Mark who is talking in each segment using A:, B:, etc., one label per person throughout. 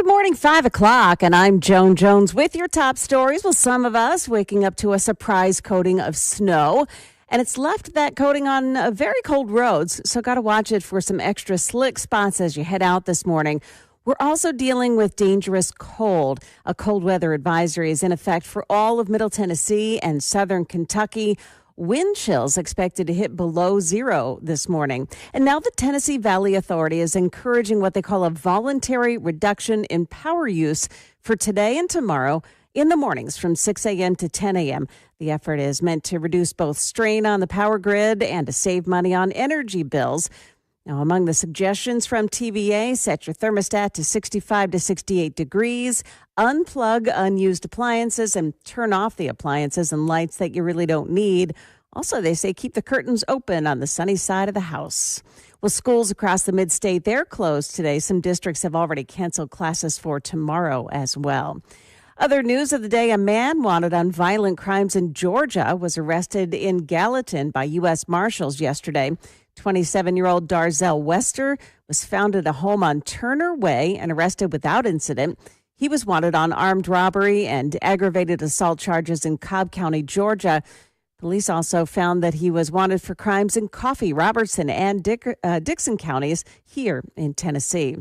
A: Good morning, 5 o'clock, and I'm Joan Jones with your top stories. Well, some of us waking up to a surprise coating of snow, and it's left that coating on very cold roads, so got to watch it for some extra slick spots as you head out this morning. We're also dealing with dangerous cold. A cold weather advisory is in effect for all of Middle Tennessee and southern Kentucky. Wind chills expected to hit below zero this morning. And now the Tennessee Valley Authority is encouraging what they call a voluntary reduction in power use for today and tomorrow in the mornings from 6 a.m. to 10 a.m. The effort is meant to reduce both strain on the power grid and to save money on energy bills. Now, among the suggestions from TVA, set your thermostat to 65 to 68 degrees, unplug unused appliances, and turn off the appliances and lights that you really don't need. Also, they say keep the curtains open on the sunny side of the house. Well, schools across the mid-state, they're closed today. Some districts have already canceled classes for tomorrow as well. Other news of the day, a man wanted on violent crimes in Georgia was arrested in Gallatin by U.S. Marshals yesterday. 27-year-old Darzell Wester was found at a home on Turner Way and arrested without incident. He was wanted on armed robbery and aggravated assault charges in Cobb County, Georgia. Police also found that he was wanted for crimes in Coffee, Robertson, and Dixon counties here in Tennessee.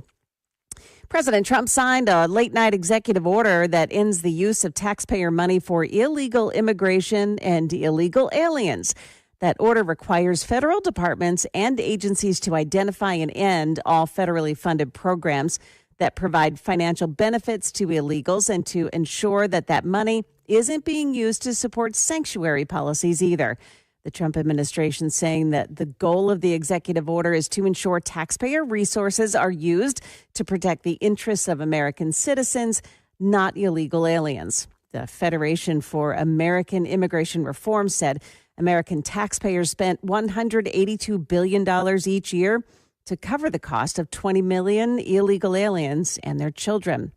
A: President Trump signed a late-night executive order that ends the use of taxpayer money for illegal immigration and illegal aliens. That order requires federal departments and agencies to identify and end all federally funded programs that provide financial benefits to illegals and to ensure that that money isn't being used to support sanctuary policies either. The Trump administration saying that the goal of the executive order is to ensure taxpayer resources are used to protect the interests of American citizens, not illegal aliens. The Federation for American Immigration Reform said American taxpayers spent $182 billion each year to cover the cost of 20 million illegal aliens and their children.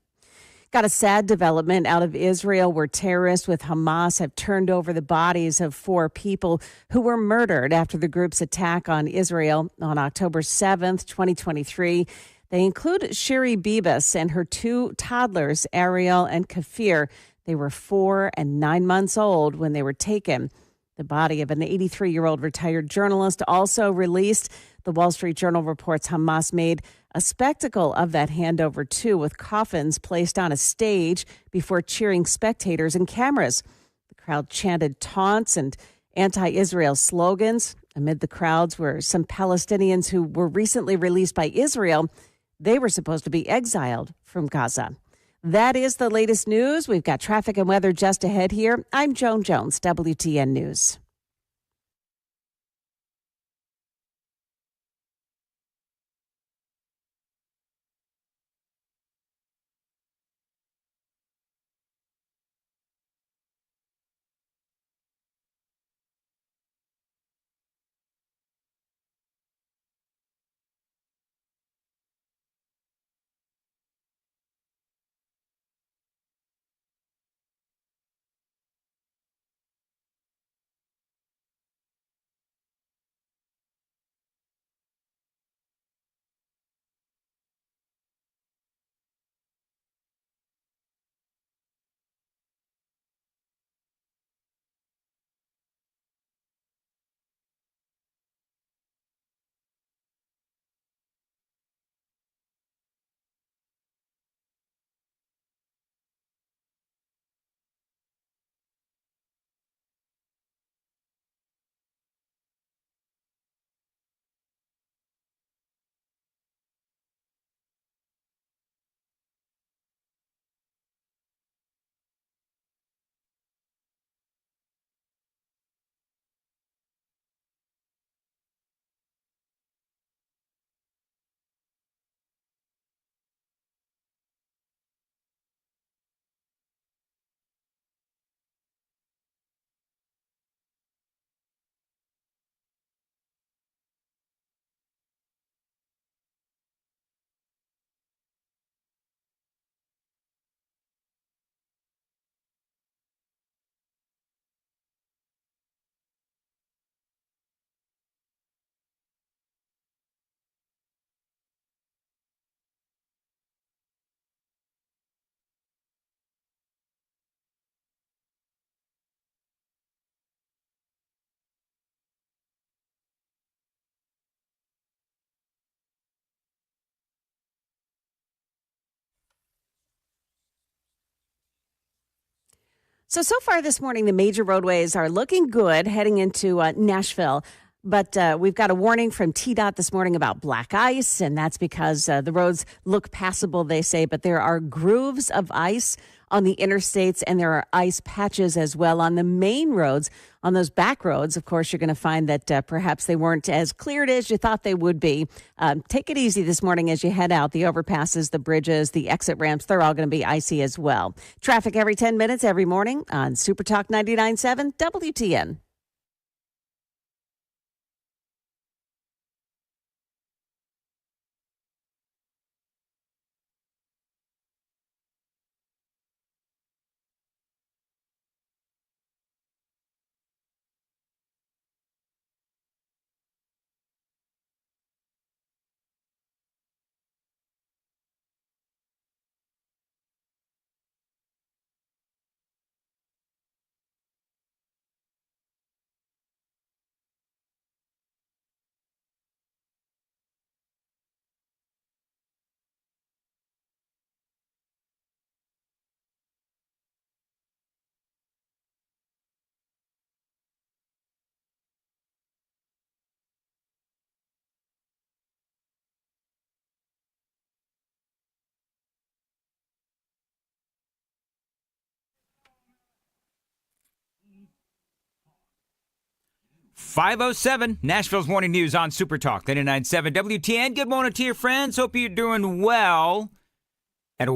A: Got a sad development out of Israel where terrorists with Hamas have turned over the bodies of 4 people who were murdered after the group's attack on Israel on October 7th, 2023. They include Shiri Bibas and her 2 toddlers, Ariel and Kafir. They were 4 and 9 months old when they were taken. The body of an 83-year-old retired journalist also released. The Wall Street Journal reports Hamas made a spectacle of that handover, too, with coffins placed on a stage before cheering spectators and cameras. The crowd chanted taunts and anti-Israel slogans. Amid the crowds were some Palestinians who were recently released by Israel. They were supposed to be exiled from Gaza. That is the latest news. We've got traffic and weather just ahead here. I'm Joan Jones, WTN News. So far this morning, the major roadways are looking good heading into Nashville. But we've got a warning from TDOT this morning about black ice, and that's because the roads look passable, they say, but there are grooves of ice on the interstates, and there are ice patches as well on the main roads. On those back roads, of course, you're going to find that perhaps they weren't as cleared as you thought they would be. Take it easy this morning as you head out. The overpasses, the bridges, the exit ramps, they're all going to be icy as well. Traffic every 10 minutes every morning on Super Talk 99.7 WTN.
B: .507 Nashville's Morning News on Super Talk 99.7 WTN. Good morning to your friends. Hope you're doing well. And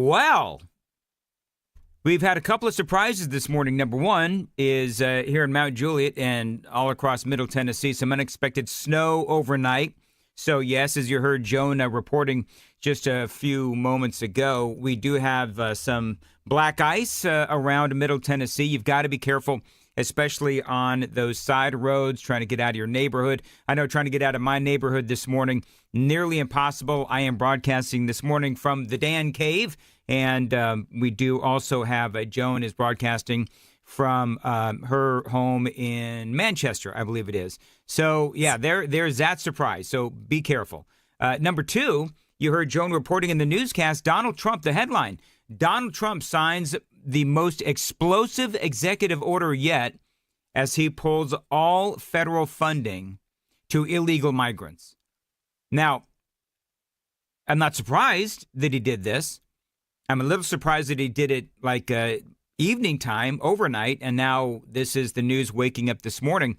B: we've had a couple of surprises this morning. Number one is here in Mount Juliet and all across Middle Tennessee, some unexpected snow overnight. So, yes, as you heard Joan reporting just a few moments ago, we do have some black ice around Middle Tennessee. You've got to be careful, especially on those side roads, trying to get out of your neighborhood. I know trying to get out of my neighborhood this morning, nearly impossible. I am broadcasting this morning from the Dan Cave, and we do also have Joan is broadcasting from her home in Manchester, I believe it is. So, yeah, there's that surprise. So be careful. Number two, you heard Joan reporting in the newscast, Donald Trump, the headline, Donald Trump signs the most explosive executive order yet as he pulls all federal funding to illegal migrants. Now, I'm not surprised that he did this. I'm a little surprised that he did it like evening time, overnight, and now this is the news waking up this morning.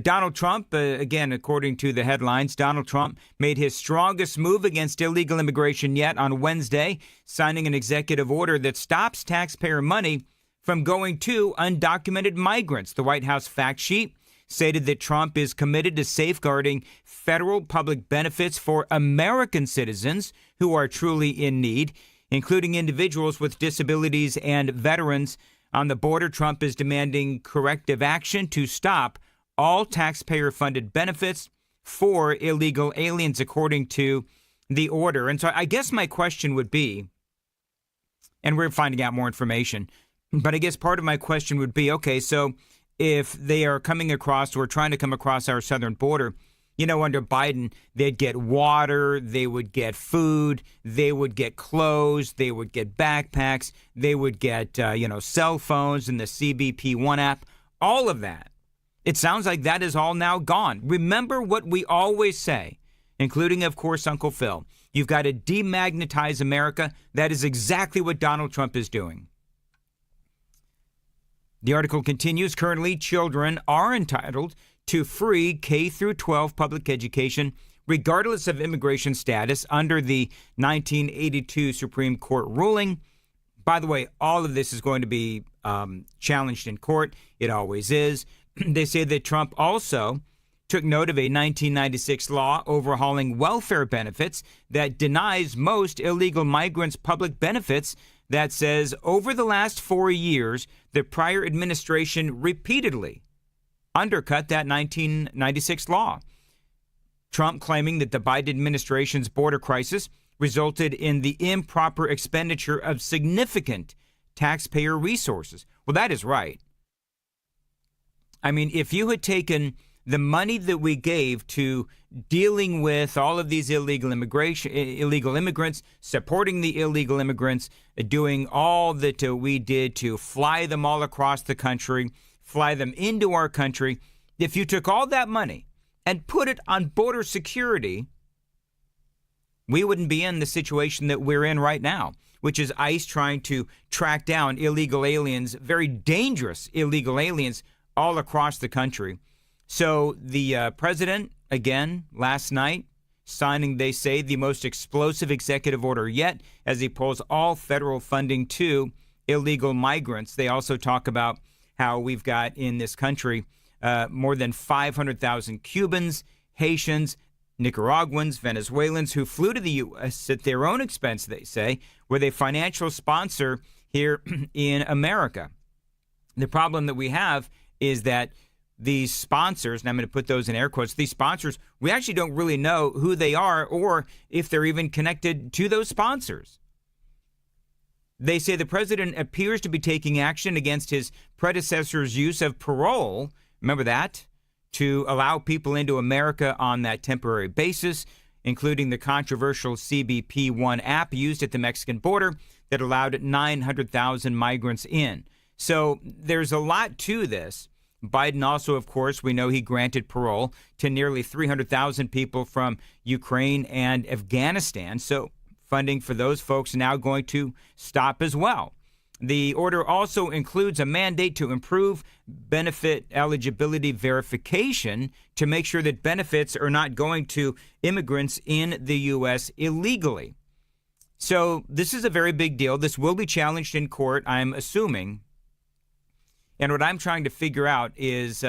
B: Donald Trump, again, according to the headlines, Donald Trump made his strongest move against illegal immigration yet on Wednesday, signing an executive order that stops taxpayer money from going to undocumented migrants. The White House fact sheet stated that Trump is committed to safeguarding federal public benefits for American citizens who are truly in need, including individuals with disabilities and veterans. On the border, Trump is demanding corrective action to stop all taxpayer-funded benefits for illegal aliens, according to the order. And so I guess my question would be, and we're finding out more information, but I guess part of my question would be, okay, so if they are coming across or trying to come across our southern border, you know, under Biden, they'd get water, they would get food, they would get clothes, they would get backpacks, they would get, cell phones and the CBP One app, all of that. It sounds like that is all now gone. Remember what we always say, including, of course, Uncle Phil. You've got to demagnetize America. That is exactly what Donald Trump is doing. The article continues. Currently, children are entitled to free K through 12 public education, regardless of immigration status, under the 1982 Supreme Court ruling. By the way, all of this is going to be challenged in court. It always is. They say that Trump also took note of a 1996 law overhauling welfare benefits that denies most illegal migrants public benefits that says over the last 4 years, the prior administration repeatedly undercut that 1996 law. Trump claiming that the Biden administration's border crisis resulted in the improper expenditure of significant taxpayer resources. Well, that is right. I mean, if you had taken the money that we gave to dealing with all of these illegal immigrants, supporting the illegal immigrants, doing all that we did to fly them all across the country, fly them into our country. If you took all that money and put it on border security, we wouldn't be in the situation that we're in right now, which is ICE trying to track down illegal aliens, very dangerous illegal aliens all across the country. So the president, again, last night, signing, they say, the most explosive executive order yet as he pulls all federal funding to illegal migrants. They also talk about how we've got in this country more than 500,000 Cubans, Haitians, Nicaraguans, Venezuelans who flew to the U.S. at their own expense, they say, with a financial sponsor here in America. The problem that we have is that these sponsors, and I'm going to put those in air quotes, these sponsors, we actually don't really know who they are or if they're even connected to those sponsors. They say the president appears to be taking action against his predecessor's use of parole. Remember that? To allow people into America on that temporary basis, including the controversial CBP-1 app used at the Mexican border that allowed 900,000 migrants in. So there's a lot to this. Biden also, of course, we know he granted parole to nearly 300,000 people from Ukraine and Afghanistan. So funding for those folks now going to stop as well. The order also includes a mandate to improve benefit eligibility verification to make sure that benefits are not going to immigrants in the U.S. illegally. So this is a very big deal. This will be challenged in court, I'm assuming. And what I'm trying to figure out is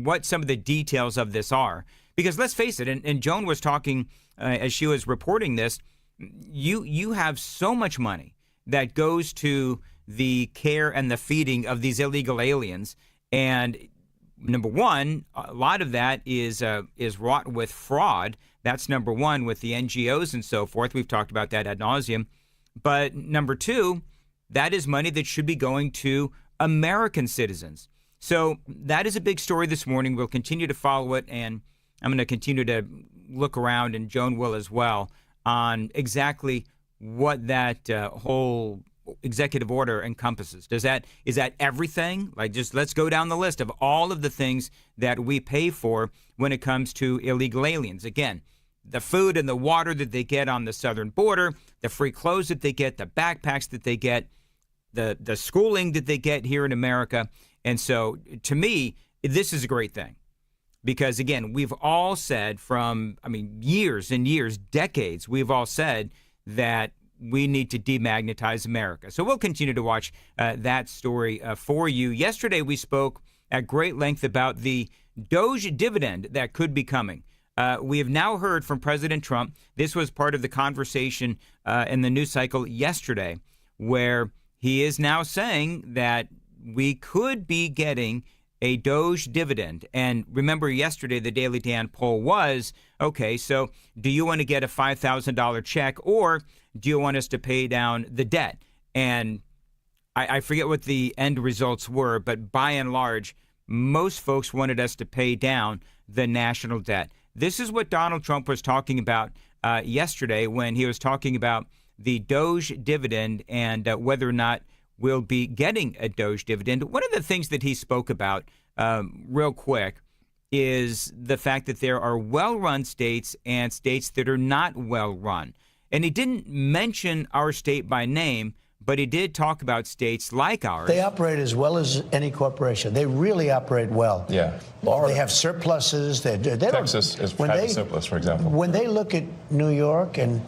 B: what some of the details of this are. Because let's face it, and Joan was talking as she was reporting this, you have so much money that goes to the care and the feeding of these illegal aliens. And number one, a lot of that is wrought with fraud. That's number one with the NGOs and so forth. We've talked about that ad nauseum. But number two, that is money that should be going to American citizens. So that is a big story this morning. We'll continue to follow it, and I'm going to continue to look around, and Joan will as well, on exactly what that whole executive order encompasses. Is that everything? Like, just let's go down the list of all of the things that we pay for when it comes to illegal aliens. Again, the food and the water that they get on the southern border, the free clothes that they get, the backpacks that they get, the schooling that they get here in America. And so, to me, this is a great thing. Because, again, we've all said years and years, decades, we've all said that we need to demagnetize America. So we'll continue to watch that story for you. Yesterday, we spoke at great length about the Doge dividend that could be coming. We have now heard from President Trump. This was part of the conversation in the news cycle yesterday, where he is now saying that we could be getting a Doge dividend. And remember, yesterday, the Daily Dan poll was, okay, so do you want to get a $5,000 check, or do you want us to pay down the debt? And I forget what the end results were, but by and large, most folks wanted us to pay down the national debt. This is what Donald Trump was talking about yesterday when he was talking about the Doge dividend and whether or not we'll be getting a Doge dividend. One of the things that he spoke about real quick is the fact that there are well-run states and states that are not well-run. And he didn't mention our state by name, but he did talk about states like ours.
C: They operate as well as any corporation. They really operate well.
D: Yeah.
C: They have surpluses.
D: Texas has a surplus, for example.
C: When they look at New York and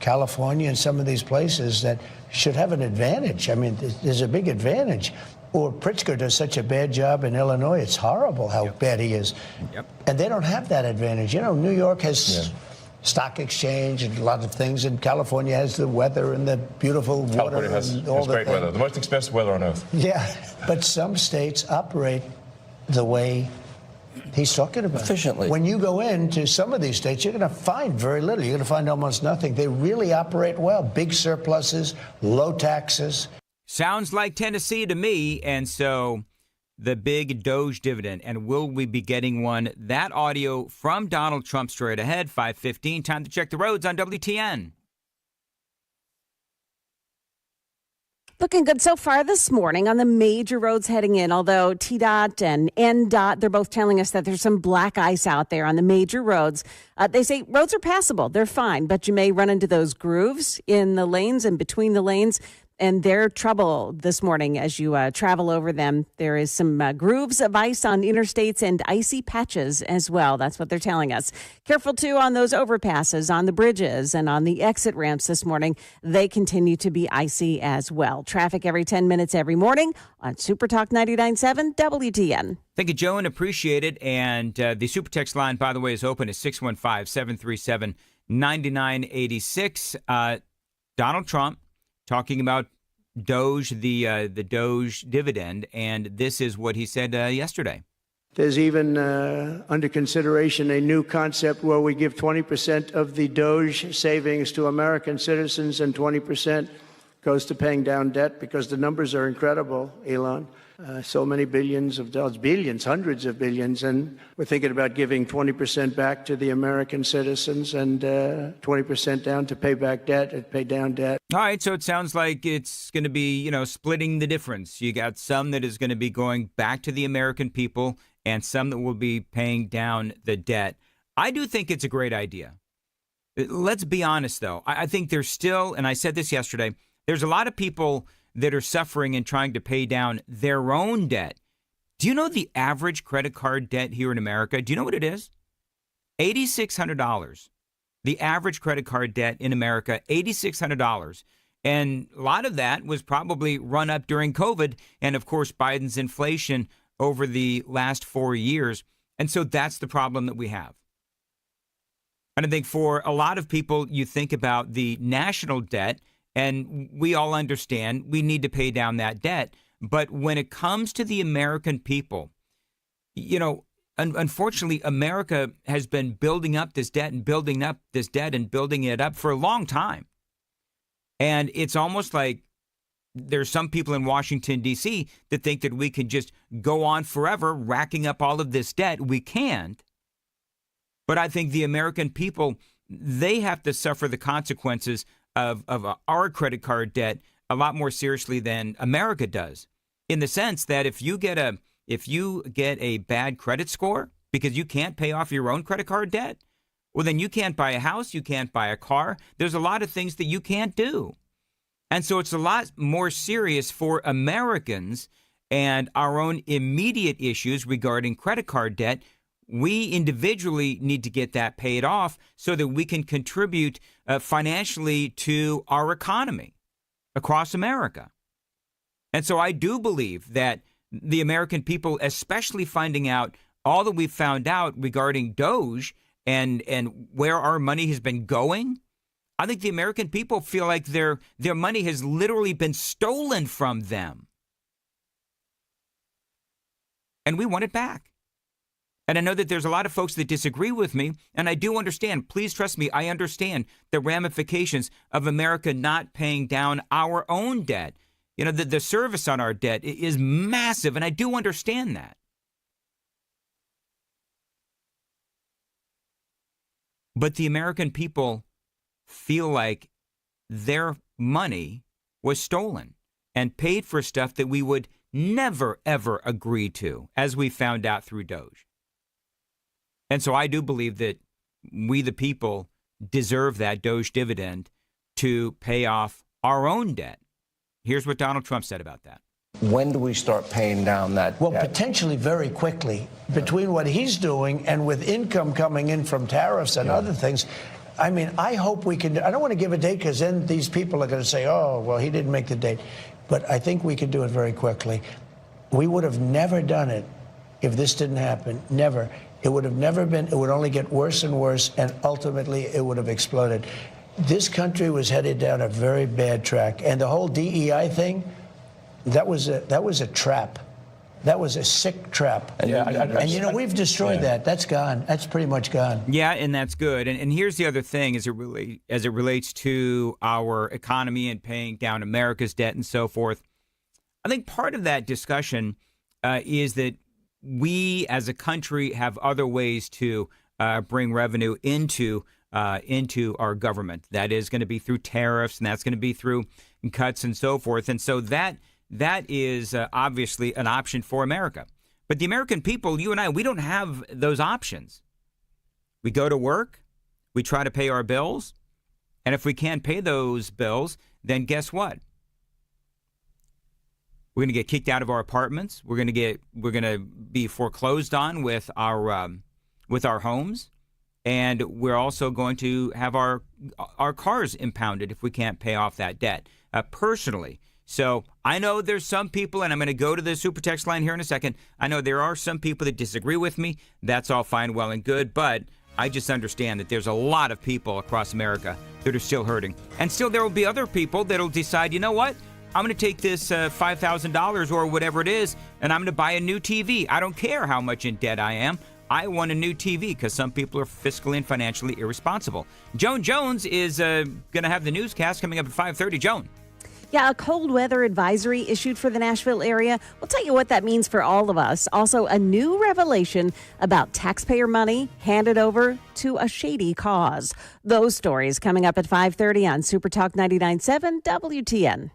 C: California and some of these places that should have an advantage, I mean, there's a big advantage. Or Pritzker does such a bad job in Illinois. It's horrible how bad he is. Yep. And they don't have that advantage. You know, New York has stock exchange and a lot of things, and California has the weather and the beautiful water.
D: California has great weather, the most expensive weather on earth.
C: Yeah, but some states operate the way he's talking about.
D: Efficiently.
C: When you go into some of these states, you're going to find very little. You're going to find almost nothing. They really operate well. Big surpluses, low taxes.
B: Sounds like Tennessee to me. And so the big Doge dividend, and will we be getting one? That audio from Donald Trump straight ahead, 5:15. Time to check the roads on WTN.
A: Looking good so far this morning on the major roads heading in, although TDOT and NDOT, they're both telling us that there's some black ice out there on the major roads. They say roads are passable. They're fine, but you may run into those grooves in the lanes and between the lanes. And they're trouble this morning as you travel over them. There is some grooves of ice on interstates and icy patches as well. That's what they're telling us. Careful, too, on those overpasses, on the bridges, and on the exit ramps this morning. They continue to be icy as well. Traffic every 10 minutes every morning on Super Talk 99.7 WTN.
B: Thank you, Joan. Appreciate it. And the Super Text line, by the way, is open at 615-737-9986. Donald Trump talking about Doge, the Doge dividend, and this is what he said yesterday.
E: There's even under consideration a new concept where we give 20% of the Doge savings to American citizens and 20% goes to paying down debt, because the numbers are incredible, Elon. So many billions of dollars, billions, hundreds of billions, and we're thinking about giving 20% back to the American citizens and 20% down to pay back debt and pay down debt.
B: All right, so it sounds like it's going to be, splitting the difference. You got some that is going to be going back to the American people and some that will be paying down the debt. I do think it's a great idea. Let's be honest, though. I think there's still, and I said this yesterday, there's a lot of people that are suffering and trying to pay down their own debt. Do you know the average credit card debt here in America? Do you know what it is? $8,600. The average credit card debt in America, $8,600. And a lot of that was probably run up during COVID and, of course, Biden's inflation over the last 4 years. And so that's the problem that we have. And I think for a lot of people, you think about the national debt, and we all understand we need to pay down that debt. But when it comes to the American people, unfortunately, America has been building up this debt and building up this debt and building it up for a long time. And it's almost like there's some people in Washington, D.C. that think that we can just go on forever racking up all of this debt. We can't. But I think the American people, they have to suffer the consequences of our credit card debt a lot more seriously than America does, in the sense that if you get a bad credit score because you can't pay off your own credit card debt, well, then you can't buy a house, you can't buy a car. There's a lot of things that you can't do. And so it's a lot more serious for Americans and our own immediate issues regarding credit card debt. We individually need to get that paid off so that we can contribute financially to our economy across America. And so I do believe that the American people, especially finding out all that we've found out regarding Doge and where our money has been going, I think the American people feel like their money has literally been stolen from them. And we want it back. And I know that there's a lot of folks that disagree with me, and I do understand. Please trust me, I understand the ramifications of America not paying down our own debt. The service on our debt is massive, and I do understand that. But the American people feel like their money was stolen and paid for stuff that we would never, ever agree to, as we found out through Doge. And so I do believe that we, the people, deserve that Doge dividend to pay off our own debt. Here's what Donald Trump said about that.
F: When do we start paying down that debt?
C: Well, potentially very quickly. Between what he's doing and with income coming in from tariffs and other things, I mean, I hope we can. I don't want to give a date because then these people are going to say, oh, well, he didn't make the date. But I think we can do it very quickly. We would have never done it if this didn't happen. Never. It would have never been. It would only get worse and worse, and ultimately it would have exploded. This country was headed down a very bad track, and the whole DEI thing, that was a trap. That was a sick trap. And we've destroyed that. That's gone. That's pretty much gone.
B: Yeah, and that's good. And here's the other thing as it relates to our economy and paying down America's debt and so forth. I think part of that discussion is that we as a country have other ways to bring revenue into our government. That is going to be through tariffs, and that's going to be through cuts and so forth. And so that is obviously an option for America. But the American people, you and I, we don't have those options. We go to work, we try to pay our bills, and if we can't pay those bills, then guess what? We're going to get kicked out of our apartments. We're going to be foreclosed on with our homes, and we're also going to have our cars impounded if we can't pay off that debt. Personally, so I know there's some people, and I'm going to go to the super text line here in a second. I know there are some people that disagree with me. That's all fine, well, and good, but I just understand that there's a lot of people across America that are still hurting, and still there will be other people that'll decide, you know what? I'm going to take this $5,000 or whatever it is, and I'm going to buy a new TV. I don't care how much in debt I am. I want a new TV because some people are fiscally and financially irresponsible. Joan Jones is going to have the newscast coming up at 5:30. Joan.
A: Yeah, a cold weather advisory issued for the Nashville area. We'll tell you what that means for all of us. Also, a new revelation about taxpayer money handed over to a shady cause. Those stories coming up at 5:30 on Super Talk 99.7 WTN.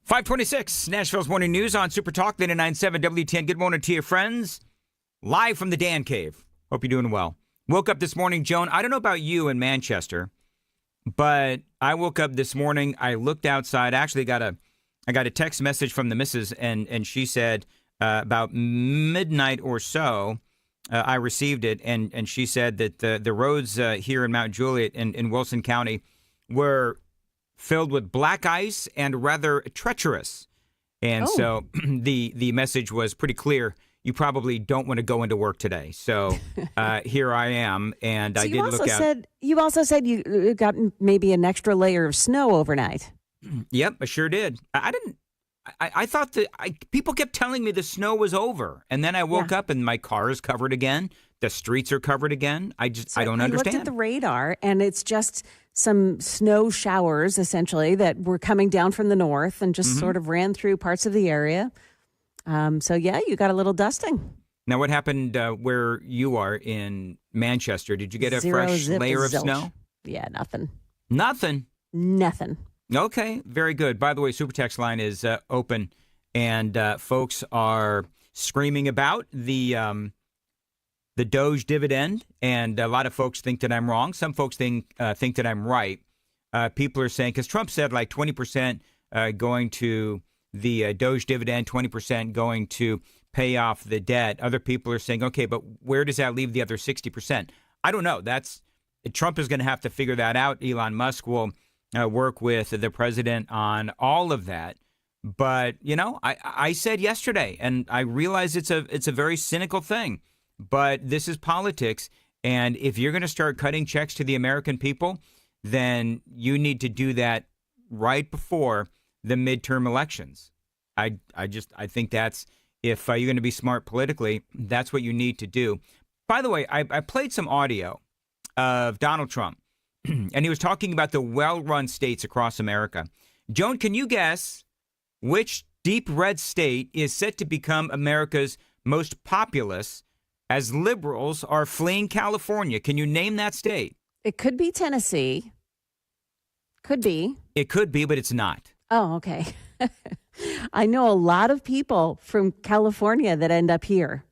B: 526, Nashville's Morning News on Super Talk 99.7 WTN. Good morning to your friends. Live from the Dan Cave. Hope you're doing well. Woke up this morning, Joan. I don't know about you in Manchester, but I woke up this morning. I looked outside. Actually, I got a text message from the missus, and she said about midnight or so, I received it, and she said that the roads here in Mount Juliet in Wilson County were filled with black ice and rather treacherous. And so the message was pretty clear. You probably don't want to go into work today. So here I am, and so I did look out.
A: You also said you got maybe an extra layer of snow overnight.
B: Yep, I sure did. I thought that people kept telling me the snow was over, and then I woke up and my car is covered again. The streets are covered again. I don't understand.
A: I looked at the radar, and it's just some snow showers, essentially, that were coming down from the north and just sort of ran through parts of the area. So, yeah, you got a little dusting.
B: Now, what happened where you are in Manchester? Did you get a fresh layer of snow?
A: Yeah, nothing.
B: Nothing?
A: Nothing.
B: Okay, very good. By the way, Super Text line is open, and folks are screaming about the Doge dividend, and a lot of folks think that I'm wrong. Some folks think that I'm right. People are saying, because Trump said like 20% going to the Doge dividend, 20% going to pay off the debt. Other people are saying, okay, but where does that leave the other 60%? I don't know. Trump is going to have to figure that out. Elon Musk will work with the president on all of that. But, I said yesterday, and I realize it's a very cynical thing, but this is politics. And if you're going to start cutting checks to the American people, then you need to do that right before the midterm elections. I think that's, if you're going to be smart politically, that's what you need to do. By the way, I played some audio of Donald Trump, and he was talking about the well-run states across America. Joan, can you guess which deep red state is set to become America's most populous as liberals are fleeing California? Can you name that state?
A: It could be Tennessee. Could be. It
B: could be, but it's not.
A: Oh, okay. I know a lot of people from California that end up here.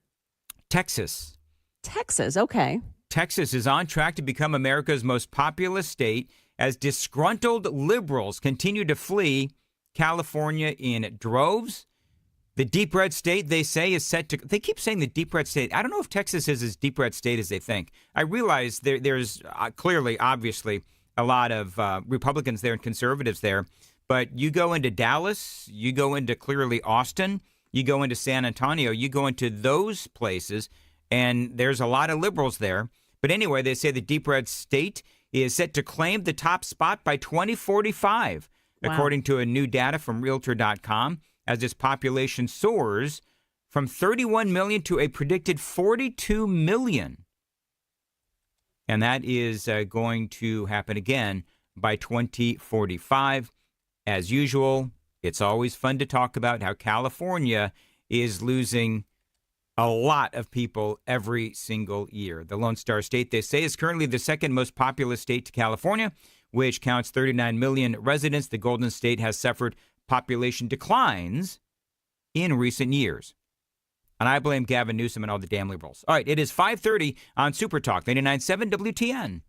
B: Texas.
A: Texas, okay.
B: Texas is on track to become America's most populous state as disgruntled liberals continue to flee California in droves. The deep red state, they say, is set to... They keep saying the deep red state. I don't know if Texas is as deep red state as they think. I realize there's clearly, obviously, a lot of Republicans there and conservatives there. But you go into Dallas, you go into clearly Austin, you go into San Antonio, you go into those places, and there's a lot of liberals there. But anyway, they say the deep red state is set to claim the top spot by 2045, according to a new data from Realtor.com, as its population soars from 31 million to a predicted 42 million. And that is going to happen again by 2045. As usual, it's always fun to talk about how California is losing a lot of people every single year. The Lone Star State, they say, is currently the second most populous state to California, which counts 39 million residents. The Golden State has suffered population declines in recent years. And I blame Gavin Newsom and all the damn liberals. All right, it is 5:30 on Super Talk 99.7 WTN.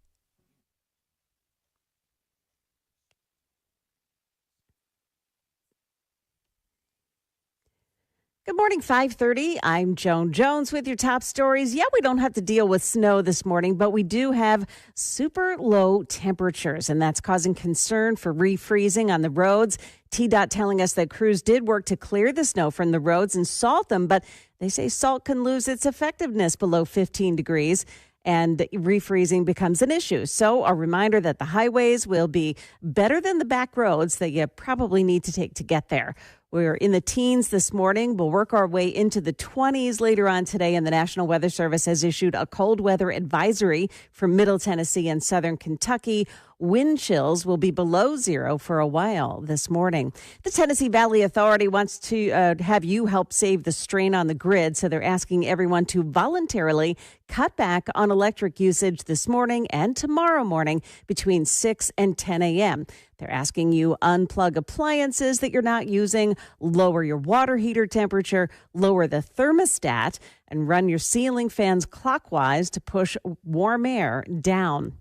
A: Good morning, 5:30. I'm Joan Jones with your top stories. Yeah, we don't have to deal with snow this morning, but we do have super low temperatures, and that's causing concern for refreezing on the roads. TDOT telling us that crews did work to clear the snow from the roads and salt them, but they say salt can lose its effectiveness below 15 degrees. And refreezing becomes an issue. So a reminder that the highways will be better than the back roads that you probably need to take to get there. We're in the teens this morning. We'll work our way into the 20s later on today, and the National Weather Service has issued a cold weather advisory for Middle Tennessee and Southern Kentucky. Wind chills will be below zero for a while this morning. The Tennessee Valley Authority wants to have you help save the strain on the grid, so they're asking everyone to voluntarily cut back on electric usage this morning and tomorrow morning between 6 and 10 a.m. They're asking you unplug appliances that you're not using, lower your water heater temperature, lower the thermostat, and run your ceiling fans clockwise to push warm air down.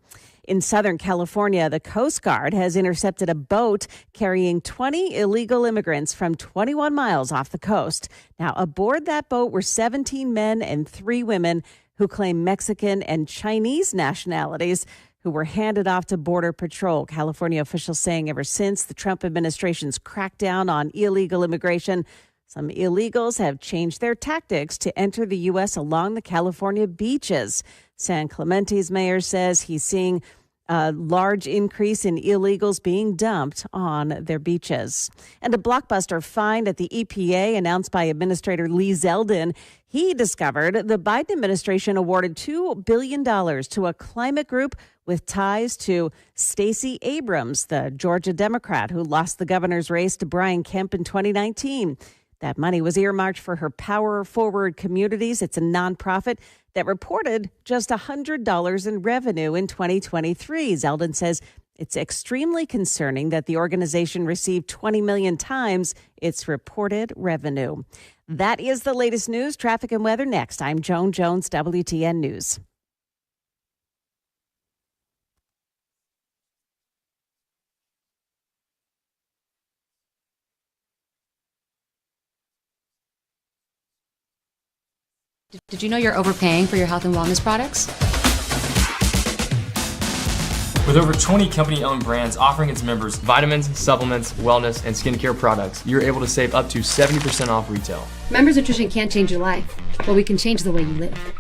A: In Southern California, the Coast Guard has intercepted a boat carrying 20 illegal immigrants from 21 miles off the coast. Now, aboard that boat were 17 men and 3 women who claim Mexican and Chinese nationalities, who were handed off to Border Patrol. California officials saying ever since the Trump administration's crackdown on illegal immigration, some illegals have changed their tactics to enter the U.S. along the California beaches. San Clemente's mayor says he's seeing a large increase in illegals being dumped on their beaches. And a blockbuster find at the EPA announced by Administrator Lee Zeldin. He discovered the Biden administration awarded $2 billion to a climate group with ties to Stacey Abrams, the Georgia Democrat who lost the governor's race to Brian Kemp in 2019. That money was earmarked for her Power Forward Communities. It's a nonprofit that reported just $100 in revenue in 2023. Zeldin says it's extremely concerning that the organization received 20 million times its reported revenue. That is the latest news, traffic and weather next. I'm Joan Jones, WTN News.
G: Did you know you're overpaying for your health and wellness products?
H: With over 20 company-owned brands offering its members vitamins, supplements, wellness, and skincare products, you're able to save up to 70% off retail.
G: Members Nutrition can't change your life, but we can change the way you live.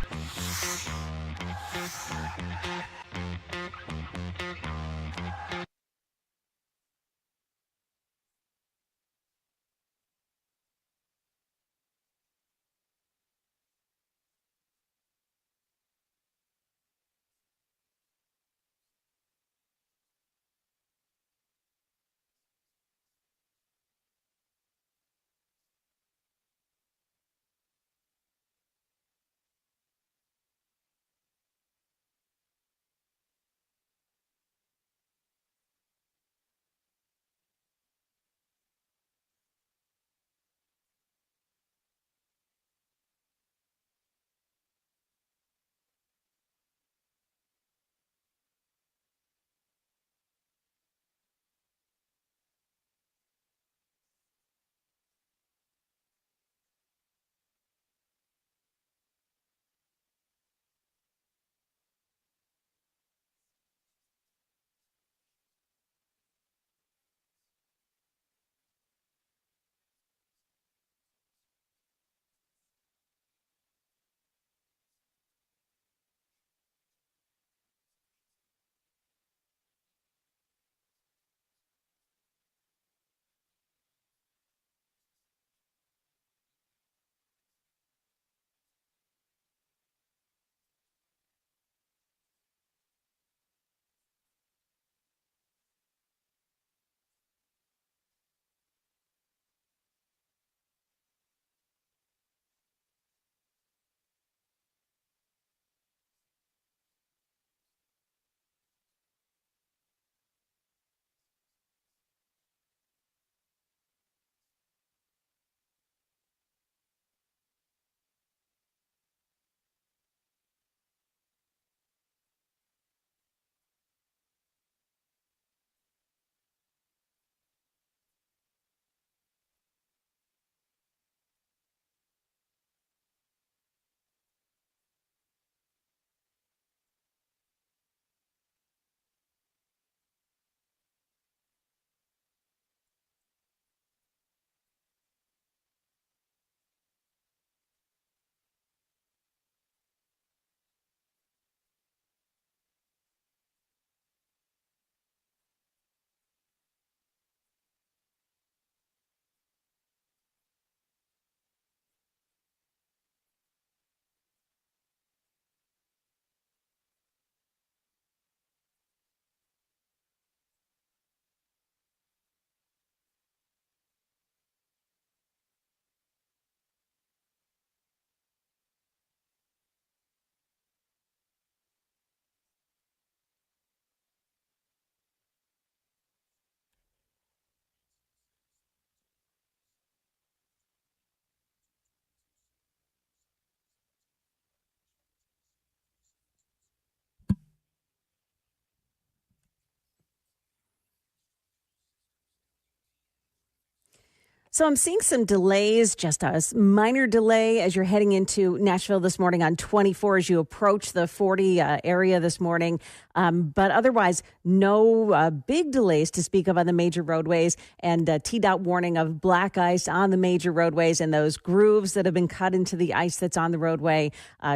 A: So I'm seeing some delays, just a minor delay as you're heading into Nashville this morning on 24 as you approach the 40 area this morning. But otherwise, no big delays to speak of on the major roadways, and T-dot warning of black ice on the major roadways and those grooves that have been cut into the ice that's on the roadway.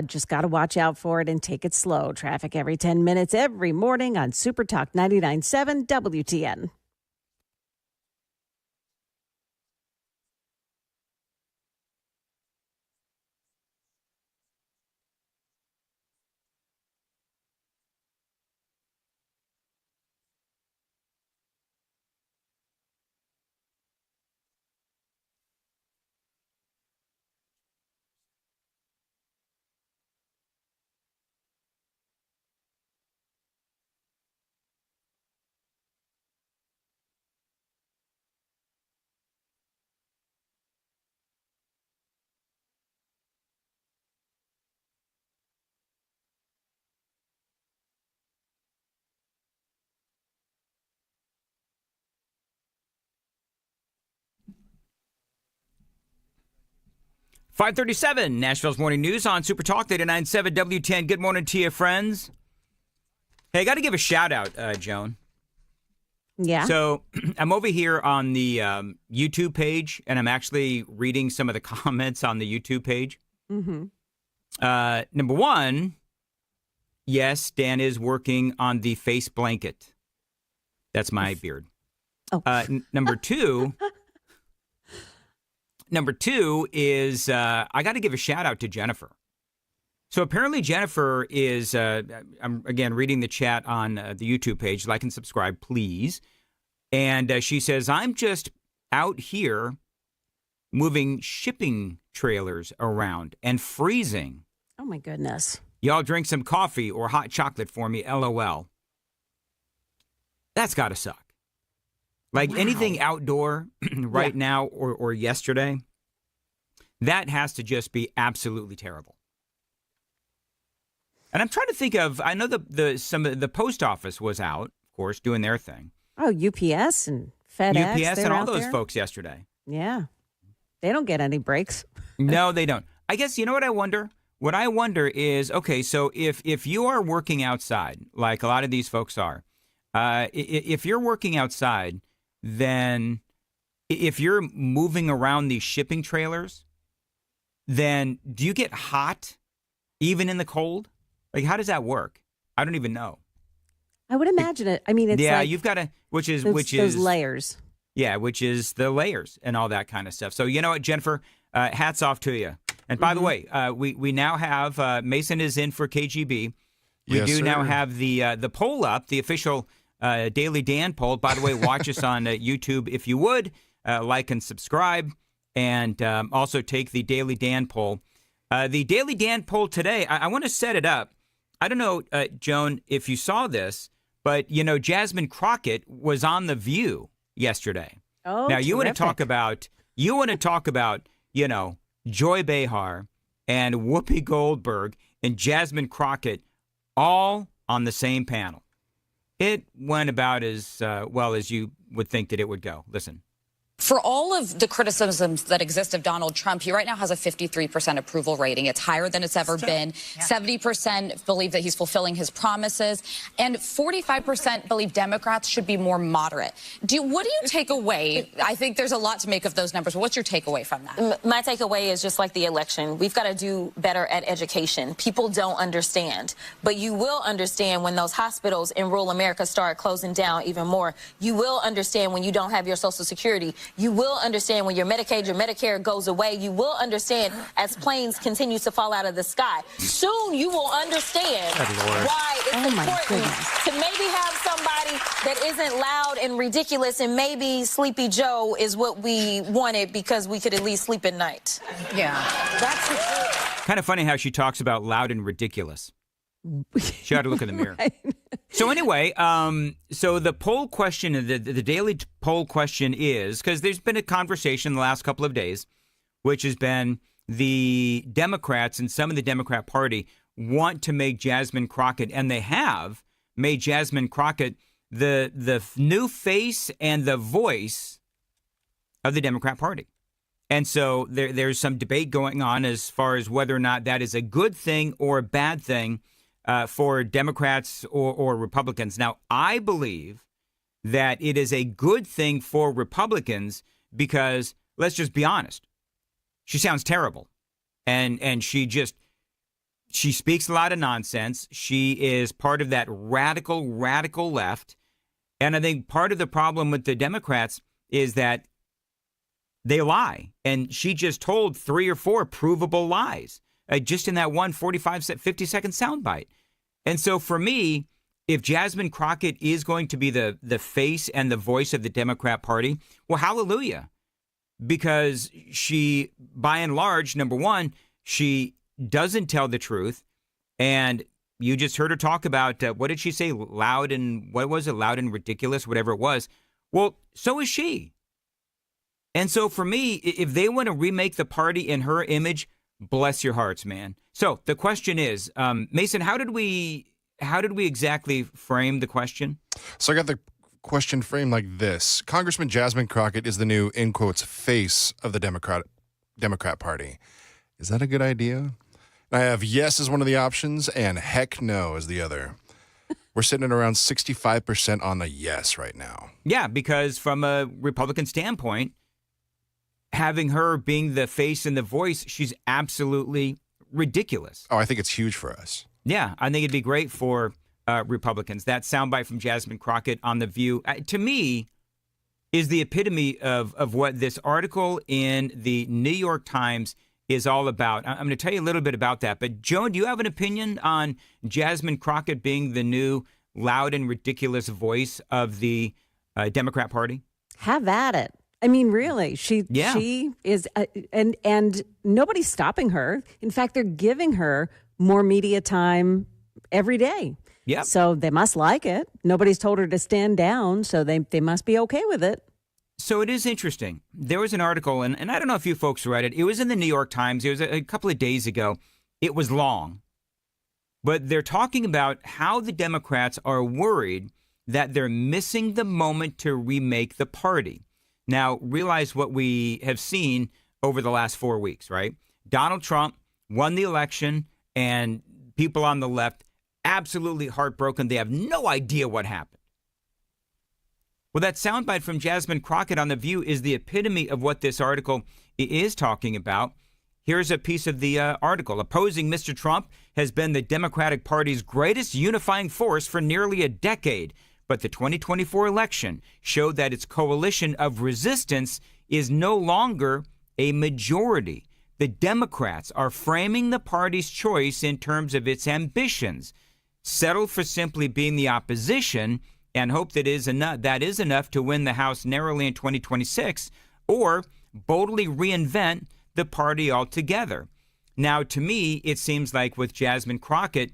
A: Just got to watch out for it and take it slow. Traffic every 10 minutes every morning on Super Talk 99.7 WTN.
B: .537, Nashville's Morning News on Super Talk 99.7 WTN. Good morning to you, friends. Hey, I got to give a shout out, Joan.
A: Yeah.
B: So I'm over here on the YouTube page, and I'm actually reading some of the comments on the YouTube page.
A: Mm-hmm.
B: Number one, yes, Dan is working on the face blanket. That's my beard.
A: Oh.
B: Number two... Number two is I got to give a shout out to Jennifer. So apparently Jennifer is, I'm again reading the chat on the YouTube page. Like and subscribe, please. And she says, I'm just out here moving shipping trailers around and freezing.
A: Oh, my goodness.
B: Y'all drink some coffee or hot chocolate for me, LOL. That's got to suck. Like anything outdoor right now or yesterday, that has to just be absolutely terrible. And I'm trying to think of, I know the post office was out, of course, doing their thing.
A: Oh, UPS and FedEx.
B: UPS and all those folks yesterday.
A: Yeah. They don't get any breaks.
B: No, they don't. I guess, you know what I wonder? What I wonder is, okay, so if you are working outside, like a lot of these folks are, if you're working outside, then if you're moving around these shipping trailers, then do you get hot even in the cold? Like, how does that work? I don't even know.
A: I would imagine it. I mean, it's like
B: you've got to, which is
A: those layers.
B: Yeah, which is the layers and all that kind of stuff. So you know what, Jennifer, hats off to you. And by the way, we now have Mason is in for KGB. We do now have the poll up, the official Daily Dan poll. By the way, watch us on YouTube if you would. Like and subscribe. And also take the Daily Dan poll. The Daily Dan poll today, I want to set it up. I don't know, Joan, if you saw this, but, you know, Jasmine Crockett was on The View yesterday.
A: Oh,
B: now, you want to
A: terrific.
B: talk about, you know, Joy Behar and Whoopi Goldberg and Jasmine Crockett all on the same panel. It went about as well as you would think that it would go. Listen.
I: For all of the criticisms that exist of Donald Trump, he right now has a 53% approval rating. It's higher than it's ever been. 70% believe that he's fulfilling his promises, and 45% believe Democrats should be more moderate. What do you take away? I think there's a lot to make of those numbers, but what's your takeaway from that?
J: My takeaway is just like the election. We've got to do better at education. People don't understand, but you will understand when those hospitals in rural America start closing down even more. You will understand when you don't have your Social Security. You will understand when your Medicaid, your Medicare goes away. You will understand as planes continue to fall out of the sky. Soon you will understand why it's important to maybe have somebody that isn't loud and ridiculous, and maybe Sleepy Joe is what we wanted because we could at least sleep at night.
I: Yeah. That's
B: kind of funny how she talks about loud and ridiculous. She had to look in the mirror.
A: Right.
B: So anyway, so the poll question, the daily poll question is, because there's been a conversation the last couple of days, which has been the Democrats and some of the Democrat Party want to make Jasmine Crockett, and they have made Jasmine Crockett the new face and the voice of the Democrat Party. And so there's some debate going on as far as whether or not that is a good thing or a bad thing for Democrats or Republicans. Now, I believe that it is a good thing for Republicans because, let's just be honest, she sounds terrible. And she speaks a lot of nonsense. She is part of that radical left. And I think part of the problem with the Democrats is that they lie. And she just told 3 or 4 provable lies just in that one 50-second soundbite. And so for me, if Jasmine Crockett is going to be the face and the voice of the Democrat Party, well, hallelujah. Because she, by and large, number one, she doesn't tell the truth. And you just heard her talk about, what did she say? Loud and ridiculous, whatever it was. Well, so is she. And so for me, if they want to remake the party in her image, bless your hearts, man. So the question is, Mason, how did we exactly frame the question?
K: So I got the question framed like this. Congressman Jasmine Crockett is the new, in quotes, face of the Democrat Party. Is that a good idea? I have yes as one of the options and heck no as the other. We're sitting at around 65% on the yes right now.
B: Yeah, because from a Republican standpoint, having her being the face and the voice, she's absolutely ridiculous.
K: Oh, I think it's huge for us.
B: Yeah, I think it'd be great for Republicans. That soundbite from Jasmine Crockett on The View, to me, is the epitome of what this article in the New York Times is all about. I'm going to tell you a little bit about that. But, Joan, do you have an opinion on Jasmine Crockett being the new loud and ridiculous voice of the Democrat Party?
A: Have at it. I mean, really, she is, and nobody's stopping her. In fact, they're giving her more media time every day.
B: Yeah.
A: So they must like it. Nobody's told her to stand down, so they must be okay with it.
B: So it is interesting. There was an article, and I don't know if you folks read it. It was in the New York Times. It was a couple of days ago. It was long. But they're talking about how the Democrats are worried that they're missing the moment to remake the party. Now, realize what we have seen over the last 4 weeks, right? Donald Trump won the election, and people on the left absolutely heartbroken. They have no idea what happened. Well, that soundbite from Jasmine Crockett on The View is the epitome of what this article is talking about. Here's a piece of the article. Opposing Mr. Trump has been the Democratic Party's greatest unifying force for nearly a decade. But the 2024 election showed that its coalition of resistance is no longer a majority. The Democrats are framing the party's choice in terms of its ambitions. Settle for simply being the opposition and hope that is enough to win the House narrowly in 2026, or boldly reinvent the party altogether. Now, to me, it seems like with Jasmine Crockett,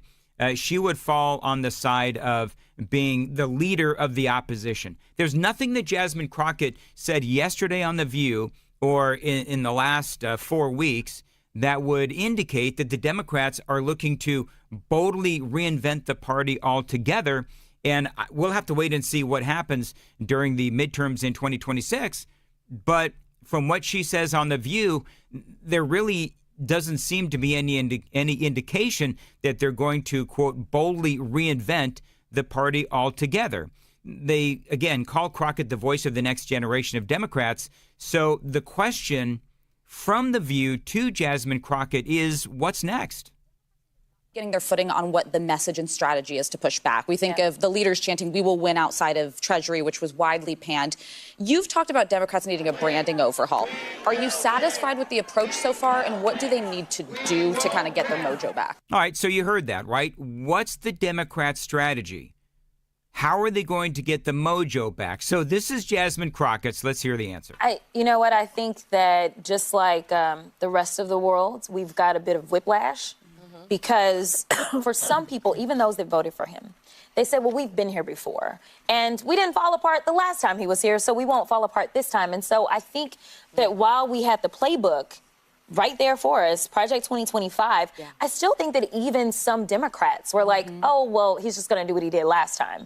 B: she would fall on the side of being the leader of the opposition. There's nothing that Jasmine Crockett said yesterday on The View or in the last 4 weeks that would indicate that the Democrats are looking to boldly reinvent the party altogether. And we'll have to wait and see what happens during the midterms in 2026. But from what she says on The View, there really doesn't seem to be any indication that they're going to, quote, boldly reinvent the party altogether. They, again, call Crockett the voice of the next generation of Democrats. So the question from The View to Jasmine Crockett is, what's next?
I: Getting their footing on what the message and strategy is to push back. We think of the leaders chanting, "We will win," outside of Treasury, which was widely panned. You've talked about Democrats needing a branding overhaul. Are you satisfied with the approach so far, and what do they need to do to kind of get their mojo back?
B: All right, so you heard that, right? What's the Democrat strategy? How are they going to get the mojo back? So this is Jasmine Crockett's. Let's hear the answer.
J: You know what? I think that just like the rest of the world, we've got a bit of whiplash. Because for some people, even those that voted for him, they said, well, we've been here before. And we didn't fall apart the last time he was here, so we won't fall apart this time. And so I think that while we had the playbook right there for us, Project 2025, I still think that even some Democrats were like, oh, well, he's just going to do what he did last time.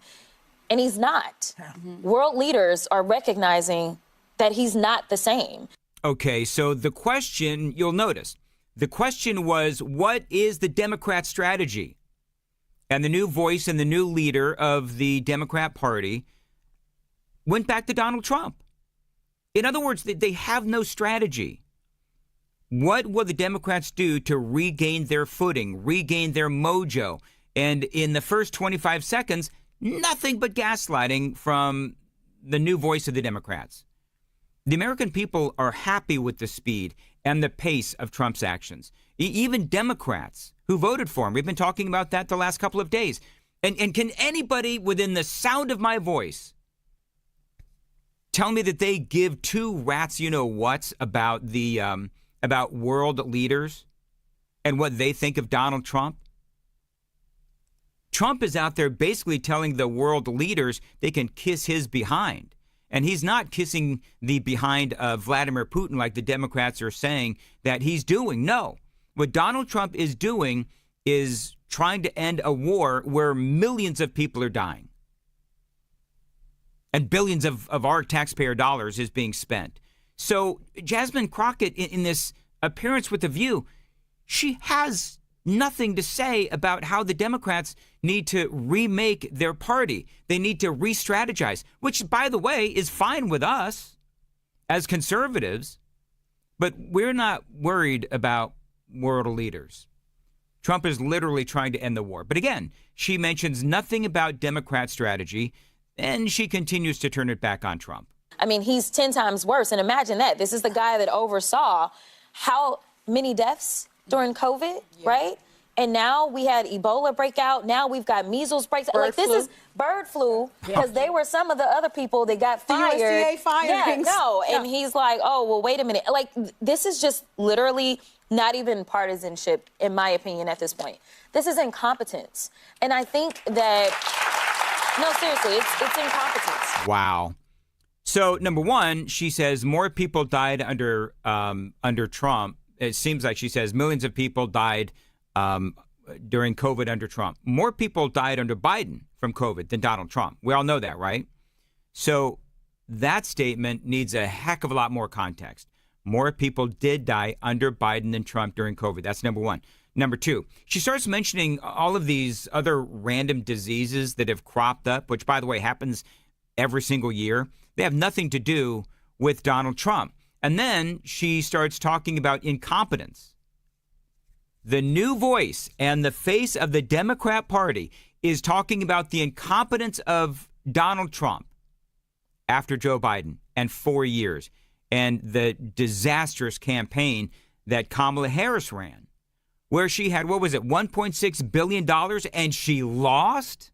J: And he's not. World leaders are recognizing that he's not the same.
B: Okay, so the question, you'll notice, the question was, what is the Democrat strategy? And the new voice and the new leader of the Democrat Party went back to Donald Trump. In other words, they have no strategy. What will the Democrats do to regain their footing, regain their mojo? And in the first 25 seconds, nothing but gaslighting from the new voice of the Democrats. The American people are happy with the speed and the pace of Trump's actions. Even Democrats who voted for him. We've been talking about that the last couple of days. And can anybody within the sound of my voice tell me that they give two rats you-know-whats about the about world leaders and what they think of Donald Trump? Trump is out there basically telling the world leaders they can kiss his behind. And he's not kissing the behind of Vladimir Putin like the Democrats are saying that he's doing. No. What Donald Trump is doing is trying to end a war where millions of people are dying. And billions of our taxpayer dollars is being spent. So Jasmine Crockett, in this appearance with The View, she has nothing to say about how the Democrats need to remake their party. They need to re-strategize, which, by the way, is fine with us as conservatives. But we're not worried about world leaders. Trump is literally trying to end the war. But again, she mentions nothing about Democrat strategy, and she continues to turn it back on Trump.
J: I mean, he's 10 times worse. And imagine that. This is the guy that oversaw how many deaths during COVID, right? And now we had Ebola breakout. Now we've got measles breaks. This is bird flu because they were some of the other people that got fired.
L: The USDA firings.
J: Yeah, no. And he's like, oh, well, wait a minute. Like, this is just literally not even partisanship, in my opinion, at this point. This is incompetence. And I think that, no, seriously, it's incompetence.
B: Wow. So, number one, she says more people died under Trump. It seems like she says millions of people died during COVID under Trump. More people died under Biden from COVID than Donald Trump. We all know that, right? So that statement needs a heck of a lot more context. More people did die under Biden than Trump during COVID. That's number one. Number two, she starts mentioning all of these other random diseases that have cropped up, which, by the way, happens every single year. They have nothing to do with Donald Trump. And then she starts talking about incompetence. The new voice and the face of the Democrat Party is talking about the incompetence of Donald Trump after Joe Biden and 4 years and the disastrous campaign that Kamala Harris ran, where she had, what was it, $1.6 billion and she lost?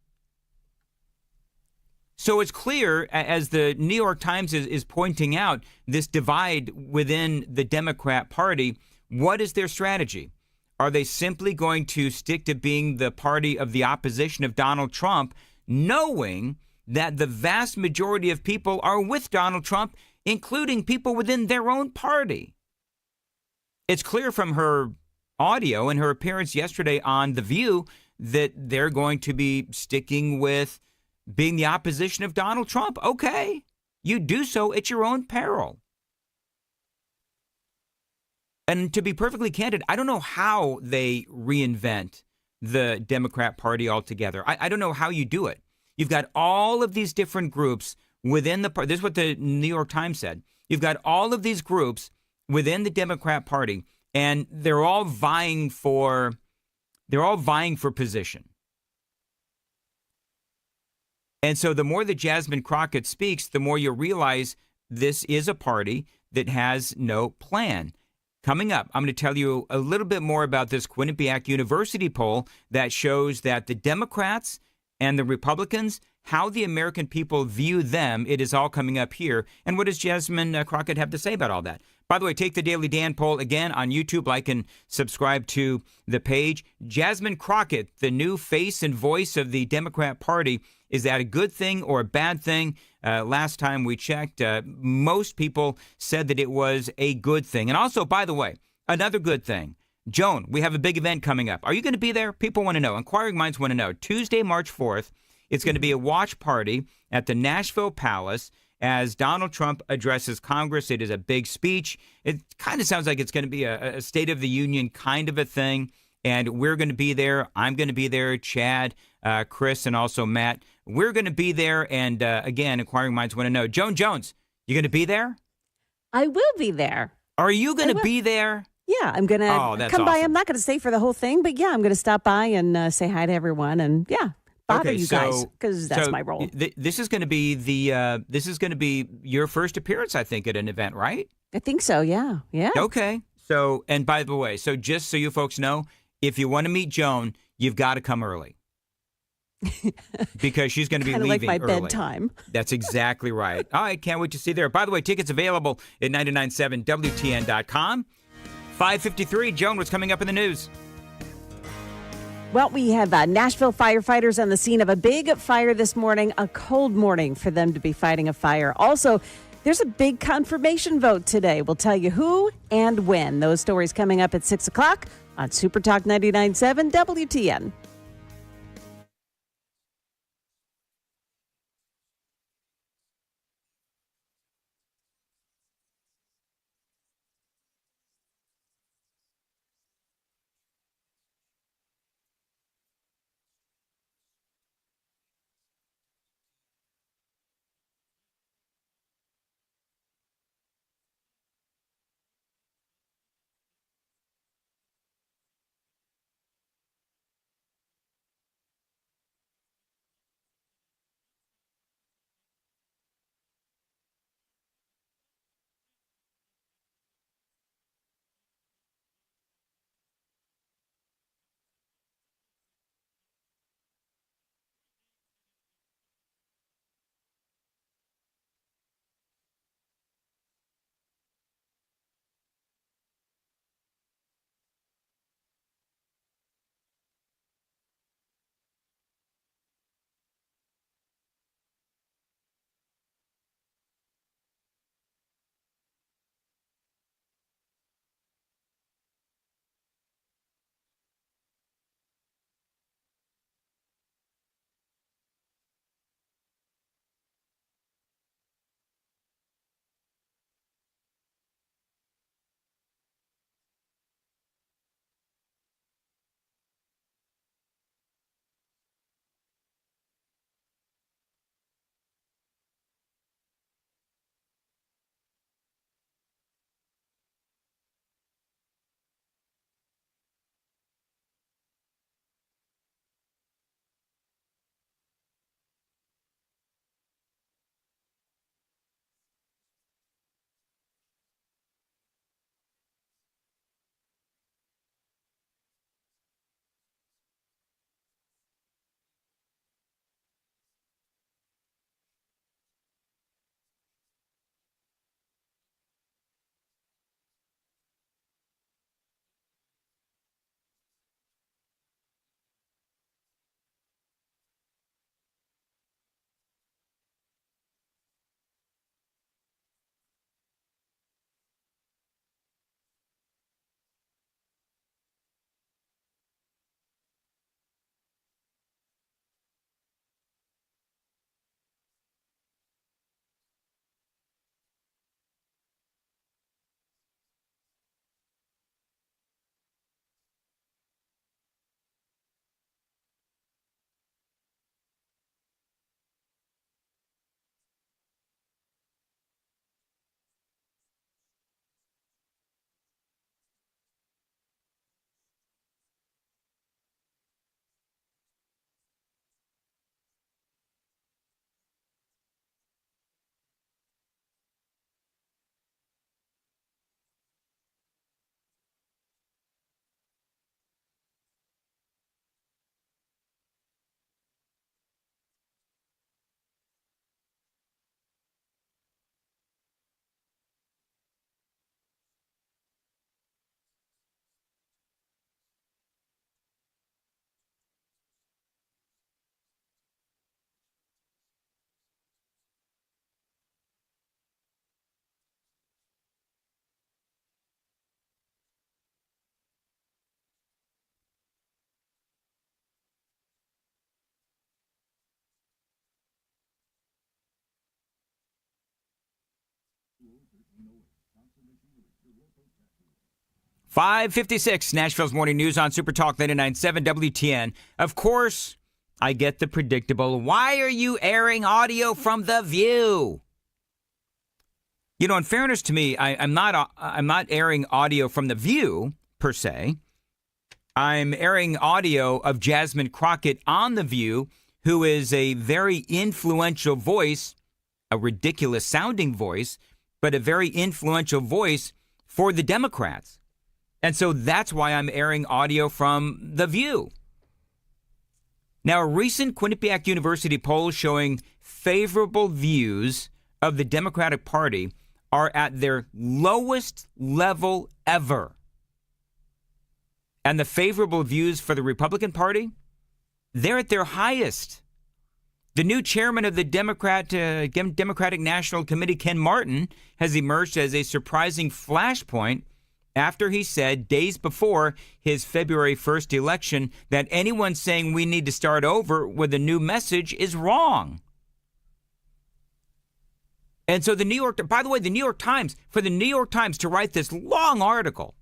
B: So it's clear, as the New York Times is pointing out, this divide within the Democrat Party. What is their strategy? Are they simply going to stick to being the party of the opposition of Donald Trump, knowing that the vast majority of people are with Donald Trump, including people within their own party? It's clear from her audio and her appearance yesterday on The View that they're going to be sticking with being the opposition of Donald Trump. Okay, you do so at your own peril. And to be perfectly candid, I don't know how they reinvent the Democrat Party altogether. I don't know how you do it. You've got all of these different groups within the party. This is what the New York Times said. You've got all of these groups within the Democrat Party, and they're all vying for position. And so the more that Jasmine Crockett speaks, the more you realize this is a party that has no plan. Coming up, I'm going to tell you a little bit more about this Quinnipiac University poll that shows that the Democrats and the Republicans, how the American people view them. It is all coming up here. And what does Jasmine Crockett have to say about all that? By the way, take the Daily Dan poll again on YouTube. Like and subscribe to the page. Jasmine Crockett, the new face and voice of the Democrat Party. Is that a good thing or a bad thing? Last time we checked, most people said that it was a good thing. And also, by the way, another good thing. Joan, we have a big event coming up. Are you going to be there? People want to know. Inquiring minds want to know. Tuesday, March 4th, it's going to be a watch party at the Nashville Palace. as Donald Trump addresses Congress. It is a big speech. It kind of sounds like it's going to be a State of the Union kind of a thing. And we're going to be there. I'm going to be there. Chad, Chris, and also Matt. We're going to be there. And again, inquiring minds want to know. Joan Jones, you going to be there?
A: I will be there.
B: Are you going to be there?
A: Yeah, I'm going to come by.
B: Awesome.
A: I'm not going to stay for the whole thing, but yeah, I'm going to stop by and say hi to everyone and bother you guys because that's my role.
B: This is going to be this is going to be your first appearance, I think, at an event, right?
A: I think so. Yeah.
B: Okay. So, and by the way, so just so you folks know, if you want to meet Joan, you've got to come early because she's going to be leaving
A: like my
B: early.
A: bedtime.
B: That's exactly right. All right, can't wait to see you there. By the way, tickets available at 997WTN.com. 5:53. Joan, what's coming up in the news?
A: Well, we have Nashville firefighters on the scene of a big fire this morning, a cold morning for them to be fighting a fire. Also, there's a big confirmation vote today. We'll tell you who and when. Those stories coming up at 6 o'clock on Super Talk 99.7 WTN.
B: 5:56, Nashville's Morning News on Super Talk 99.7 WTN. Of course, I get the predictable, why are you airing audio from The View? You know, in fairness to me, I'm not airing audio from The View, per se. I'm airing audio of Jasmine Crockett on The View, who is a very influential voice, a ridiculous sounding voice, but a very influential voice for the Democrats. And so that's why I'm airing audio from The View. Now, a recent Quinnipiac University poll showing favorable views of the Democratic Party are at their lowest level ever. And the favorable views for the Republican Party, they're at their highest. The new chairman of the Democratic National Committee, Ken Martin, has emerged as a surprising flashpoint after he said days before his February 1st election that anyone saying we need to start over with a new message is wrong. And so the New York Times to write this long article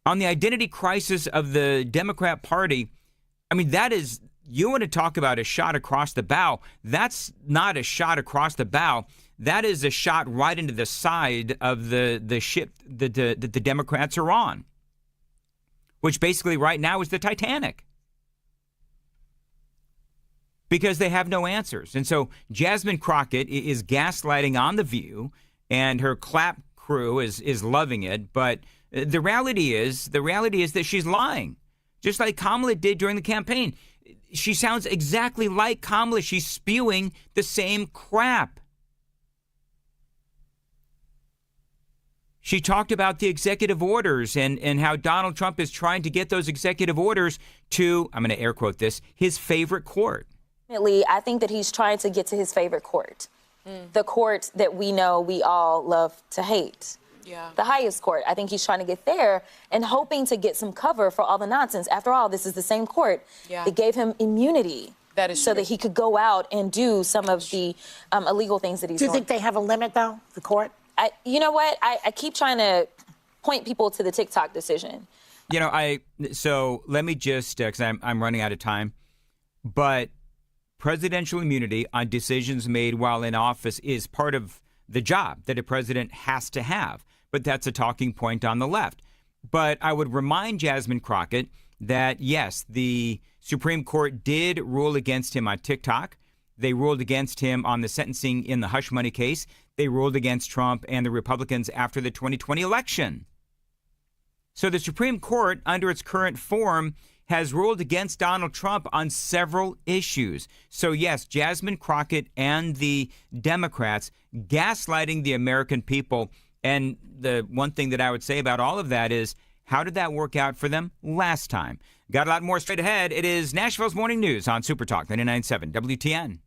B: on the identity crisis of the Democrat Party, I mean, that is, you want to talk about a shot across the bow. That's not a shot across the bow. That is a shot right into the side of the ship that the Democrats are on, which basically right now is the Titanic, because they have no answers. And so Jasmine Crockett is gaslighting on The View, and her clap crew is loving it. But the reality is that she's lying, just like Kamala did during the campaign. She sounds exactly like Kamala. She's spewing the same crap. She talked about the executive orders and how Donald Trump is trying to get those executive orders to, I'm going to air quote this, his favorite court.
J: I think that he's trying to get to his favorite court, the court that we know we all love to hate. Yeah. The highest court. I think he's trying to get there and hoping to get some cover for all the nonsense. After all, this is the same court that gave him immunity. That is so true. That he could go out and do some of the illegal things that he's doing.
L: Do you think they have a limit, though, the court?
J: You know what? I keep trying to point people to the TikTok decision.
B: You know, so let me just, because I'm running out of time, but presidential immunity on decisions made while in office is part of the job that a president has to have. But that's a talking point on the left. But I would remind Jasmine Crockett that, yes, the Supreme Court did rule against him on TikTok. They ruled against him on the sentencing in the hush money case. They ruled against Trump and the Republicans after the 2020 election. So the Supreme Court, under its current form, has ruled against Donald Trump on several issues. So, yes, Jasmine Crockett and the Democrats gaslighting the American people. And the one thing that I would say about all of that is, how did that work out for them last time? Got a lot more straight ahead. It is Nashville's Morning News on Super Talk 99.7 WTN.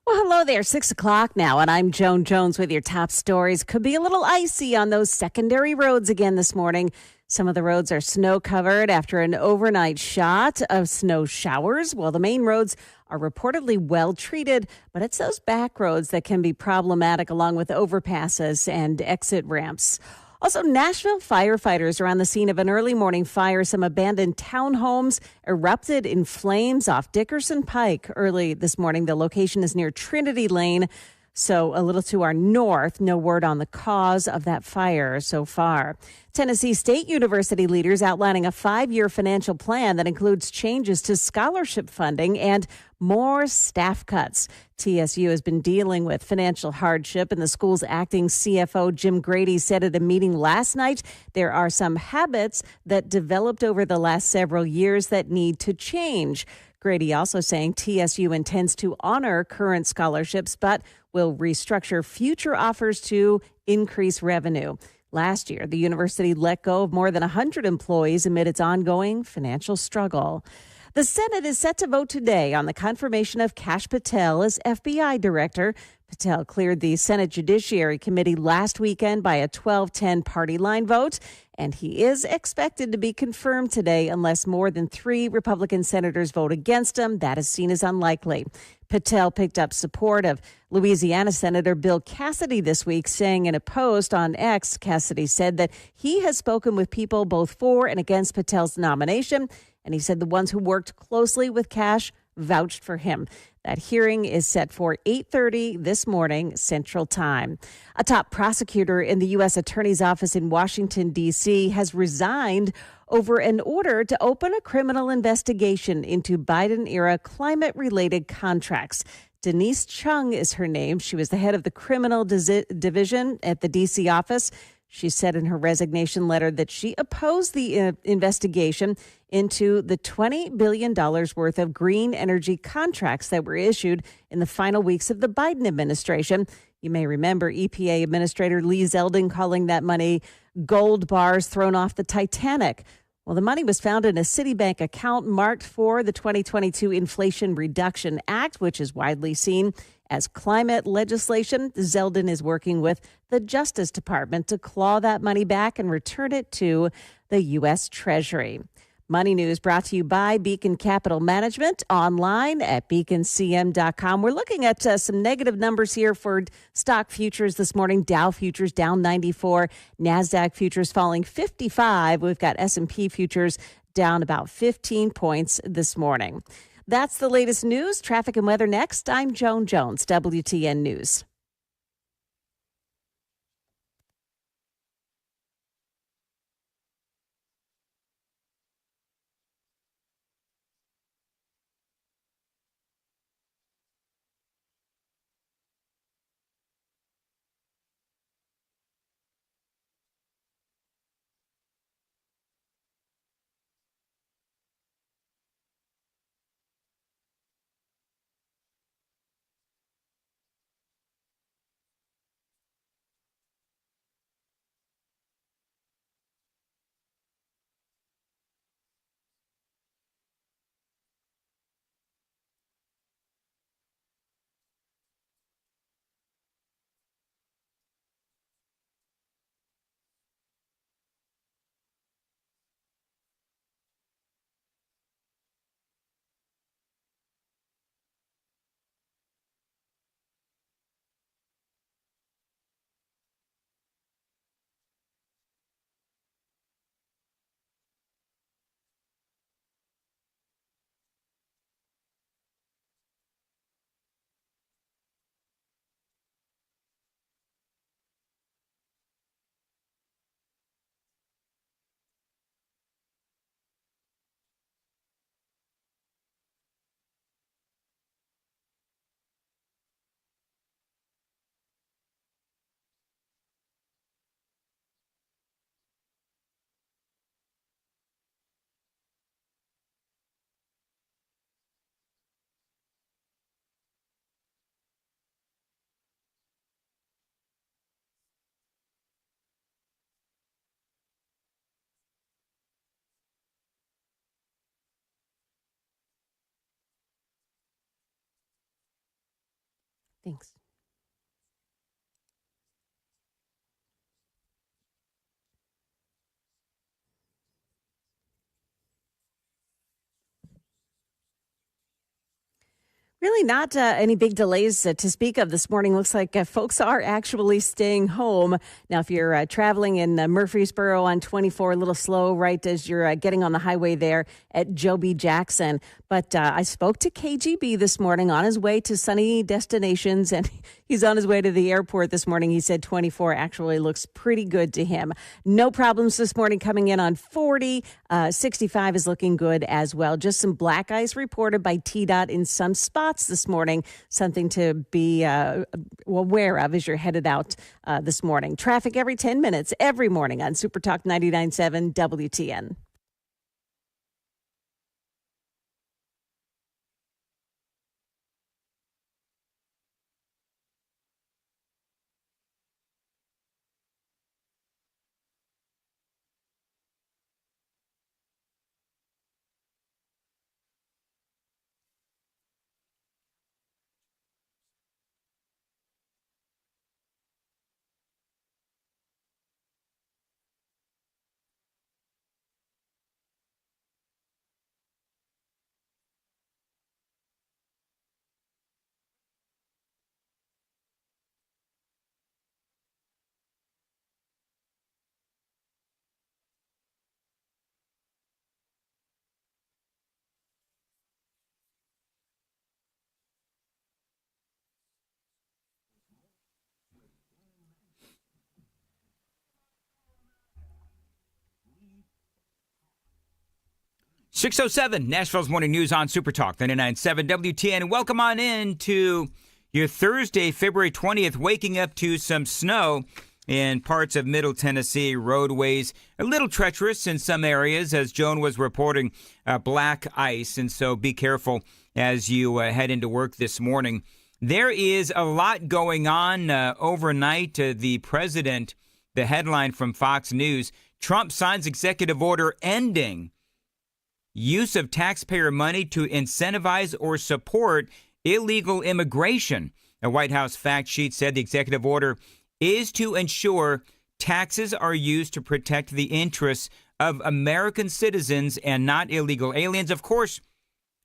A: Well, hello there. 6 o'clock now, and I'm Joan Jones with your top stories. Could be a little icy on those secondary roads again this morning. Some of the roads are snow covered after an overnight shot of snow showers. Well, the main roads are reportedly well treated, but it's those back roads that can be problematic, along with overpasses and exit ramps. Also, Nashville firefighters are on the scene of an early morning fire. Some abandoned townhomes erupted in flames off Dickerson Pike early this morning. The location is near Trinity Lane, so a little to our north. No word on the cause of that fire so far. Tennessee State University leaders outlining a 5-year financial plan that includes changes to scholarship funding and more staff cuts. TSU has been dealing with financial hardship, and the school's acting CFO, Jim Grady, said at a meeting last night there are some habits that developed over the last several years that need to change. Grady also saying TSU intends to honor current scholarships, but will restructure future offers to increase revenue. Last year, the university let go of more than 100 employees amid its ongoing financial struggle. The Senate is set to vote today on the confirmation of Kash Patel as FBI director. Patel cleared the Senate Judiciary Committee last weekend by a 12-10 party line vote, and he is expected to be confirmed today unless more than 3 Republican senators vote against him. That is seen as unlikely. Patel picked up support of Louisiana Senator Bill Cassidy this week, saying in a post on X, Cassidy said that he has spoken with people both for and against Patel's nomination, and he said the ones who worked closely with Kash vouched for him. That hearing is set for 8:30 this morning Central Time. A top prosecutor in the U.S. Attorney's Office in Washington, D.C. has resigned over an order to open a criminal investigation into Biden-era climate-related contracts. Denise Chung is her name. She was the head of the criminal division at the D.C. office. She said in her resignation letter that she opposed the investigation into the $20 billion worth of green energy contracts that were issued in the final weeks of the Biden administration. You may remember EPA Administrator Lee Zeldin calling that money gold bars thrown off the Titanic. Well, the money was found in a Citibank account marked for the 2022 Inflation Reduction Act, which is widely seen as climate legislation. Zeldin is working with the Justice Department to claw that money back and return it to the U.S. Treasury. Money News brought to you by Beacon Capital Management, online at beaconcm.com. We're looking at some negative numbers here for stock futures this morning. Dow futures down 94, NASDAQ futures falling 55. We've got S&P futures down about 15 points this morning. That's the latest news. Traffic and weather next. I'm Joan Jones, WTN News. Thanks. Really not any big delays to speak of this morning. Looks like folks are actually staying home. Now, if you're traveling in Murfreesboro on 24, a little slow right as you're getting on the highway there at Joe B. Jackson. But I spoke to KGB this morning on his way to sunny destinations, and he's on his way to the airport this morning. He said 24 actually looks pretty good to him. No problems this morning coming in on 40. 65 is looking good as well. Just some black ice reported by TDOT in some spots this morning. Something to be aware of as you're headed out this morning. Traffic every 10 minutes, every morning on Super Talk 99.7 WTN.
B: 6:07, Nashville's Morning News on Super Talk 99.7 WTN. Welcome on in to your Thursday, February 20th, waking up to some snow in parts of Middle Tennessee. Roadways a little treacherous in some areas, as Joan was reporting, black ice. And so be careful as you head into work this morning. There is a lot going on overnight. The president, the headline from Fox News, Trump signs executive order ending use of taxpayer money to incentivize or support illegal immigration. A White House fact sheet said the executive order is to ensure taxes are used to protect the interests of American citizens and not illegal aliens. Of course,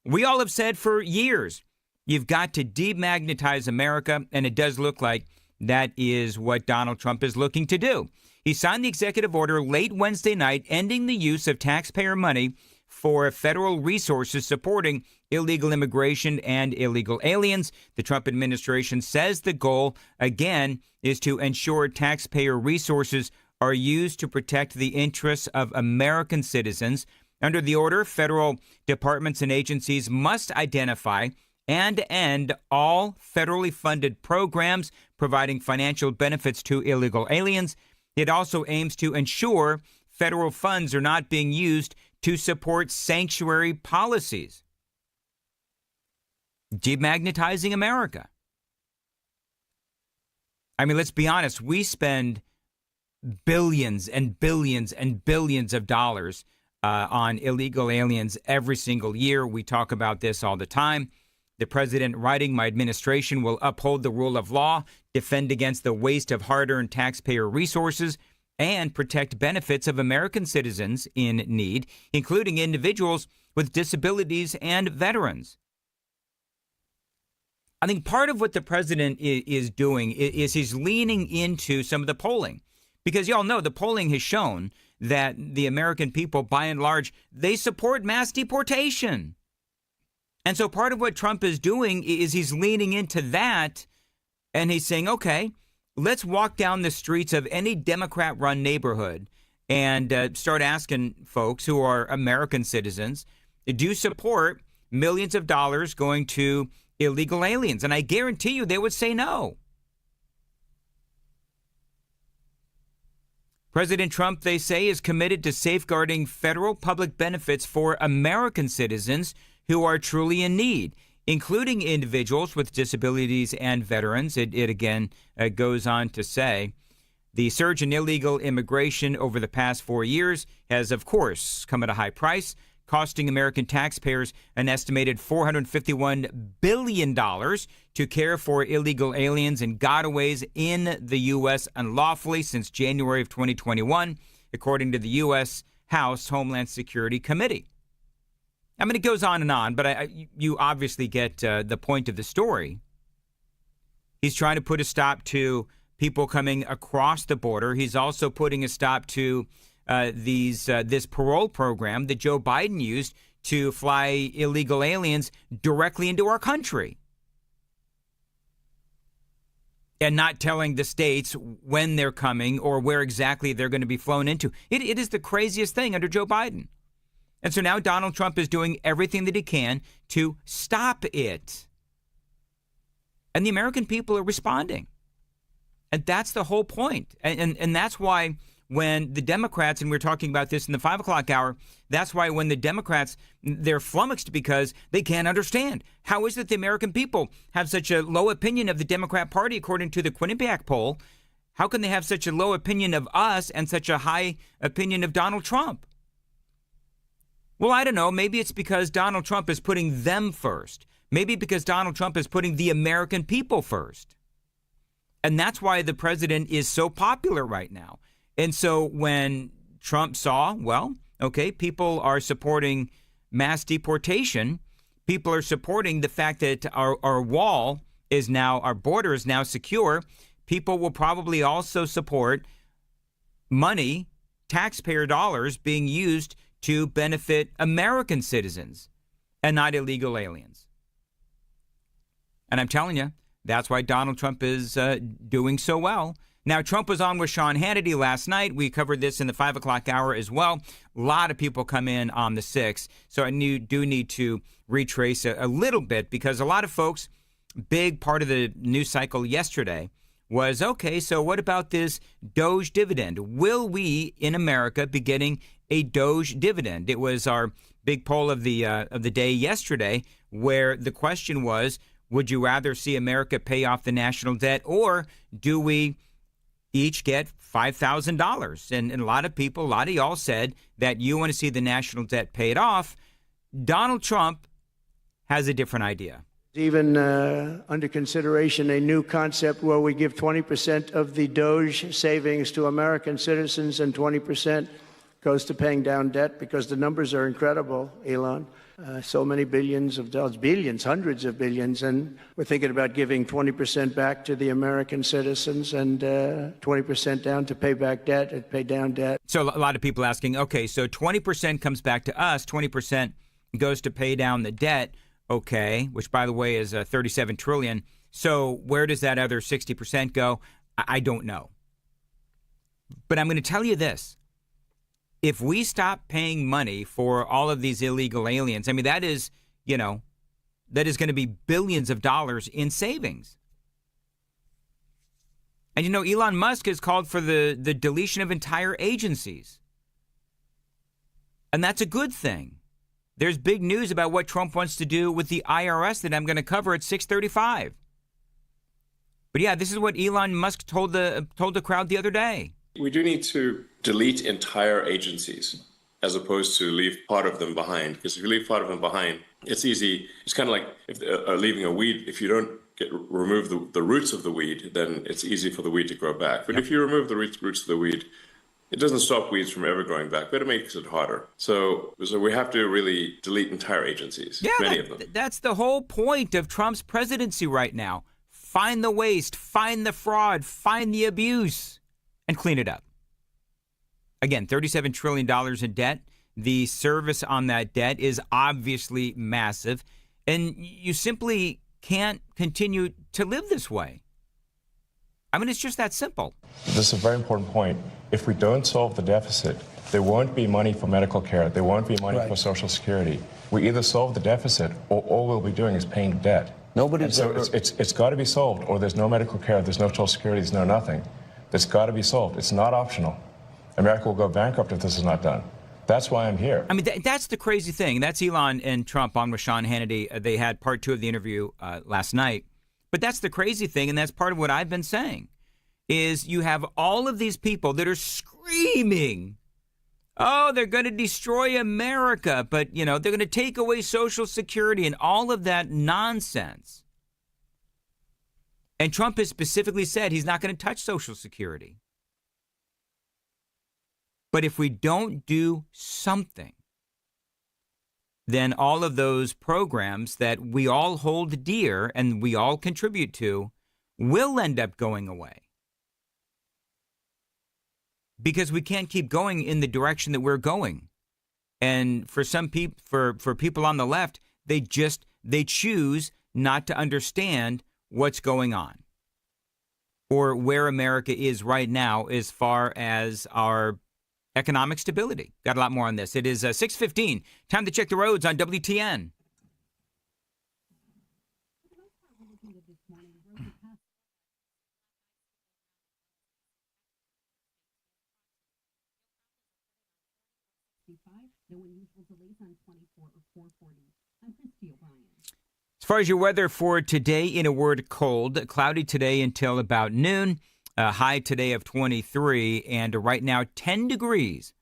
B: we all have said for years, you've got to demagnetize America, and it does look like that is what Donald Trump is looking to do. He signed the executive order late Wednesday night, ending the use of taxpayer money for federal resources supporting illegal immigration and illegal aliens. The Trump administration says the goal, again, is to ensure taxpayer resources are used to protect the interests of American citizens. Under the order, federal departments and agencies must identify and end all federally funded programs providing financial benefits to illegal aliens. It also aims to ensure federal funds are not being used to support sanctuary policies. Demagnetizing America. I mean, let's be honest. We spend billions and billions and billions of dollars on illegal aliens every single year. We talk about this all the time. The president writing, my administration will uphold the rule of law, defend against the waste of hard-earned taxpayer resources, and protect benefits of American citizens in need, including individuals with disabilities and veterans. I think part of what the president is doing is he's leaning into some of the polling, because y'all know the polling has shown that the American people, by and large, they support mass deportation. And so part of what Trump is doing is he's leaning into that, and he's saying, okay, let's walk down the streets of any Democrat-run neighborhood and start asking folks who are American citizens, do you support millions of dollars going to illegal aliens? And I guarantee you they would say no. President Trump, they say, is committed to safeguarding federal public benefits for American citizens who are truly in need, including individuals with disabilities and veterans. It again goes on to say the surge in illegal immigration over the past 4 years has, of course, come at a high price, costing American taxpayers an estimated $451 billion to care for illegal aliens and gotaways in the U.S. unlawfully since January of 2021, according to the U.S. House Homeland Security Committee. I mean, it goes on, but you obviously get the point of the story. He's trying to put a stop to people coming across the border. He's also putting a stop to this parole program that Joe Biden used to fly illegal aliens directly into our country, and not telling the states when they're coming or where exactly they're going to be flown into. It is the craziest thing under Joe Biden. And so now Donald Trump is doing everything that he can to stop it. And the American people are responding. And that's the whole point. And that's why when the Democrats, and we were talking about this in the 5 o'clock hour, that's why when the Democrats, they're flummoxed because they can't understand. How is it the American people have such a low opinion of the Democrat Party, according to the Quinnipiac poll? How can they have such a low opinion of us and such a high opinion of Donald Trump? Well, I don't know. Maybe it's because Donald Trump is putting them first. Maybe because Donald Trump is putting the American people first. And that's why the president is so popular right now. And so when Trump saw, well, okay, people are supporting mass deportation. People are supporting the fact that our wall is now, our border is now secure. People will probably also support money, taxpayer dollars being used to benefit American citizens and not illegal aliens. And I'm telling you, that's why Donald Trump is doing so well. Now, Trump was on with Sean Hannity last night. We covered this in the 5 o'clock hour as well. A lot of people come in on the 6th. So I do need to retrace a little bit because a lot of folks, big part of the news cycle yesterday was, okay, so what about this Doge dividend? Will we in America be getting a Doge dividend? It was our big poll of the day yesterday where the question was, would you rather see America pay off the national debt or do we each get $5,000? And a lot of people, a lot of y'all said that you want to see the national debt paid off. Donald Trump has a different idea.
E: Even under consideration, a new concept where we give 20% of the Doge savings to American citizens and 20% goes to paying down debt because the numbers are incredible, Elon. So many billions of dollars, billions, hundreds of billions. And we're thinking about giving 20% back to the American citizens and 20% down to pay back debt and pay down debt.
B: So a lot of people asking, okay, so 20% comes back to us, 20% goes to pay down the debt. Okay, which, by the way, is $37 trillion. So where does that other 60% go? I don't know. But I'm going to tell you this. If we stop paying money for all of these illegal aliens, I mean, that is going to be billions of dollars in savings. And, Elon Musk has called for the deletion of entire agencies. And that's a good thing. There's big news about what Trump wants to do with the IRS that I'm going to cover at 6:35. But yeah, this is what Elon Musk told the crowd the other day.
M: We do need to delete entire agencies as opposed to leave part of them behind. Because if you leave part of them behind, it's easy. It's kind of like leaving a weed. If you don't remove the roots of the weed, then it's easy for the weed to grow back. But if you remove the roots of the weed, it doesn't stop weeds from ever growing back, but it makes it harder. So we have to really delete entire agencies, many of them.
B: That's the whole point of Trump's presidency right now. Find the waste, find the fraud, find the abuse, and clean it up. Again, $37 trillion in debt. The service on that debt is obviously massive, and you simply can't continue to live this way. I mean, it's just that simple.
D: This is a very important point. If we don't solve the deficit, there won't be money for medical care. There won't be money for Social Security. We either solve the deficit or all we'll be doing is paying debt. It's got to be solved, or there's no medical care, there's no Social Security, there's no nothing. It's got to be solved. It's not optional. America will go bankrupt if this is not done. That's why I'm here.
B: I mean, that's the crazy thing. That's Elon and Trump on with Sean Hannity. They had part 2 of the interview last night. But that's the crazy thing, and that's part of what I've been saying, is you have all of these people that are screaming, oh, they're going to destroy America, but, they're going to take away Social Security and all of that nonsense. And Trump has specifically said he's not going to touch Social Security. But if we don't do something, then all of those programs that we all hold dear and we all contribute to will end up going away. Because we can't keep going in the direction that we're going. And for some people, for people on the left, they choose not to understand what's going on or where America is right now as far as our economic stability. Got a lot more on this. It is 6:15. Time to check the roads on WTN. As far as your weather for today, in a word, cold. Cloudy today until about noon. High today of 23, and right now 10 degrees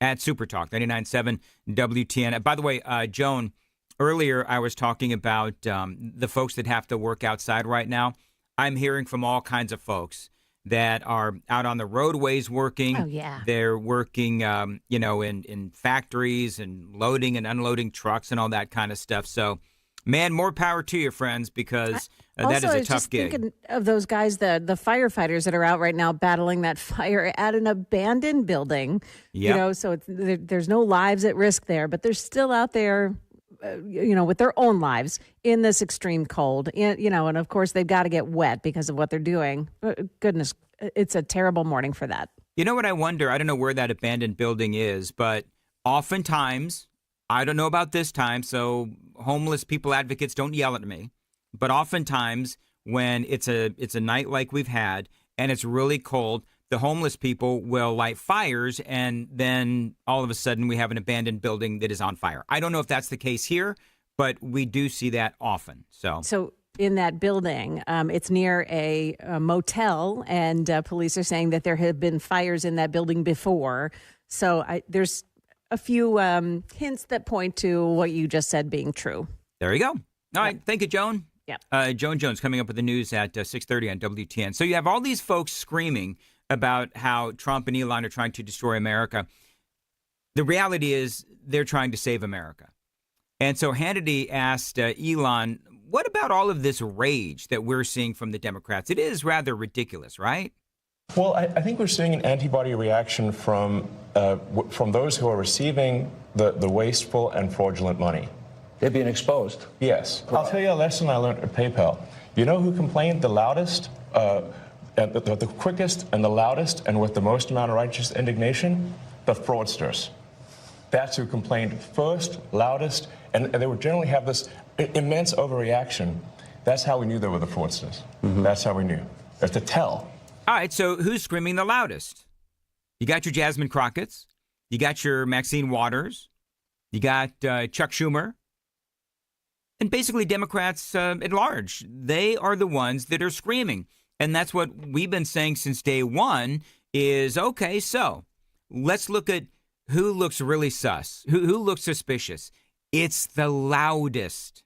B: at Super Talk 99.7 WTN. By the way, Joan, earlier I was talking about the folks that have to work outside right now. I'm hearing from all kinds of folks that are out on the roadways working.
A: Oh, yeah.
B: They're working, in factories and loading and unloading trucks and all that kind of stuff. So, man, more power to you, friends, because that is a tough gig.
A: Thinking of those guys, the firefighters that are out right now battling that fire at an abandoned building.
B: Yep.
A: So there's no lives at risk there, but they're still out there, with their own lives in this extreme cold. And of course they've got to get wet because of what they're doing. Goodness, it's a terrible morning for that.
B: You know what I wonder? I don't know where that abandoned building is, but oftentimes, I don't know about this time, so homeless people advocates don't yell at me, but oftentimes when it's a night like we've had and it's really cold, the homeless people will light fires, and then all of a sudden we have an abandoned building that is on fire. I don't know if that's the case here, but we do see that often. So
A: in that building, it's near a motel, and police are saying that there have been fires in that building before. So there's a few hints that point to what you just said being true.
B: There you go. All right. Thank you, Joan.
A: Yeah.
B: Joan Jones coming up with the news at 6:30 on WTN. So you have all these folks screaming about how Trump and Elon are trying to destroy America. The reality is they're trying to save America. And so Hannity asked Elon, what about all of this rage that we're seeing from the Democrats? It is rather ridiculous, right?
D: Well, I think we're seeing an antibody reaction from those who are receiving the wasteful and fraudulent money.
F: They're being exposed.
D: Yes. I'll tell you a lesson I learned at PayPal. You know who complained the loudest, the quickest and the loudest and with the most amount of righteous indignation? The fraudsters. That's who complained first, loudest, and they would generally have this immense overreaction. That's how we knew they were the fraudsters. Mm-hmm. That's how we knew. That's to tell.
B: All right, so who's screaming the loudest? You got your Jasmine Crockett's. You got your Maxine Waters. You got Chuck Schumer. And basically Democrats at large. They are the ones that are screaming. And that's what we've been saying since day one is, okay, so let's look at who looks really sus, who looks suspicious. It's the loudest.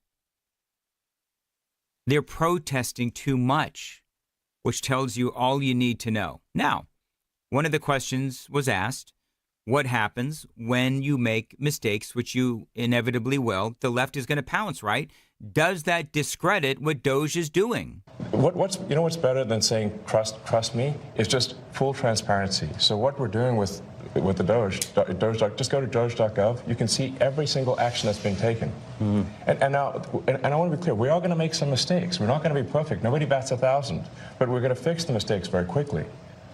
B: They're protesting too much, which tells you all you need to know. Now, one of the questions was asked, what happens when you make mistakes, which you inevitably will? The left is going to pounce, right? Does that discredit what Doge is doing?
D: What's better than saying trust me? It's just full transparency. So what we're doing with the Doge, just go to doge.gov. You can see every single action that's been taken. Mm-hmm. And I want to be clear, we are going to make some mistakes. We're not going to be perfect. Nobody bats 1,000. But we're going to fix the mistakes very quickly.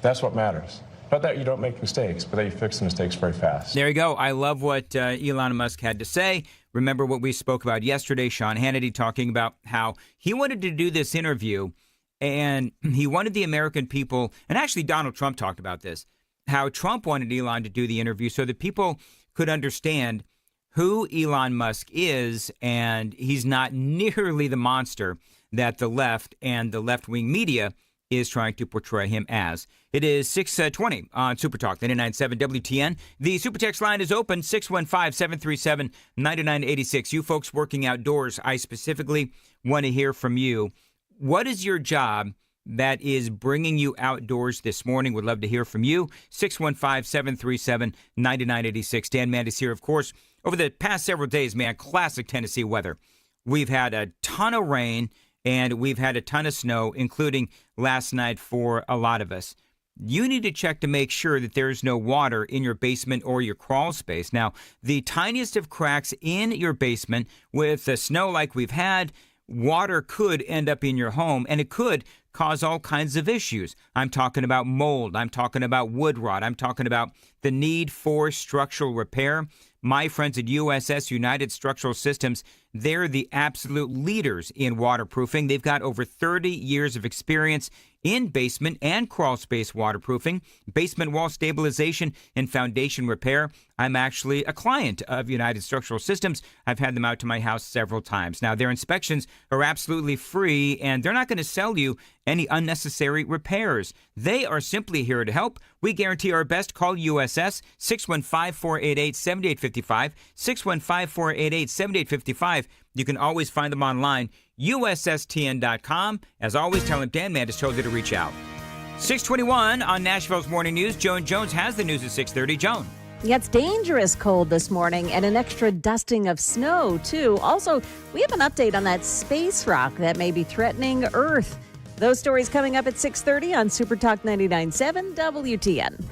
D: That's what matters. Not that you don't make mistakes, but that you fix the mistakes very fast.
B: There you go. I love what Elon Musk had to say. Remember what we spoke about yesterday, Sean Hannity talking about how he wanted to do this interview and he wanted the American people, and actually Donald Trump talked about this, how Trump wanted Elon to do the interview so that people could understand who Elon Musk is, and he's not nearly the monster that the left and the left-wing media is trying to portray him as. It is 6:20 on Super Talk 99.7 WTN. The Super Text line is open, 615-737-9986. You folks working outdoors, I specifically want to hear from you. What is your job that is bringing you outdoors this morning? Would love to hear from you. 615-737-9986. Dan Mandis here, of course. Over the past several days, man, classic Tennessee weather. We've had a ton of rain, and we've had a ton of snow, including last night for a lot of us. You need to check to make sure that there's no water in your basement or your crawl space. Now, the tiniest of cracks in your basement with the snow like we've had, water could end up in your home, and it could cause all kinds of issues. I'm talking about mold. I'm talking about wood rot. I'm talking about the need for structural repair. My friends at USS, United Structural Systems, they're the absolute leaders in waterproofing. They've got over 30 years of experience in basement and crawl space waterproofing, basement wall stabilization, and foundation repair. I'm actually a client of United Structural Systems. I've had them out to my house several times. Now, their inspections are absolutely free, and they're not going to sell you any unnecessary repairs. They are simply here to help. We guarantee our best. Call USS 615-488-7855, 615-488-7855. You can always find them online, USSTN.com. As always, tell them Dan Mandis told you to reach out. 621 on Nashville's Morning News. Joan Jones has the news at 6:30. Joan.
A: Yeah, it's dangerous cold this morning and an extra dusting of snow, too. Also, we have an update on that space rock that may be threatening Earth. Those stories coming up at 6:30 on Super Talk 99.7 WTN.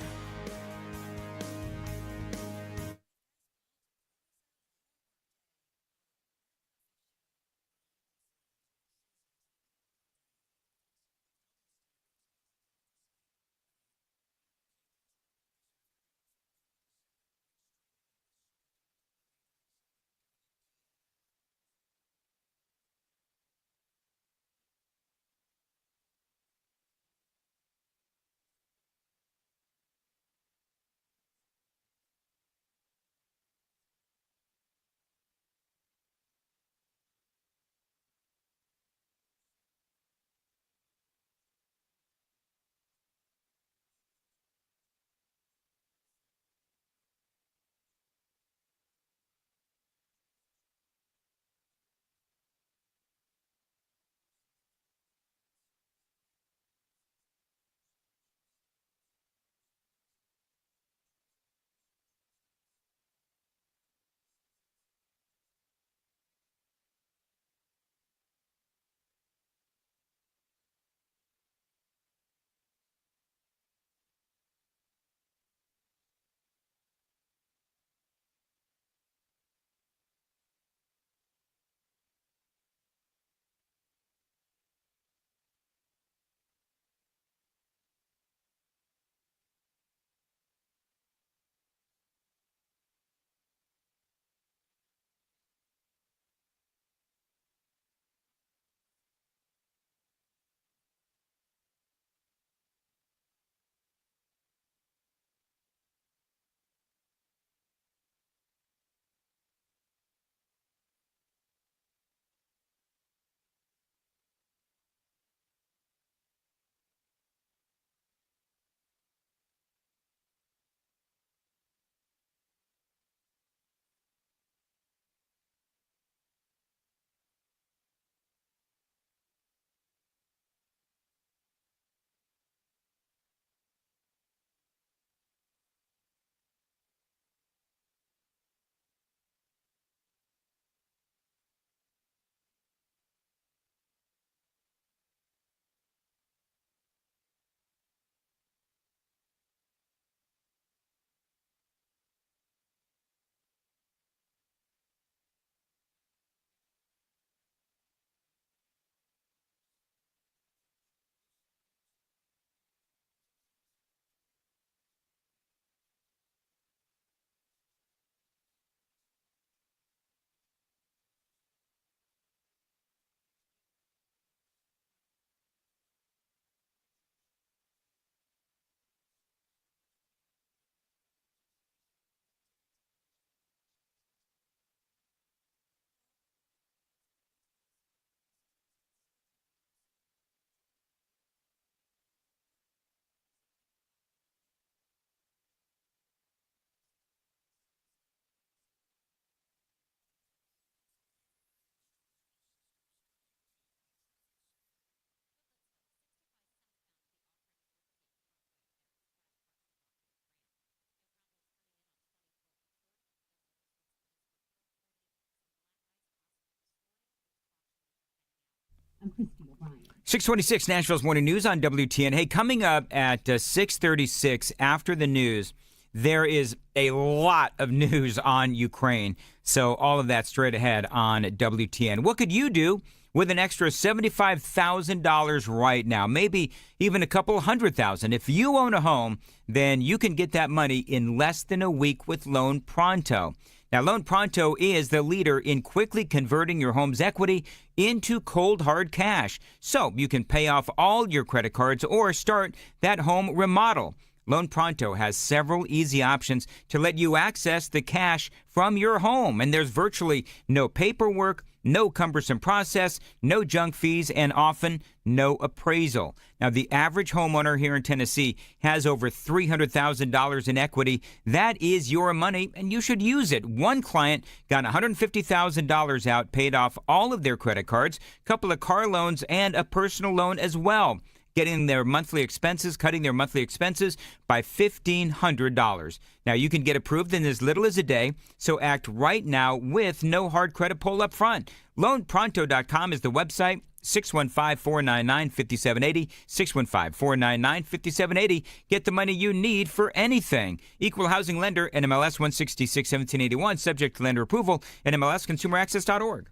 B: 626 Nashville's Morning News on WTN. Hey, coming up at 6:36 after the news, there is a lot of news on Ukraine. So all of that straight ahead on WTN. What could you do with an extra $75,000 right now? Maybe even a couple $100,000. If you own a home, then you can get that money in less than a week with Loan Pronto. Now, Loan Pronto is the leader in quickly converting your home's equity into cold, hard cash. So you can pay off all your credit cards or start that home remodel. Loan Pronto has several easy options to let you access the cash from your home. And there's virtually no paperwork, no cumbersome process, no junk fees, and often no appraisal. Now, the average homeowner here in Tennessee has over $300,000 in equity. That is your money, and you should use it. One client got $150,000 out, paid off all of their credit cards, a couple of car loans, and a personal loan as well, cutting their monthly expenses by $1,500. Now, you can get approved in as little as a day, so act right now with no hard credit pull up front. LoanPronto.com is the website. 615-499-5780, 615-499-5780. Get the money you need for anything. Equal housing lender, NMLS 166-1781, subject to lender approval, NMLSconsumeraccess.org.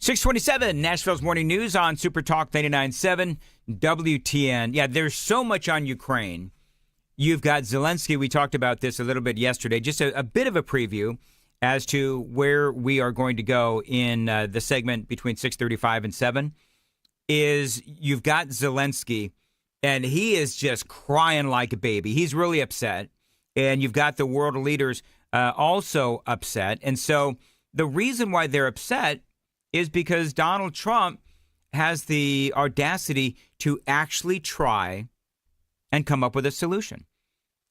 B: .627 Nashville's Morning News on Super Talk 99.7 WTN. Yeah, there's so much on Ukraine. You've got Zelensky. We talked about this a little bit yesterday. Just a bit of a preview as to where we are going to go in the segment between 6:35 and 7 is you've got Zelensky, and he is just crying like a baby. He's really upset. And you've got the world leaders also upset. And so the reason why they're upset is because Donald Trump has the audacity to actually try and come up with a solution.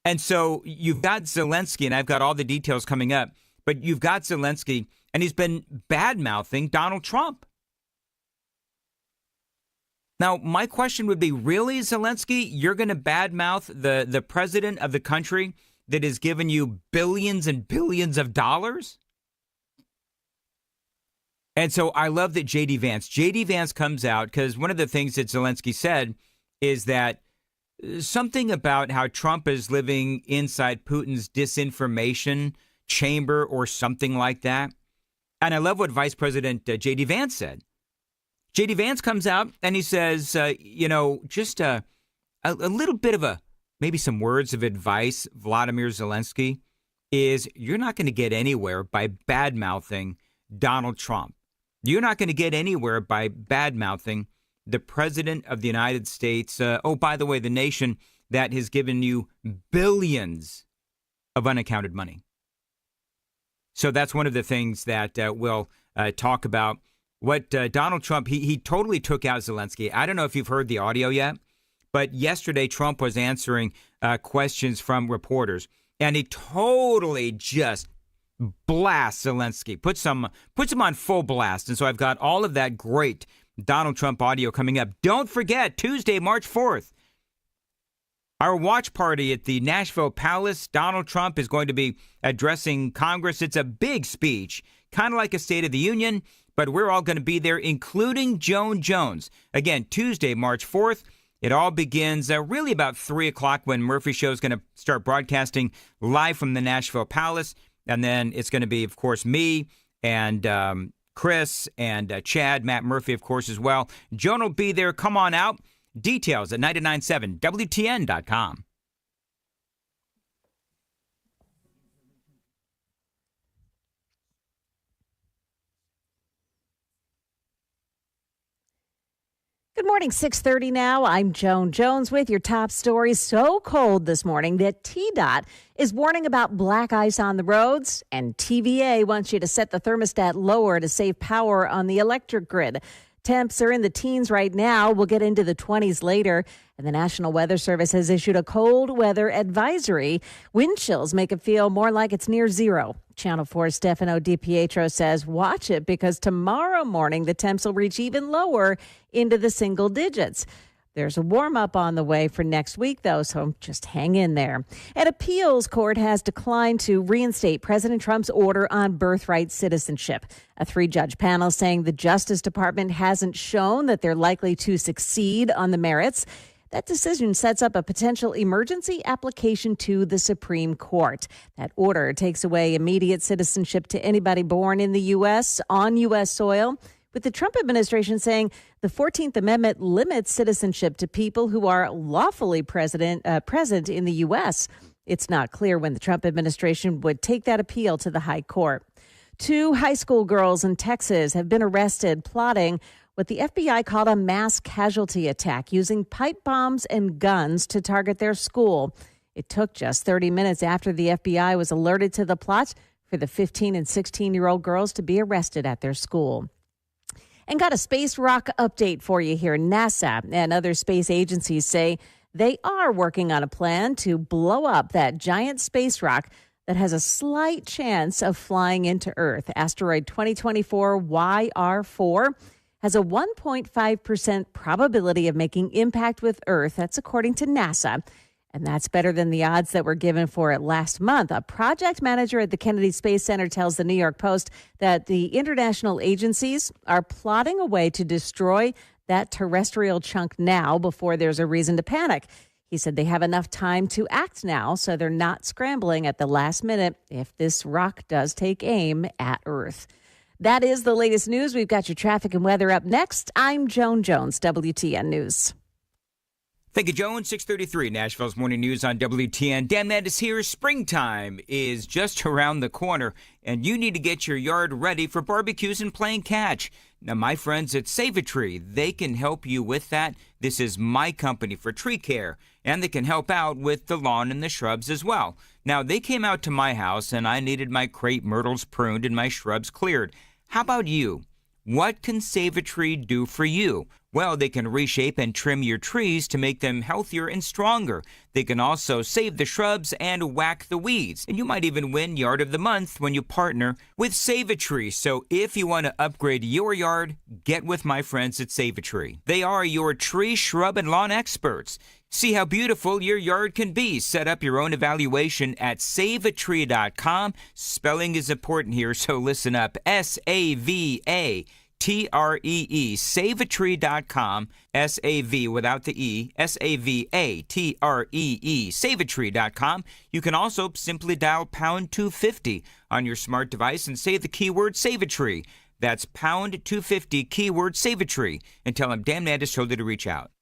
B: And so you've got Zelensky, and I've got all the details coming up, but you've got Zelensky, and he's been bad-mouthing Donald Trump. Now, my question would be, really, Zelensky, you're going to badmouth the president of the country that has given you billions and billions of dollars? And so I love that J.D. Vance comes out, because one of the things that Zelensky said is that something about how Trump is living inside Putin's disinformation chamber or something like that. And I love what Vice President J.D. Vance said. J.D. Vance comes out and he says, just a little bit of maybe some words of advice, Vladimir Zelensky, is you're not going to get anywhere by bad-mouthing Donald Trump. You're not going to get anywhere by bad-mouthing the president of the United States. By the way, the nation that has given you billions of unaccounted money. So that's one of the things that we'll talk about. What Donald Trump, he totally took out Zelensky. I don't know if you've heard the audio yet, but yesterday Trump was answering questions from reporters, and he totally just blast Zelensky, puts him on full blast. And so I've got all of that great Donald Trump audio coming up. Don't forget, Tuesday, March 4th, our watch party at the Nashville Palace. Donald Trump is going to be addressing Congress. It's a big speech, kind of like a State of the Union, but we're all going to be there, including Joan Jones. Again, Tuesday, March 4th. It all begins really about 3 o'clock when Murphy Show is going to start broadcasting live from the Nashville Palace. And then it's going to be, of course, me and Chris and Chad, Matt Murphy, of course, as well. Joan will be there. Come on out. Details at 997WTN.com.
A: Good morning, 6:30 now. I'm Joan Jones with your top stories. So cold this morning that TDOT is warning about black ice on the roads, and TVA wants you to set the thermostat lower to save power on the electric grid. Temps are in the teens right now. We'll get into the 20s later. And the National Weather Service has issued a cold weather advisory. Wind chills make it feel more like it's near zero. Channel 4's Stefano DiPietro says watch it because tomorrow morning the temps will reach even lower into the single digits. There's a warm-up on the way for next week, though, so just hang in there. An appeals court has declined to reinstate President Trump's order on birthright citizenship. A 3-judge panel saying the Justice Department hasn't shown that they're likely to succeed on the merits. That decision sets up a potential emergency application to the Supreme Court. That order takes away immediate citizenship to anybody born in the U.S. on U.S. soil, with the Trump administration saying the 14th Amendment limits citizenship to people who are lawfully present in the U.S. It's not clear when the Trump administration would take that appeal to the high court. 2 high school girls in Texas have been arrested plotting what the FBI called a mass casualty attack using pipe bombs and guns to target their school. It took just 30 minutes after the FBI was alerted to the plot for the 15 and 16-year-old girls to be arrested at their school. And got a space rock update for you here. NASA and other space agencies say they are working on a plan to blow up that giant space rock that has a slight chance of flying into Earth. Asteroid 2024 YR4 has a 1.5% probability of making impact with Earth. That's according to NASA. And that's better than the odds that were given for it last month. A project manager at the Kennedy Space Center tells the New York Post that the international agencies are plotting a way to destroy that terrestrial chunk now before there's a reason to panic. He said they have enough time to act now, so they're not scrambling at the last minute if this rock does take aim at Earth. That is the latest news. We've got your traffic and weather up next. I'm Joan Jones, WTN News.
B: Thank you, Joan. 6:33, Nashville's Morning News on WTN. Dan Mandis here. Springtime is just around the corner, and you need to get your yard ready for barbecues and playing catch. Now, my friends at Save a Tree, they can help you with that. This is my company for tree care, and they can help out with the lawn and the shrubs as well. Now, they came out to my house, and I needed my crepe myrtles pruned and my shrubs cleared. How about you? What can Save a Tree do for you? Well, they can reshape and trim your trees to make them healthier and stronger. They can also save the shrubs and whack the weeds. And you might even win Yard of the Month when you partner with Save a Tree. So if you want to upgrade your yard, get with my friends at Save a Tree. They are your tree, shrub, and lawn experts. See how beautiful your yard can be. Set up your own evaluation at saveatree.com. Spelling is important here, so listen up. SAVATREE, saveatree.com, S-A-V without the E, S-A-V-A-T-R-E-E, saveatree.com. You can also simply dial pound 250 on your smart device and say the keyword Save a Tree. That's pound 250, keyword Save a Tree, and tell them Dan Mandis told you to reach out.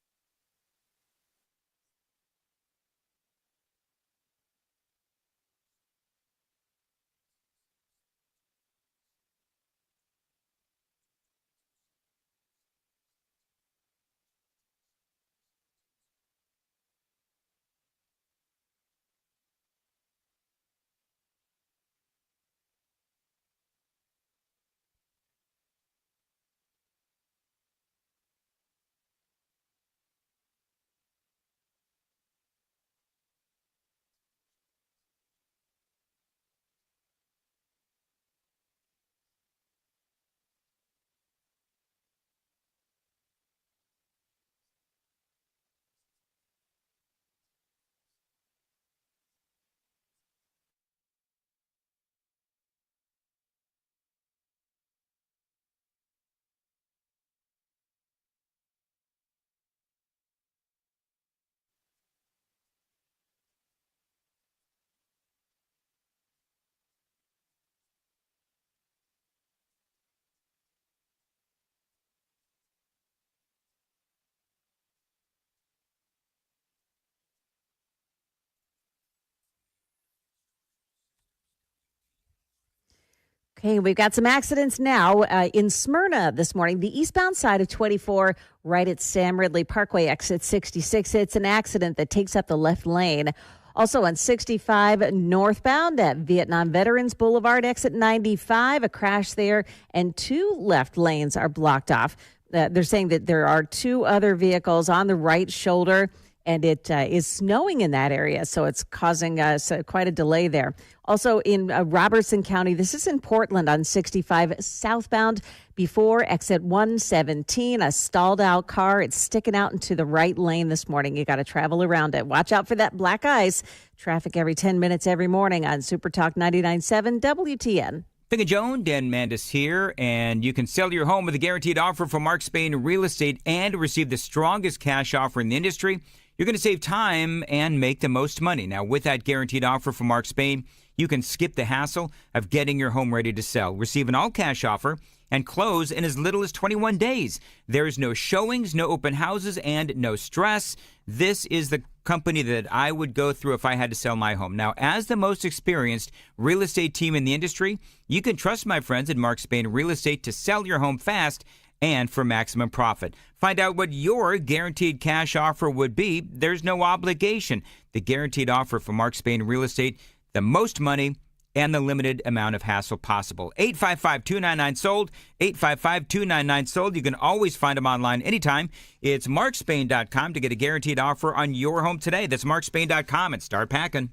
A: Okay, we've got some accidents now in Smyrna this morning. The eastbound side of 24, right at Sam Ridley Parkway, exit 66. It's an accident that takes up the left lane. Also on 65 northbound at Vietnam Veterans Boulevard, exit 95, a crash there, and 2 left lanes are blocked off. They're saying that there are 2 other vehicles on the right shoulder, and it is snowing in that area, so it's causing us quite a delay there. Also in Robertson County, this is in Portland on 65 southbound before exit 117, a stalled out car. It's sticking out into the right lane this morning. You got to travel around it. Watch out for that black ice. Traffic every 10 minutes every morning on Super Talk 99.7 WTN.
B: Think of Joan, Dan Mandis here, and you can sell your home with a guaranteed offer from Mark Spain Real Estate and receive the strongest cash offer in the industry. You're going to save time and make the most money. Now, with that guaranteed offer from Mark Spain, you can skip the hassle of getting your home ready to sell. Receive an all-cash offer and close in as little as 21 days. There's no showings, no open houses, and no stress. This is the company that I would go through if I had to sell my home. Now, as the most experienced real estate team in the industry, you can trust my friends at Mark Spain Real Estate to sell your home fast and for maximum profit. Find out what your guaranteed cash offer would be. There's no obligation. The guaranteed offer from Mark Spain Real Estate, the most money and the limited amount of hassle possible. 855-299-SOLD, 855-299-SOLD. You can always find them online anytime. It's markspain.com to get a guaranteed offer on your home today. That's markspain.com and start packing.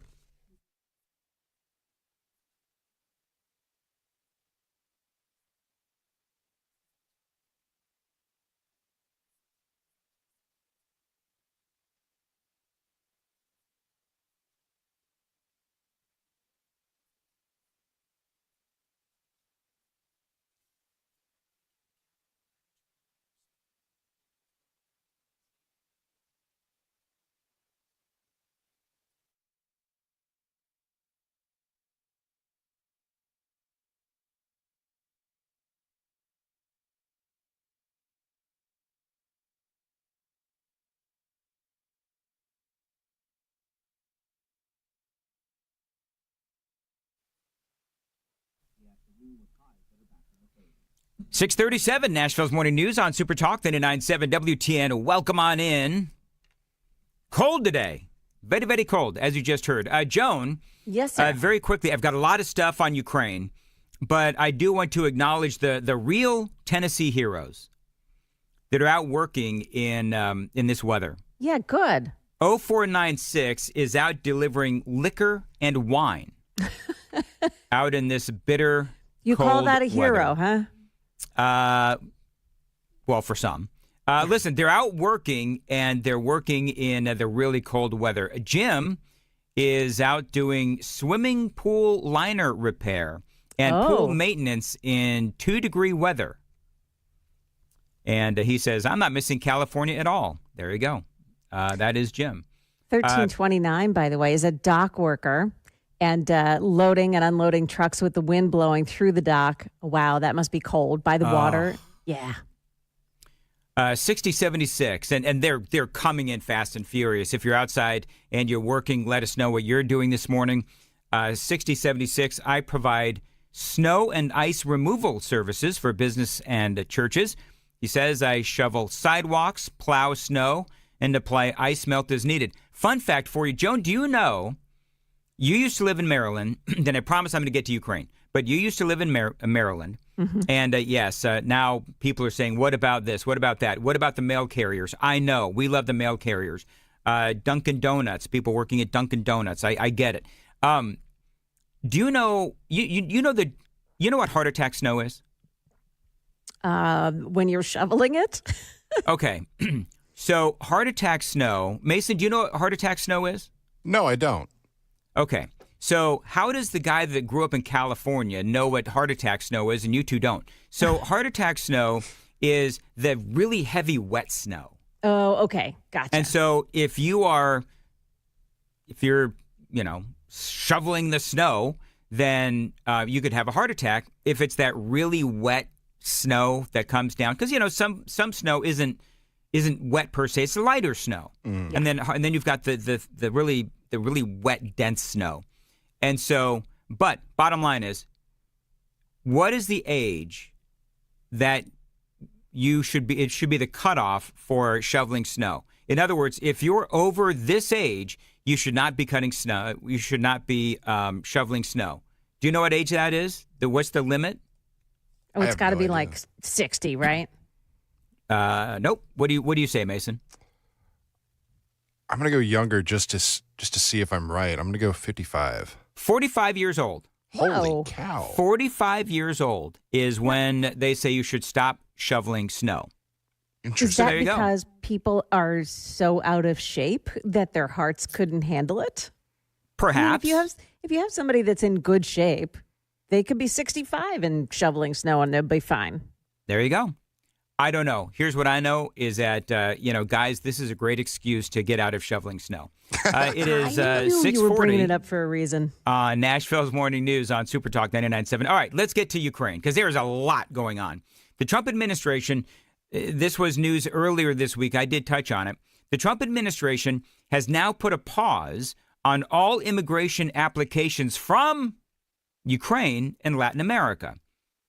B: .637 Nashville's Morning News on Super Talk 99.7 WTN. Welcome on in. Cold today. Very, very cold, as you just heard. Joan.
A: Yes, sir.
B: Very quickly, I've got a lot of stuff on Ukraine, but I do want to acknowledge the real Tennessee heroes that are out working in this weather.
A: Yeah, good.
B: 0496 is out delivering liquor and wine out in this bitter,
A: You
B: cold
A: call that a hero,
B: weather.
A: huh?
B: Well, for some. Listen, they're out working, and they're working in the really cold weather. Jim is out doing swimming pool liner repair and pool maintenance in 2-degree weather. And he says, I'm not missing California at all. There you go. That is Jim.
A: 1329, by the way, is a dock worker and loading and unloading trucks with the wind blowing through the dock. Wow, that must be cold by the water. Yeah.
B: 6076, and they're coming in fast and furious. If you're outside and you're working, let us know what you're doing this morning. 6076, I provide snow and ice removal services for business and churches. He says I shovel sidewalks, plow snow, and apply ice melt as needed. Fun fact for you, Joan, do you know you used to live in Maryland, then I promise I'm going to get to Ukraine, but you used to live in Maryland. Mm-hmm. And yes, now people are saying, what about this? What about that? What about the mail carriers? I know. We love the mail carriers. Dunkin' Donuts, people working at Dunkin' Donuts. I get it. Do you know, you know what heart attack snow is?
A: When you're shoveling it?
B: Okay. So heart attack snow. Mason, do you know what heart attack snow is?
K: No, I don't.
B: Okay. So how does the guy that grew up in California know what heart attack snow is and you two don't? So heart attack snow is the really heavy wet snow.
A: Oh, okay. Gotcha.
B: And so if you're, shoveling the snow, then you could have a heart attack if it's that really wet snow that comes down. Because, some snow isn't wet per se. It's lighter snow. Mm. And then you've got the really wet, dense snow. And so, but bottom line is, what is the age that it should be the cutoff for shoveling snow? In other words, if you're over this age, you should not be cutting snow. You should not be shoveling snow. Do you know what age that is? What's the limit?
A: Oh, it's got to be like 60, right?
B: Nope. What do you say, Mason?
K: I'm going to go younger just to see if I'm right. I'm going to go 55.
B: 45 years old.
K: Holy cow.
B: 45 years old is when they say you should stop shoveling snow.
K: Interesting.
A: Is that
B: there you go.
A: because people are so out of shape that their hearts couldn't handle it?
B: Perhaps.
A: I mean, if you have somebody that's in good shape, they could be 65 and shoveling snow and they'll be fine.
B: There you go. I don't know. Here's what I know is that, guys, this is a great excuse to get out of shoveling snow. It is
A: I knew you were
B: 6:40.
A: bringing it up for a reason.
B: Nashville's Morning News on Super Talk 99.7. All right, let's get to Ukraine because there's a lot going on. The Trump administration, this was news earlier this week. I did touch on it. The Trump administration has now put a pause on all immigration applications from Ukraine and Latin America.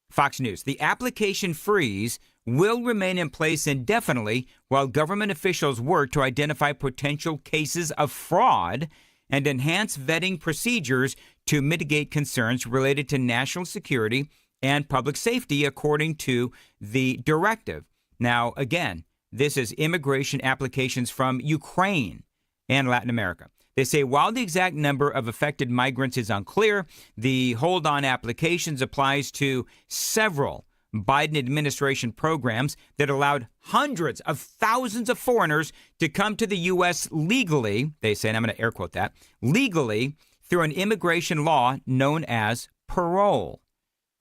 B: Fox News, the application freeze will remain in place indefinitely while government officials work to identify potential cases of fraud and enhance vetting procedures to mitigate concerns related to national security and public safety, according to the directive. Now, again, this is immigration applications from Ukraine and Latin America. They say while the exact number of affected migrants is unclear, the hold on applications applies to several Biden administration programs that allowed hundreds of thousands of foreigners to come to the U.S. legally, they say, and I'm going to air quote that, legally through an immigration law known as parole.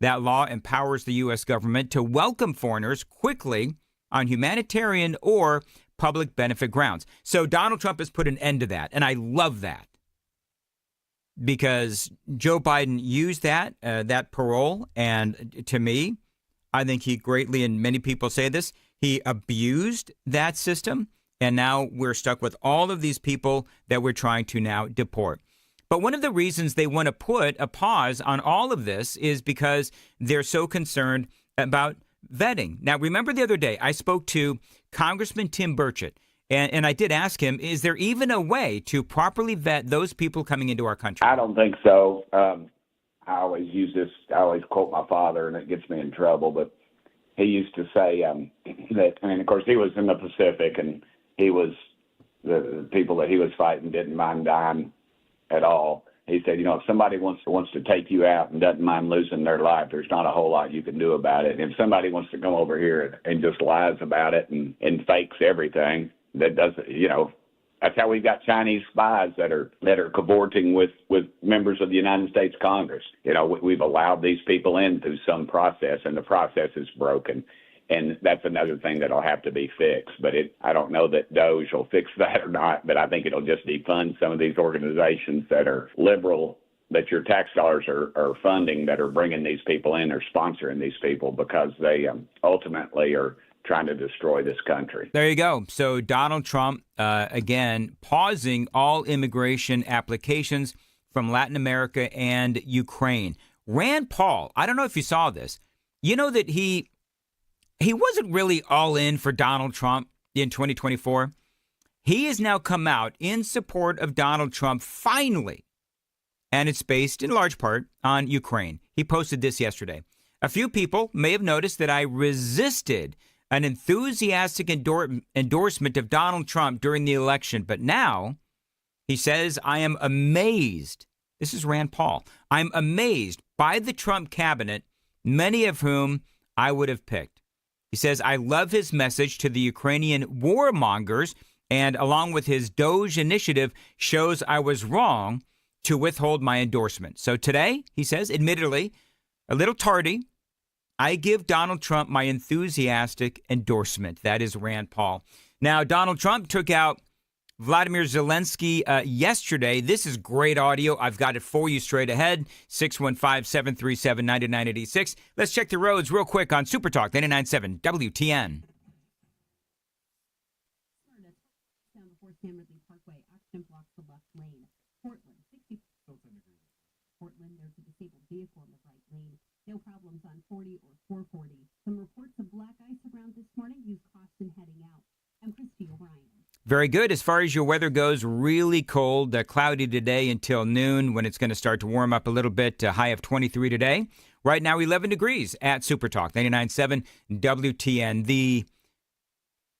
B: That law empowers the U.S. government to welcome foreigners quickly on humanitarian or public benefit grounds. So Donald Trump has put an end to that, and I love that because Joe Biden used that parole, and to me, I think he greatly, and many people say this, he abused that system, and now we're stuck with all of these people that we're trying to now deport. But one of the reasons they want to put a pause on all of this is because they're so concerned about vetting. Now, remember the other day, I spoke to Congressman Tim Burchett, and I did ask him, is there even a way to properly vet those people coming into our country?
N: I don't think so. I always use this, I always quote my father, and it gets me in trouble, but he used to say that, I mean, of course, he was in the Pacific, and he was, the people that he was fighting didn't mind dying at all. He said, if somebody wants to take you out and doesn't mind losing their life, there's not a whole lot you can do about it. And if somebody wants to come over here and just lies about it and fakes everything, that doesn't, that's how we've got Chinese spies that are cavorting with members of the United States Congress. We've allowed these people in through some process, and the process is broken. And that's another thing that'll have to be fixed. But I don't know that Doge will fix that or not, but I think it'll just defund some of these organizations that are liberal, that your tax dollars are funding, that are bringing these people in or sponsoring these people, because they ultimately are trying to destroy this country.
B: There you go. So Donald Trump, again, pausing all immigration applications from Latin America and Ukraine. Rand Paul, I don't know if you saw this. You know that he wasn't really all in for Donald Trump in 2024. He has now come out in support of Donald Trump finally, and it's based in large part on Ukraine. He posted this yesterday. A few people may have noticed that I resisted an enthusiastic endorsement of Donald Trump during the election, but now he says, I am amazed. This is Rand Paul. I'm amazed by the Trump cabinet, many of whom I would have picked. He says, I love his message to the Ukrainian warmongers, and along with his Doge initiative, shows I was wrong to withhold my endorsement. So today, he says, admittedly, a little tardy, I give Donald Trump my enthusiastic endorsement. That is Rand Paul. Now, Donald Trump took out Vladimir Zelensky yesterday. This is great audio. I've got it for you straight ahead. 615-737-9986. Let's check the roads real quick on Super Talk 99.7 WTN.
O: Portland, there's a disabled vehicle in the right lane. No problems on 40 or 440. Some reports of black ice around this morning. Use caution heading out. I'm Christy O'Brien.
B: Very good. As far as your weather goes, really cold, cloudy today until noon when it's going to start to warm up a little bit. High of 23 today. Right now, 11 degrees at Super Talk 99.7 WTN. The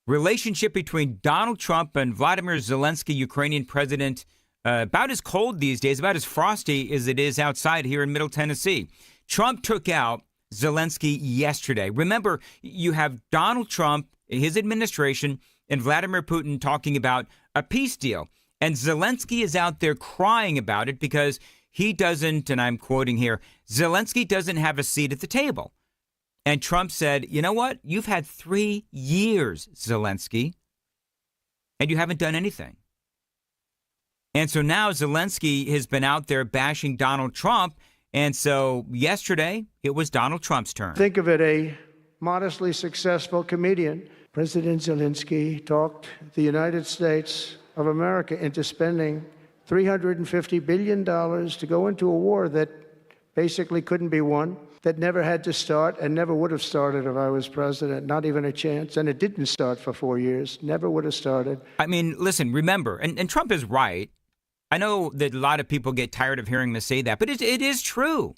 B: Relationship between Donald Trump and Vladimir Zelensky, Ukrainian president, about as cold these days, about as frosty as it is outside here in Middle Tennessee. Trump took out Zelensky yesterday. Remember, you have Donald Trump, his administration, and Vladimir Putin talking about a peace deal. And Zelensky is out there crying about it because he doesn't, and I'm quoting here, Zelensky doesn't have a seat at the table. And Trump said, you know what? You've had 3 years, Zelensky, and you haven't done anything. And so now Zelensky has been out there bashing Donald Trump. And so yesterday, it was Donald Trump's turn.
E: Think of it, a modestly successful comedian. President Zelensky talked the United States of America into spending $350 billion to go into a war that basically couldn't be won, that never had to start and never would have started if I was president, not even a chance. And it didn't start for 4 years, never would have started.
B: I mean, listen, remember, and Trump is right. I know that a lot of people get tired of hearing me say that, but it is true.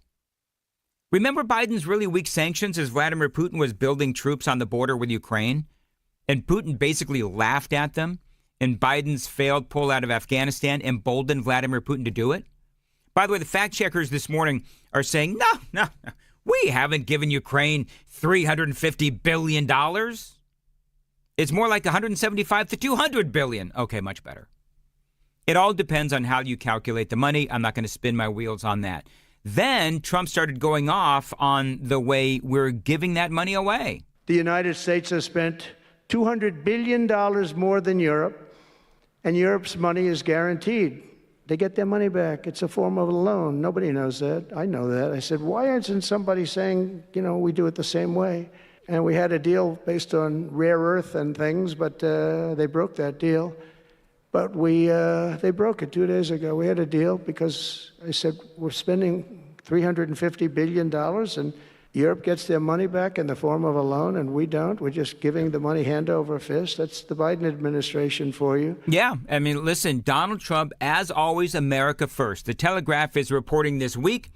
B: Remember Biden's really weak sanctions as Vladimir Putin was building troops on the border with Ukraine? And Putin basically laughed at them, and Biden's failed pull out of Afghanistan emboldened Vladimir Putin to do it? By the way, the fact checkers this morning are saying, no, we haven't given Ukraine $350 billion. It's more like $175 to $200 billion. Okay, much better. It all depends on how you calculate the money. I'm not going to spin my wheels on that. Then Trump started going off on the way we're giving that money away.
E: The United States has spent $200 billion more than Europe, and Europe's money is guaranteed. They get their money back. It's a form of a loan. Nobody knows that. I know that. I said, why isn't somebody saying, we do it the same way? And we had a deal based on rare earth and things, but they broke that deal. But they broke it 2 days ago. We had a deal because I said, we're spending $350 billion, and Europe gets their money back in the form of a loan, and we don't. We're just giving the money hand over fist. That's the Biden administration for you.
B: Yeah. I mean, listen, Donald Trump, as always, America first. The Telegraph is reporting this week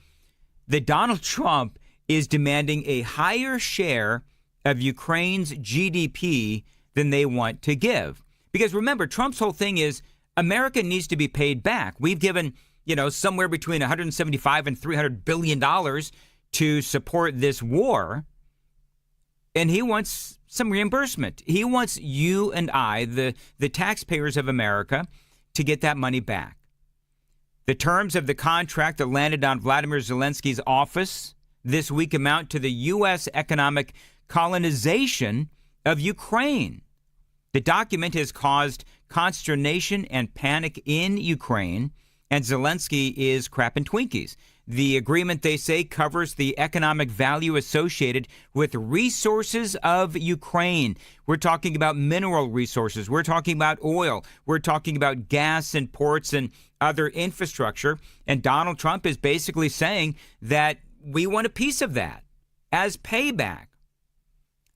B: that Donald Trump is demanding a higher share of Ukraine's GDP than they want to give. Because remember, Trump's whole thing is America needs to be paid back. We've given, somewhere between $175 and $300 billion to support this war. And he wants some reimbursement. He wants you and I, the taxpayers of America, to get that money back. The terms of the contract that landed on Vladimir Zelensky's office this week amount to the U.S. economic colonization of Ukraine. The document has caused consternation and panic in Ukraine, and Zelensky is crapping Twinkies. The agreement, they say, covers the economic value associated with resources of Ukraine. We're talking about mineral resources. We're talking about oil. We're talking about gas and ports and other infrastructure. And Donald Trump is basically saying that we want a piece of that as payback.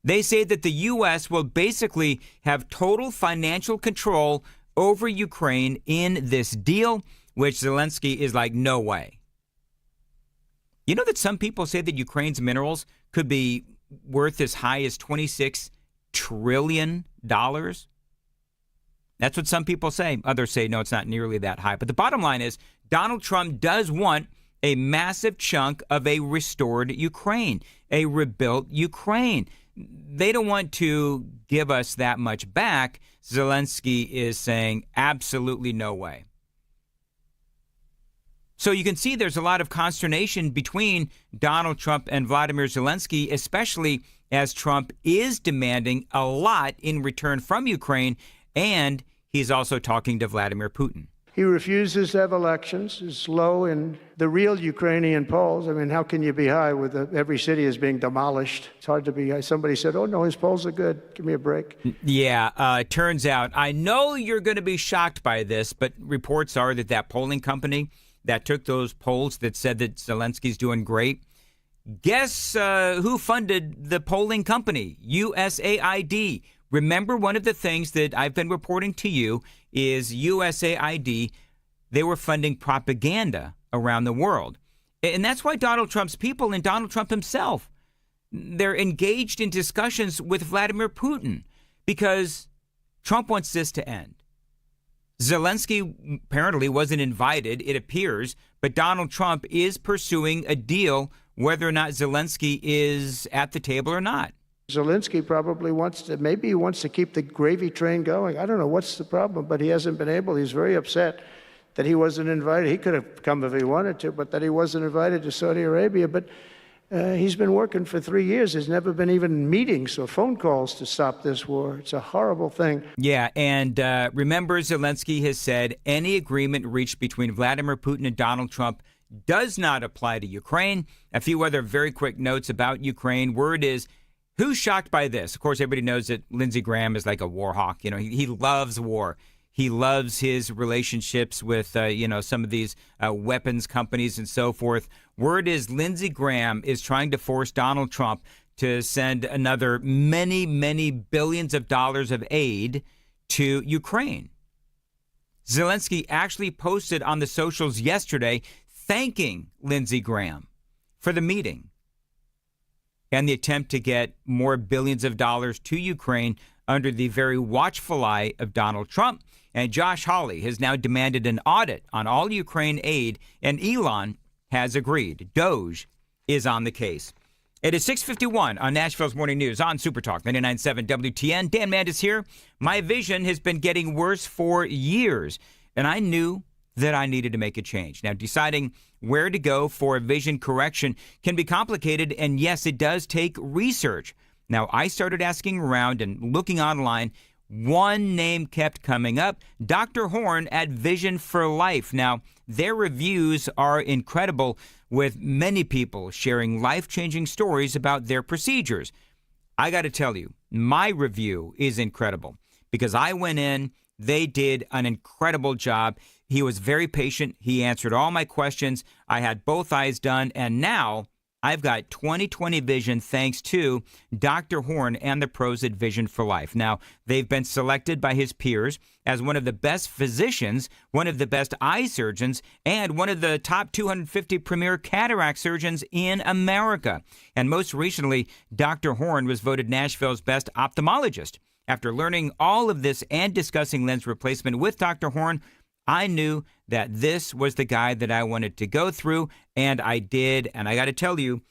B: They say that the U.S. will basically have total financial control over Ukraine in this deal, which Zelensky is like, no way. You know that some people say that Ukraine's minerals could be worth as high as $26 trillion? That's what some people say. Others say, no, it's not nearly that high. But the bottom line is Donald Trump does want a massive chunk of a restored Ukraine, a rebuilt Ukraine. They don't want to give us that much back. Zelensky is saying absolutely no way. So you can see there's a lot of consternation between Donald Trump and Vladimir Zelensky, especially as Trump is demanding a lot in return from Ukraine, and he's also talking to Vladimir Putin.
E: He refuses to have elections. It's low in the real Ukrainian polls. I mean, how can you be high with every city is being demolished? It's hard to be high. Somebody said, oh, no, his polls are good. Give me a break.
B: Yeah, turns out, I know you're going to be shocked by this, but reports are that polling company that took those polls that said that Zelensky's doing great, guess who funded the polling company? USAID. Remember, one of the things that I've been reporting to you is USAID, they were funding propaganda around the world. And that's why Donald Trump's people and Donald Trump himself, they're engaged in discussions with Vladimir Putin because Trump wants this to end. Zelensky apparently wasn't invited, it appears, but Donald Trump is pursuing a deal whether or not Zelensky is at the table or not.
E: Zelensky probably maybe he wants to keep the gravy train going. I don't know what's the problem, but he hasn't been able. He's very upset that he wasn't invited. He could have come if he wanted to, but that he wasn't invited to Saudi Arabia. But he's been working for 3 years. There's never been even meetings or phone calls to stop this war. It's a horrible thing.
B: Yeah, and remember, Zelensky has said any agreement reached between Vladimir Putin and Donald Trump does not apply to Ukraine. A few other very quick notes about Ukraine. Word is, who's shocked by this? Of course, everybody knows that Lindsey Graham is like a war hawk. You know, he loves war. He loves his relationships with, some of these weapons companies and so forth. Word is Lindsey Graham is trying to force Donald Trump to send another many, many billions of dollars of aid to Ukraine. Zelensky actually posted on the socials yesterday thanking Lindsey Graham for the meeting and the attempt to get more billions of dollars to Ukraine under the very watchful eye of Donald Trump. And Josh Hawley has now demanded an audit on all Ukraine aid, and Elon has agreed. Doge is on the case. It is 6:51 on Nashville's Morning News on Super Talk 99.7 WTN. Dan Mandis here. My vision has been getting worse for years, and I knew that I needed to make a change. Now, deciding where to go for a vision correction can be complicated, and yes, it does take research. Now, I started asking around and looking online. One name kept coming up, Dr. Horn at Vision for Life. Now, their reviews are incredible, with many people sharing life-changing stories about their procedures. I got to tell you, my review is incredible because I went in, they did an incredible job. He was very patient. He answered all my questions. I had both eyes done, and now I've got 20/20 vision thanks to Dr. Horn and the pros at Vision for Life. Now, they've been selected by his peers as one of the best physicians, one of the best eye surgeons, and one of the top 250 premier cataract surgeons in America. And most recently, Dr. Horn was voted Nashville's best ophthalmologist. After learning all of this and discussing lens replacement with Dr. Horn, I knew that this was the guy that I wanted to go through, and I did. And I got to tell you,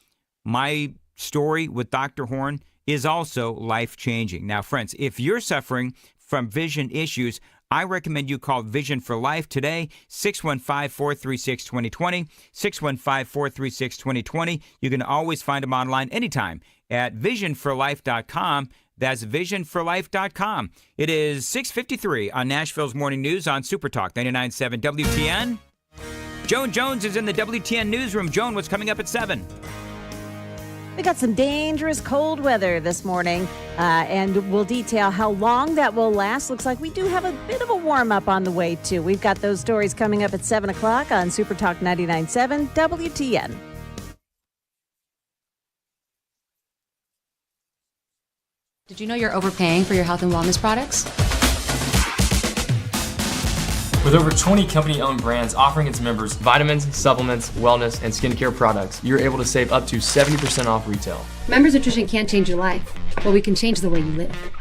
B: my story with Dr. Horn is also life-changing. Now, friends, if you're suffering from vision issues, I recommend you call Vision for Life today, 615-436-2020, 615-436-2020. You can always find them online anytime at visionforlife.com. That's visionforlife.com. It is 6:53 on Nashville's Morning News on Super Talk 99.7 WTN. Joan Jones is in the WTN newsroom. Joan, what's coming up at 7?
A: We got some dangerous cold weather this morning, and we'll detail how long that will last. Looks like we do have a bit of a warm-up on the way, too. We've got those stories coming up at 7 o'clock on Super Talk 99.7 WTN.
G: Did you know you're overpaying for your health and wellness products?
H: With over 20 company-owned brands offering its members vitamins, supplements, wellness, and skincare products, you're able to save up to 70% off retail.
G: Members Nutrition can't change your life, but we can change the way you live.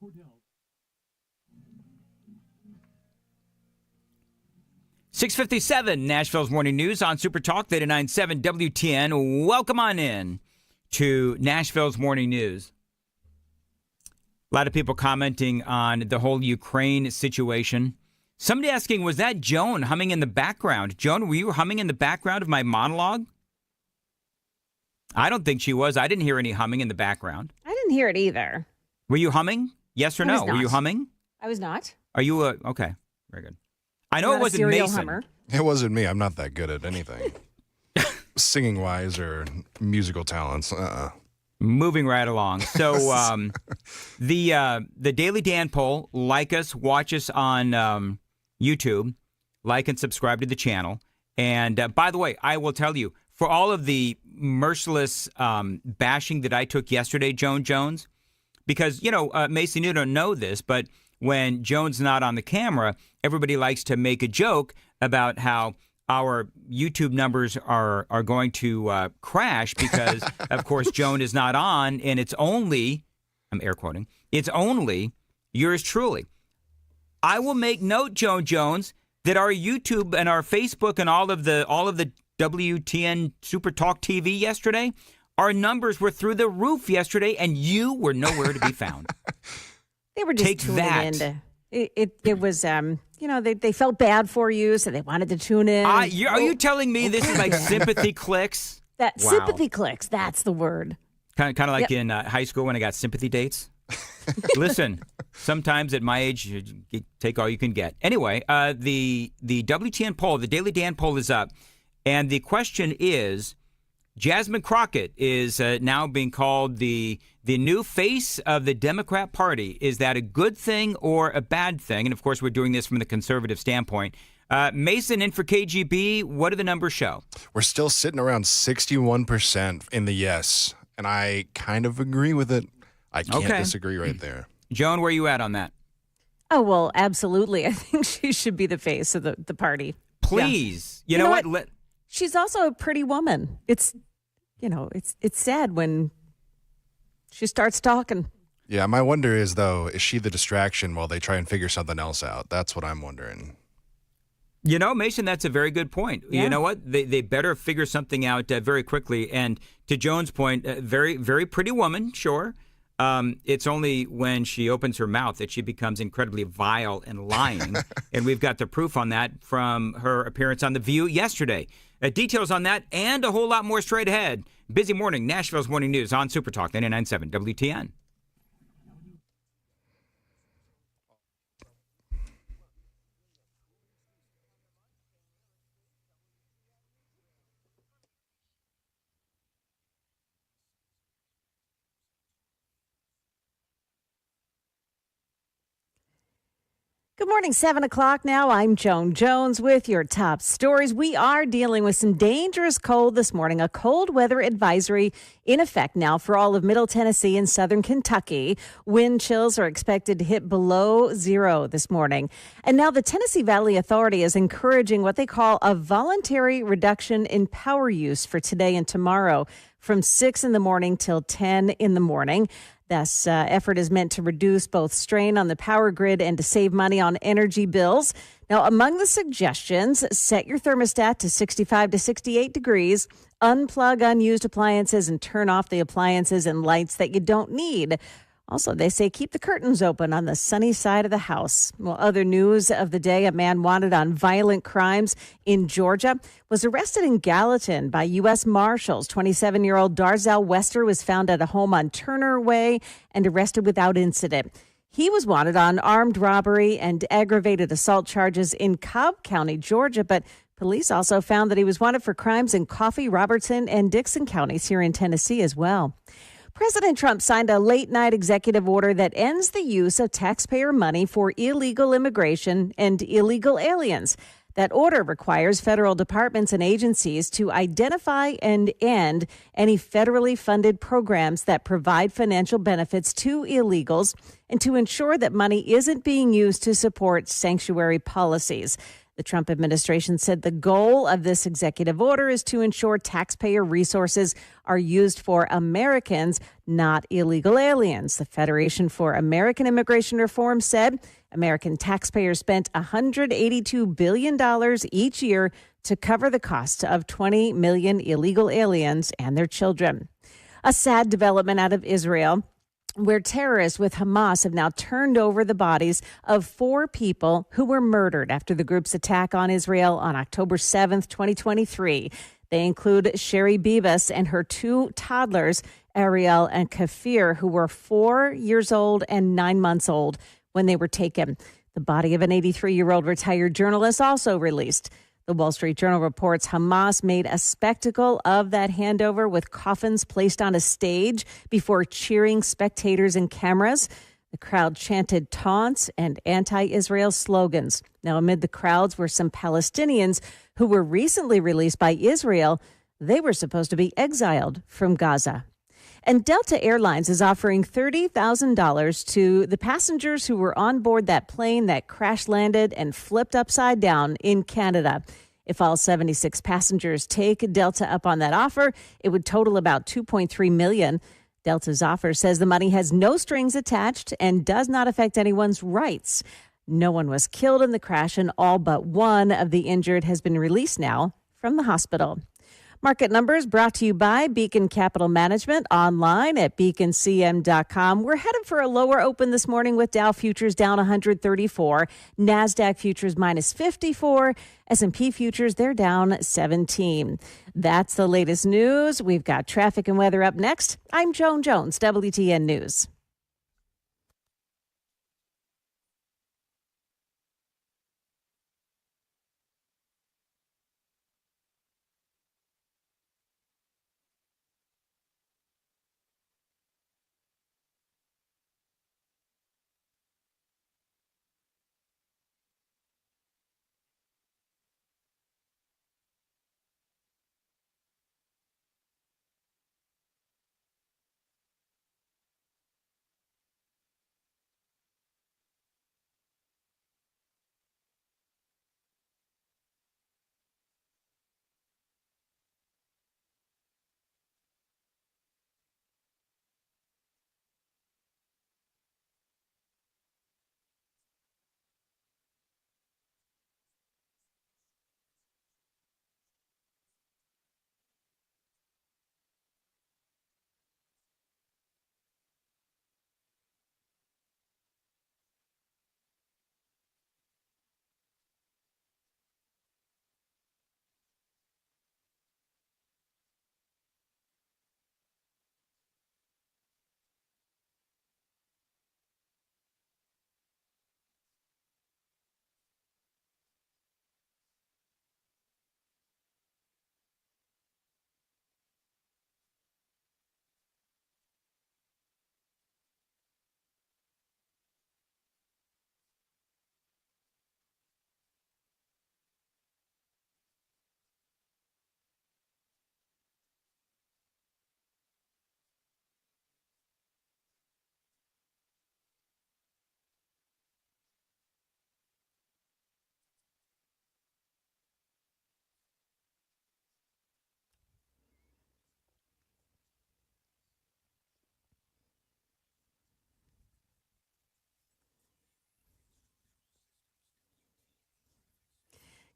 P: Cordell.
B: 6:57, Nashville's Morning News on Super Talk 89.7 WTN. Welcome on in to Nashville's Morning News. A lot of people commenting on the whole Ukraine situation. Somebody asking, was that Joan humming in the background? Joan, were you humming in the background of my monologue? I don't think she was. I didn't hear any humming in the background.
A: I didn't hear it either.
B: Were you humming? Yes or no? Were you humming?
A: I was not.
B: Are you okay? Very good. I know it wasn't Mason.
A: Hummer.
K: It wasn't me. I'm not that good at anything. Singing wise or musical talents.
B: Moving right along. So the Daily Dan poll, like us, watch us on YouTube, like and subscribe to the channel. And by the way, I will tell you, for all of the merciless bashing that I took yesterday, Joan Jones, because, Mason, you don't know this, but when Joan's not on the camera, everybody likes to make a joke about how our YouTube numbers are going to crash because, of course, Joan is not on, and it's only, I'm air quoting, it's only yours truly. I will make note, Joan Jones, that our YouTube and our Facebook and all of the WTN Super Talk TV yesterday, our numbers were through the roof yesterday, and you were nowhere to be found.
A: They were just
B: Take
A: tuning
B: that.
A: in. It was, they felt bad for you, so they wanted to tune in.
B: Are you telling me this is like sympathy clicks?
A: Wow. Sympathy clicks, that's the word. Kind
B: of like in high school when I got sympathy dates. Listen, sometimes at my age, you take all you can get. Anyway, the WTN poll, the Daily Dan poll is up, and the question is, Jasmine Crockett is now being called the new face of the Democrat Party. Is that a good thing or a bad thing? And, of course, we're doing this from the conservative standpoint. Mason, in for KGB, what do the numbers show?
K: We're still sitting around 61% in the yes, and I kind of agree with it. I can't disagree right there.
B: Joan, where are you at on that?
A: Oh, well, absolutely. I think she should be the face of the party.
B: Please.
A: Yeah.
B: You know what?
A: She's also a pretty woman. It's sad when she starts talking.
K: Yeah, my wonder is, though, is she the distraction while they try and figure something else out? That's what I'm wondering.
B: Mason, that's a very good point.
A: Yeah.
B: You know what? They better figure something out very quickly. And to Joan's point, very, very pretty woman, sure. It's only when she opens her mouth that she becomes incredibly vile and lying. And we've got the proof on that from her appearance on The View yesterday. Details on that and a whole lot more straight ahead. Busy morning, Nashville's Morning News on Super Talk 99.7 WTN.
A: Good morning, 7 o'clock now. I'm Joan Jones with your top stories. We are dealing with some dangerous cold this morning, a cold weather advisory in effect now for all of Middle Tennessee and Southern Kentucky. Wind chills are expected to hit below zero this morning. And now the Tennessee Valley Authority is encouraging what they call a voluntary reduction in power use for today and tomorrow from 6 in the morning till 10 in the morning. This effort is meant to reduce both strain on the power grid and to save money on energy bills. Now, among the suggestions, set your thermostat to 65 to 68 degrees, unplug unused appliances, and turn off the appliances and lights that you don't need. Also, they say keep the curtains open on the sunny side of the house. Well, other news of the day, a man wanted on violent crimes in Georgia was arrested in Gallatin by U.S. Marshals. 27-year-old Darzell Wester was found at a home on Turner Way and arrested without incident. He was wanted on armed robbery and aggravated assault charges in Cobb County, Georgia, but police also found that he was wanted for crimes in Coffee, Robertson, and Dixon counties here in Tennessee as well. President Trump signed a late-night executive order that ends the use of taxpayer money for illegal immigration and illegal aliens. That order requires federal departments and agencies to identify and end any federally funded programs that provide financial benefits to illegals and to ensure that money isn't being used to support sanctuary policies. The The Trump administration said the goal of this executive order is to ensure taxpayer resources are used for Americans, not illegal aliens. The Federation for American Immigration Reform said American taxpayers spent $182 billion each year to cover the cost of 20 million illegal aliens and their children. A sad development out of Israel, where terrorists with Hamas have now turned over the bodies of 4 people who were murdered after the group's attack on Israel on October 7th, 2023. They include Sherry Bibas and her 2 toddlers, Ariel and Kafir, who were 4 years old and 9 months old when they were taken. The body of an 83-year-old retired journalist also released. The Wall Street Journal reports Hamas made a spectacle of that handover with coffins placed on a stage before cheering spectators and cameras. The crowd chanted taunts and anti-Israel slogans. Now, amid the crowds were some Palestinians who were recently released by Israel. They were supposed to be exiled from Gaza. And Delta Airlines is offering $30,000 to the passengers who were on board that plane that crash landed and flipped upside down in Canada. If all 76 passengers take Delta up on that offer, it would total about $2.3 million. Delta's offer says the money has no strings attached and does not affect anyone's rights. No one was killed in the crash, and all but one of the injured has been released now from the hospital. Market numbers brought to you by Beacon Capital Management, online at beaconcm.com. We're headed for a lower open this morning with Dow futures down 134, NASDAQ futures minus 54, S&P futures, they're down 17. That's the latest news. We've got traffic and weather up next. I'm Joan Jones, WTN News.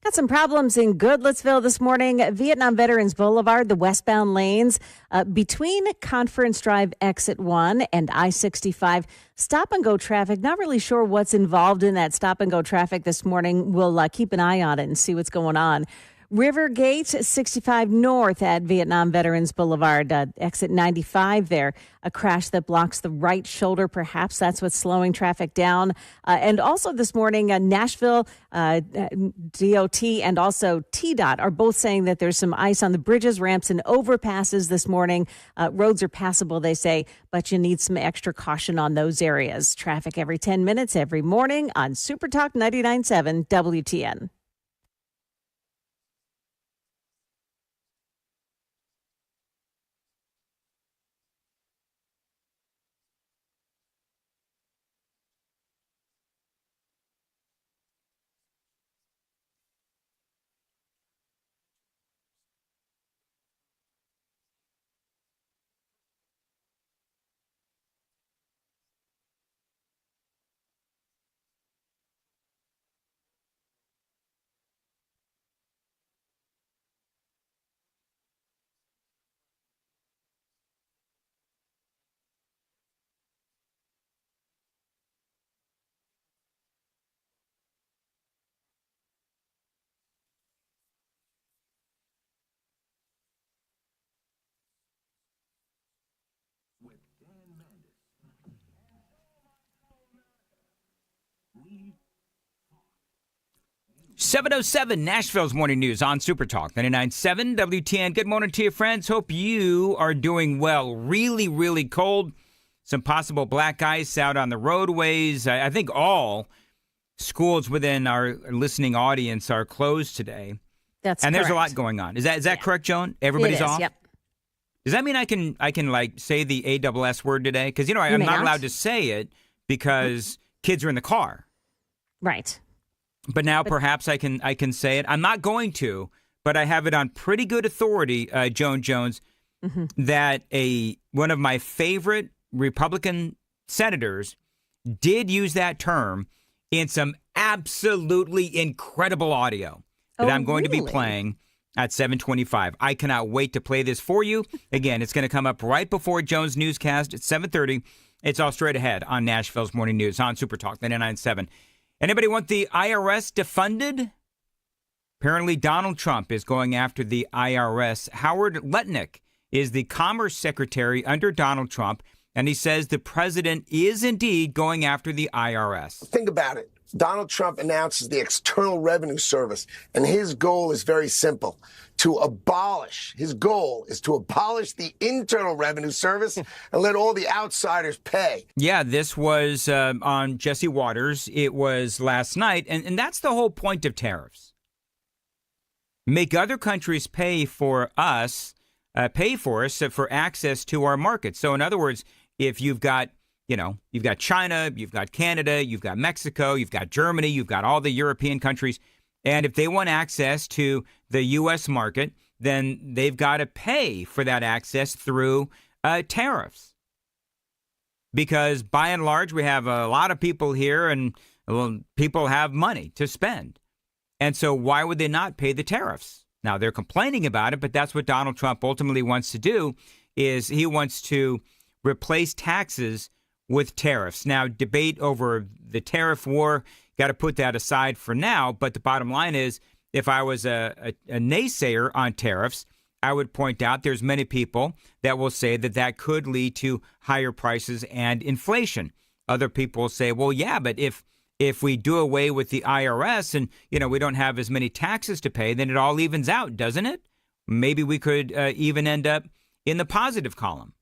A: Got some problems in Goodlettsville this morning. Vietnam Veterans Boulevard, the westbound lanes between Conference Drive Exit 1 and I-65. Stop and go traffic. Not really sure what's involved in that stop and go traffic this morning. We'll keep an eye on it and see what's going on. Rivergate 65 north at Vietnam Veterans Boulevard, exit 95 there. A crash that blocks the right shoulder. Perhaps that's what's slowing traffic down. And also this morning, Nashville DOT and also TDOT are both saying that there's some ice on the bridges, ramps, and overpasses this morning. Roads are passable, they say, but you need some extra caution on those areas. Traffic every 10 minutes every morning on Super Talk 99.7 WTN.
B: 7:07, Nashville's Morning News on Super Talk 99.7 WTN. Good morning to you, friends. Hope you are doing well. Really, really cold. Some possible black ice out on the roadways. I think all schools within our listening audience are closed today.
A: That's
B: and
A: correct.
B: There's a lot going on. Is that correct, Joan? Everybody's
A: It is,
B: off?
A: Yep.
B: Does that mean I can like say the ASS word today? Because I'm
A: may
B: not
A: not.
B: allowed to say it because kids are in the car.
A: Right.
B: But now perhaps I can say it. I'm not going to, but I have it on pretty good authority, Joan Jones, that one of my favorite Republican senators did use that term in some absolutely incredible audio that I'm going to be playing at 7:25. I cannot wait to play this for you. Again, it's going to come up right before Jones' newscast at 7:30. It's all straight ahead on Nashville's Morning News on Super Talk 99.7. Anybody want the IRS defunded? Apparently, Donald Trump is going after the IRS. Howard Lutnick is the Commerce Secretary under Donald Trump, and he says the president is indeed going after the IRS.
P: Think about it. Donald Trump announces the External Revenue Service, and his goal is very simple. His goal is to abolish the Internal Revenue Service and let all the outsiders pay.
B: Yeah, this was on Jesse Waters. It was last night, and that's the whole point of tariffs. Make other countries pay for us for access to our market. So in other words, if you've got China, you've got Canada, you've got Mexico, you've got Germany, you've got all the European countries. And if they want access to the U.S. market, then they've got to pay for that access through tariffs. Because by and large, we have a lot of people here and people have money to spend. And so why would they not pay the tariffs? Now, they're complaining about it, but that's what Donald Trump ultimately wants to do, is he wants to replace taxes with tariffs. Now, debate over the tariff war, got to put that aside for now. But the bottom line is, if I was a naysayer on tariffs, I would point out there's many people that will say that could lead to higher prices and inflation. Other people will say, well, yeah, but if we do away with the IRS and, we don't have as many taxes to pay, then it all evens out, doesn't it? Maybe we could even end up in the positive column.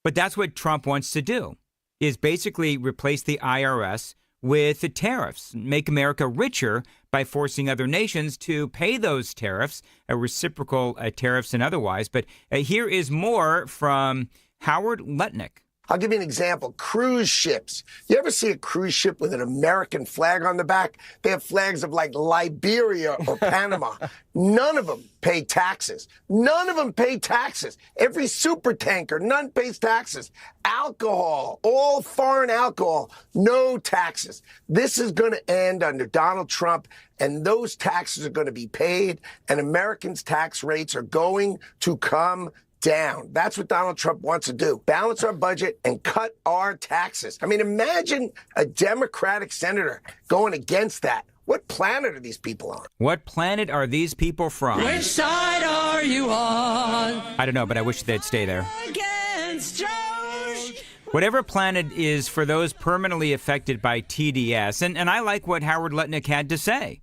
B: But that's what Trump wants to do, is basically replace the IRS with the tariffs, make America richer by forcing other nations to pay those tariffs, reciprocal tariffs and otherwise. But here is more from Howard Lutnick.
P: I'll give you an example. Cruise ships. You ever see a cruise ship with an American flag on the back? They have flags of like Liberia or Panama. None of them pay taxes. None of them pay taxes. Every super tanker, none pays taxes. Alcohol, all foreign alcohol, no taxes. This is going to end under Donald Trump, and those taxes are going to be paid, and Americans' tax rates are going to come down. That's what Donald Trump wants to do. Balance our budget and cut our taxes. I mean, imagine a Democratic senator going against that. What planet are these people on?
B: What planet are these people from?
Q: Which side are you on?
B: I don't know, but I wish they'd stay there.
Q: Against Doge.
B: Whatever planet is for those permanently affected by TDS. And I like what Howard Lutnick had to say,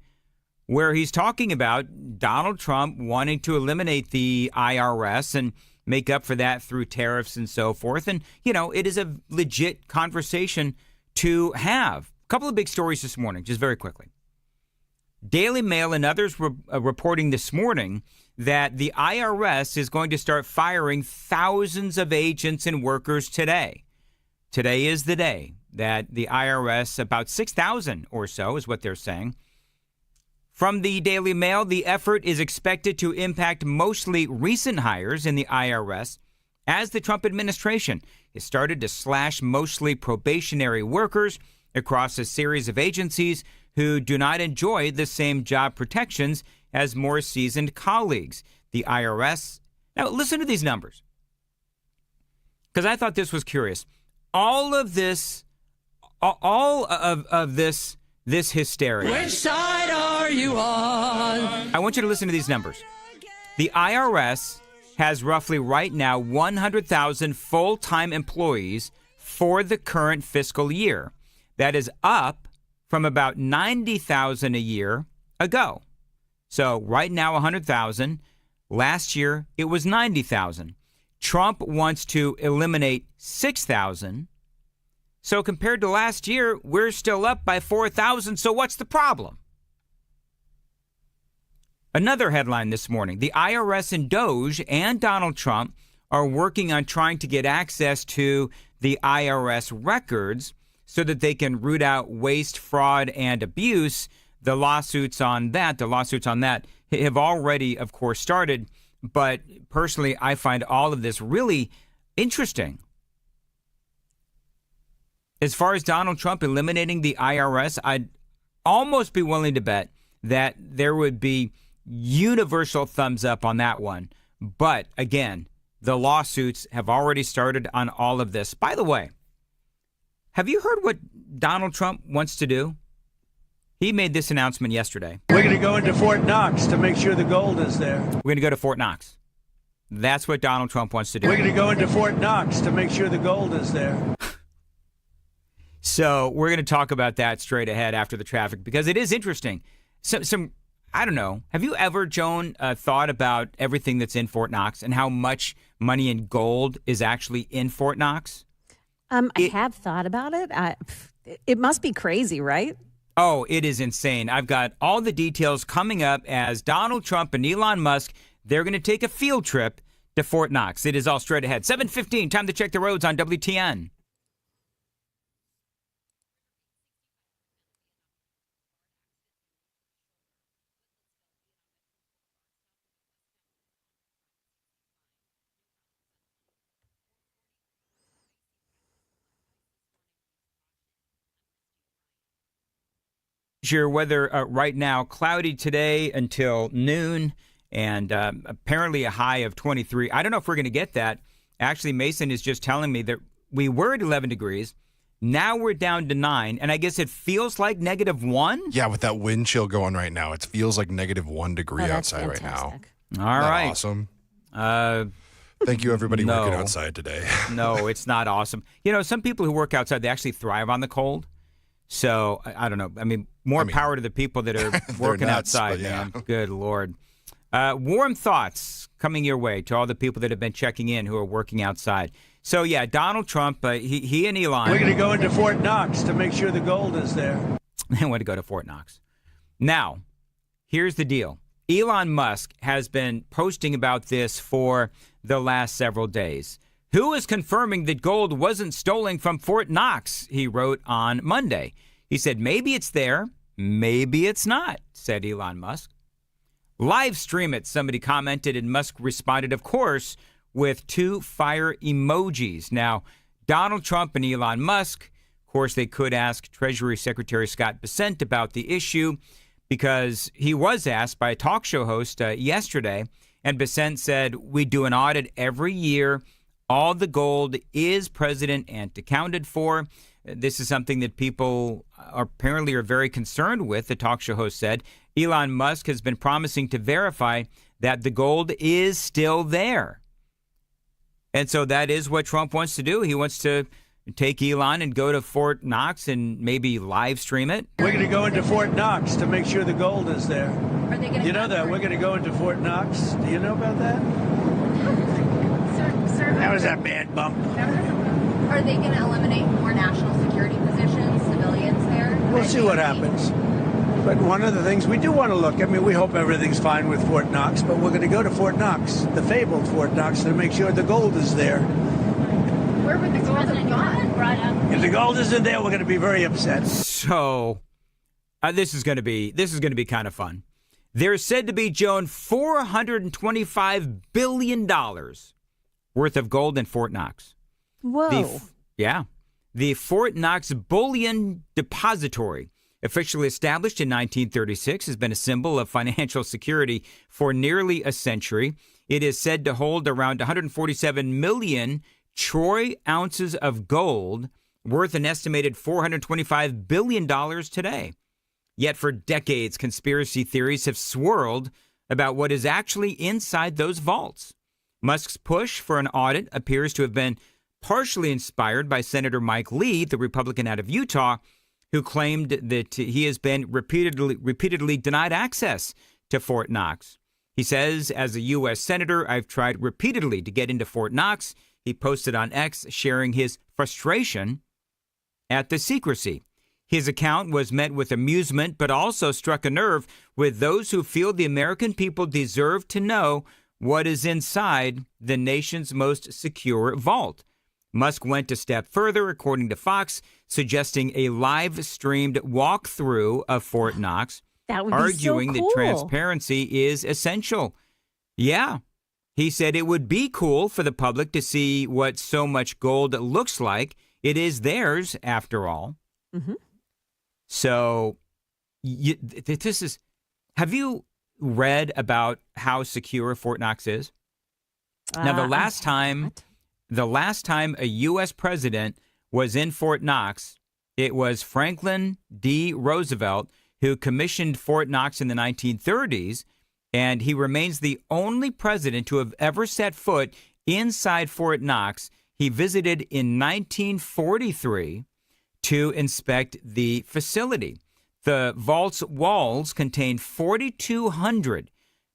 B: where he's talking about Donald Trump wanting to eliminate the IRS and make up for that through tariffs and so forth. And, it is a legit conversation to have. A couple of big stories this morning, just very quickly. Daily Mail and others were reporting this morning that the IRS is going to start firing thousands of agents and workers today. Today is the day that the IRS, about 6,000 or so is what they're saying. From the Daily Mail, the effort is expected to impact mostly recent hires in the IRS as the Trump administration has started to slash mostly probationary workers across a series of agencies who do not enjoy the same job protections as more seasoned colleagues. The IRS. Now, listen to these numbers, because I thought this was curious. All of this hysteria.
Q: Which side are you on?
B: I want you to listen to these numbers. The IRS has roughly right now 100,000 full-time employees for the current fiscal year. That is up from about 90,000 a year ago. So right now, 100,000. Last year, it was 90,000. Trump wants to eliminate 6,000. So compared to last year, we're still up by 4,000. So what's the problem? Another headline this morning: the IRS and Doge and Donald Trump are working on trying to get access to the IRS records so that they can root out waste, fraud, and abuse. The lawsuits on that have already, of course, started. But personally, I find all of this really interesting. As far as Donald Trump eliminating the IRS, I'd almost be willing to bet that there would be universal thumbs up on that one. But again, the lawsuits have already started on all of this. By the way, have you heard what Donald Trump wants to do? He made this announcement yesterday.
E: We're going to go into Fort Knox to make sure the gold is there.
B: We're going to go to Fort Knox. That's what Donald Trump wants to do.
E: We're going to go into Fort Knox to make sure the gold is there.
B: So we're going to talk about that straight ahead after the traffic, because it is interesting. Some I don't know. Have you ever, Joan, thought about everything that's in Fort Knox and how much money in gold is actually in Fort Knox?
A: I have thought about it. It must be crazy, right?
B: Oh, it is insane. I've got all the details coming up as Donald Trump and Elon Musk, they're going to take a field trip to Fort Knox. It is all straight ahead. 7:15, time to check the roads on WTN. Your weather right now, cloudy today until noon, and apparently a high of 23. I don't know if we're going to get that. Actually, Mason is just telling me that we were at 11 degrees. Now we're down to 9, and I guess it feels like -1?
K: Yeah, with that wind chill going right now, it feels like -1 degree outside right now.
B: All right.
K: Awesome. Thank you, everybody working outside today.
B: No, it's not awesome. You know, some people who work outside, they actually thrive on the cold. So, I don't know. I mean, more power to the people that are working
K: nuts,
B: outside,
K: yeah.
B: man. Good Lord. Warm thoughts coming your way to all the people that have been checking in who are working outside. So, yeah, Donald Trump, he and Elon.
E: We're going to go into Fort Knox to make sure the gold is there.
B: They want to go to Fort Knox. Now, here's the deal. Elon Musk has been posting about this for the last several days. Who is confirming that gold wasn't stolen from Fort Knox? He wrote on Monday. He said, maybe it's there, maybe it's not, said Elon Musk. Live stream it, somebody commented, and Musk responded, of course, with 2 fire emojis. Now, Donald Trump and Elon Musk, of course, they could ask Treasury Secretary Scott Bessent about the issue, because he was asked by a talk show host yesterday, and Bessent said, we do an audit every year. All the gold is President and accounted for. This is something that people apparently are very concerned with, the talk show host said. Elon Musk has been promising to verify that the gold is still there. And so that is what Trump wants to do. He wants to take Elon and go to Fort Knox and maybe live stream it.
E: We're going to go into Fort Knox to make sure the gold is there.
O: Are they going to?
E: You know that? We're going to go into Fort Knox. Do you know about that? That was a bad bump.
O: Are they going to eliminate more national security positions, civilians there?
E: We'll see what happens. But one of the things we do want to look, I mean, we hope everything's fine with Fort Knox, but we're going to go to Fort Knox, the fabled Fort Knox, to make sure the gold is there.
O: Where would the president gone?
E: If the gold isn't there, we're going to be very upset.
B: So this is going to be kind of fun. There's said to be, Joan, $425 billion worth of gold in Fort Knox.
A: Whoa.
B: The Fort Knox Bullion Depository, officially established in 1936, has been a symbol of financial security for nearly a century. It is said to hold around 147 million troy ounces of gold, worth an estimated $425 billion today. Yet for decades, conspiracy theories have swirled about what is actually inside those vaults. Musk's push for an audit appears to have been partially inspired by Senator Mike Lee, the Republican out of Utah, who claimed that he has been repeatedly denied access to Fort Knox. He says, as a U.S. Senator, I've tried repeatedly to get into Fort Knox. He posted on X sharing his frustration at the secrecy. His account was met with amusement, but also struck a nerve with those who feel the American people deserve to know what is inside the nation's most secure vault. Musk went a step further, according to Fox, suggesting a live-streamed walkthrough of Fort Knox,
A: That would be
B: arguing
A: so cool.
B: that transparency is essential. Yeah, he said it would be cool for the public to see what so much gold looks like. It is theirs, after all.
A: Mm-hmm.
B: So, this is. Have you read about how secure Fort Knox is? Now, the last time a U.S. president was in Fort Knox, it was Franklin D. Roosevelt, who commissioned Fort Knox in the 1930s, and he remains the only president to have ever set foot inside Fort Knox. He visited in 1943 to inspect the facility. The vault's walls contain 4,200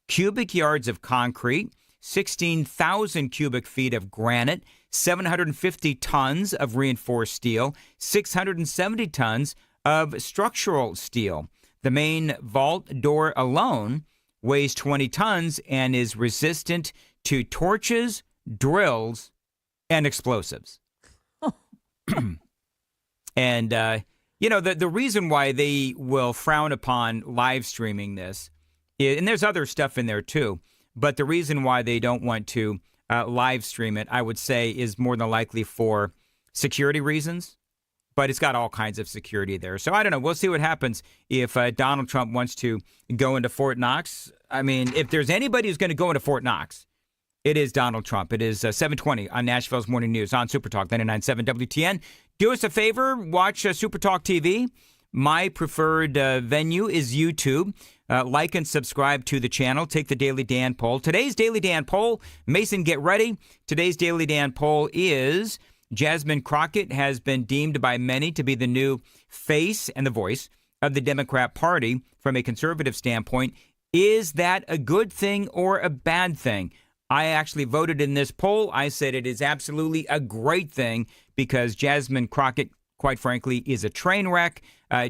B: cubic yards of concrete, 16,000 cubic feet of granite, 750 tons of reinforced steel, 670 tons of structural steel. The main vault door alone weighs 20 tons and is resistant to torches, drills, and explosives. And, the reason why they will frown upon live streaming this, and there's other stuff in there too, but the reason why they don't want to live stream it, I would say, is more than likely for security reasons. But it's got all kinds of security there. So I don't know. We'll see what happens if Donald Trump wants to go into Fort Knox. I mean, if there's anybody who's going to go into Fort Knox, it is Donald Trump. It is 7:20 on Nashville's Morning News on Super Talk 99.7 WTN. Do us a favor, watch Super Talk TV. My preferred venue is YouTube. Like and subscribe to the channel. Take the Daily Dan poll. Today's Daily Dan poll, Mason, get ready. Today's Daily Dan poll is Jasmine Crockett has been deemed by many to be the new face and the voice of the Democrat Party from a conservative standpoint. Is that a good thing or a bad thing? I actually voted in this poll. I said it is absolutely a great thing because Jasmine Crockett, quite frankly, is a train wreck.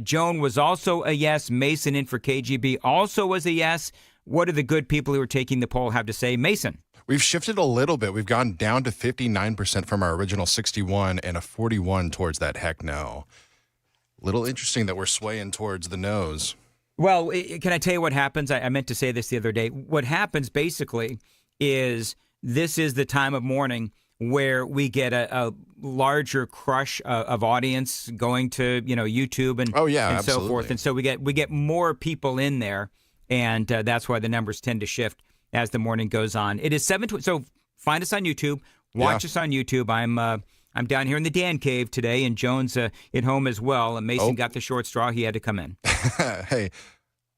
B: Joan was also a yes. Mason in for KGB also was a yes. What do the good people who are taking the poll have to say? Mason.
K: We've shifted a little bit. We've gone down to 59% from our original 61 and a 41 towards that heck no. Little interesting that we're swaying towards the no's.
B: Well, can I tell you what happens? I meant to say this the other day. What happens basically is this is the time of morning where we get a larger crush of audience going to YouTube and so forth, and so we get more people in there, and that's why the numbers tend to shift as the morning goes on. It is 7:20. So find us on YouTube. Watch us on YouTube. I'm down here in the Dan Cave today, and Joan's at home as well. And Mason got the short straw; he had to come in.
K: Hey,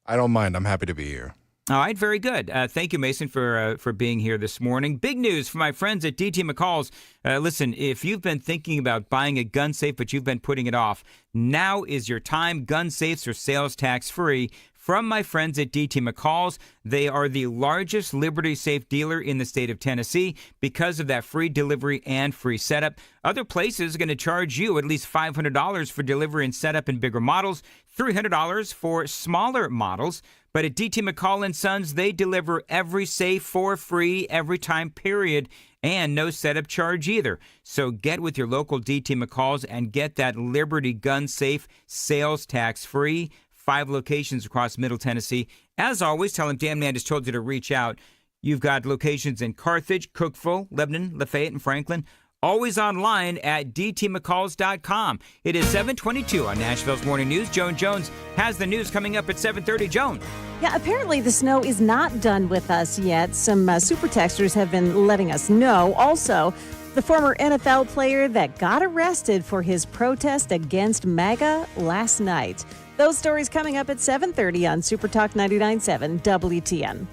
K: I don't mind. I'm happy to be here.
B: All right, very good. Thank you, Mason, for being here this morning. Big news for my friends at DT McCall's. Listen, if you've been thinking about buying a gun safe, but you've been putting it off, now is your time. Gun safes are sales tax free. From my friends at DT McCall's, they are the largest Liberty Safe dealer in the state of Tennessee because of that free delivery and free setup. Other places are going to charge you at least $500 for delivery and setup in bigger models, $300 for smaller models. But at DT McCall & Sons, they deliver every safe for free every time, period, and no setup charge either. So get with your local DT McCall's and get that Liberty gun safe sales tax free. 5 locations across Middle Tennessee. As always, tell him Dan Man just told you to reach out. You've got locations in Carthage, Cookeville, Lebanon, Lafayette, and Franklin. Always online at dtmccalls.com. It is 7:22 on Nashville's Morning News. Joan Jones has the news coming up at 7:30. Joan.
A: Yeah, apparently the snow is not done with us yet. Some super texters have been letting us know. Also, the former NFL player that got arrested for his protest against MAGA last night. Those stories coming up at 7:30 on Super Talk 99.7 WTN.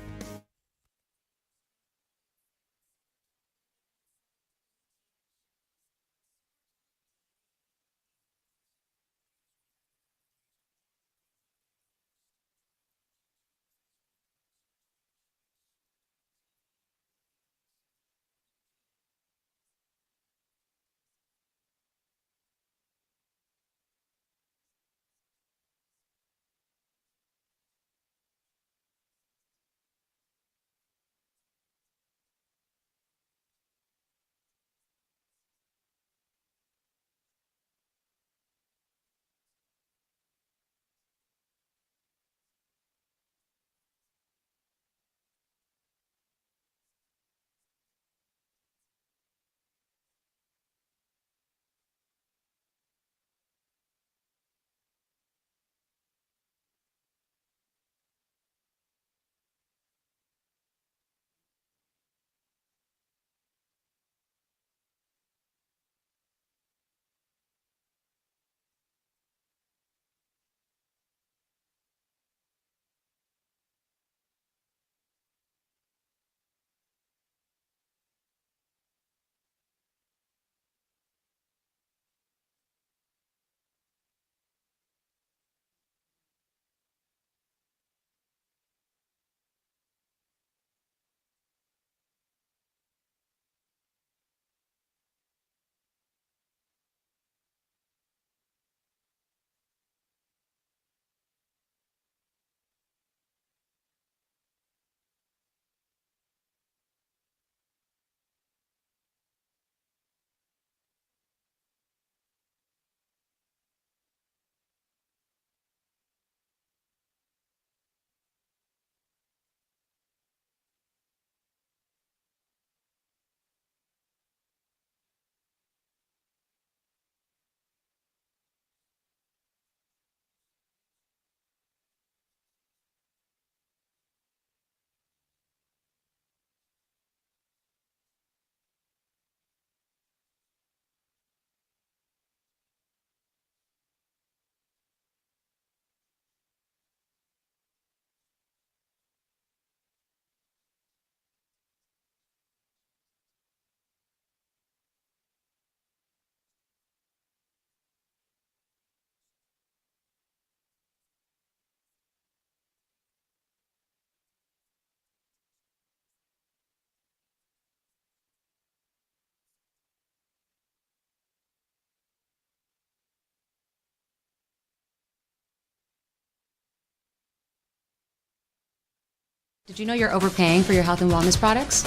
G: Did you know you're overpaying for your health and wellness products?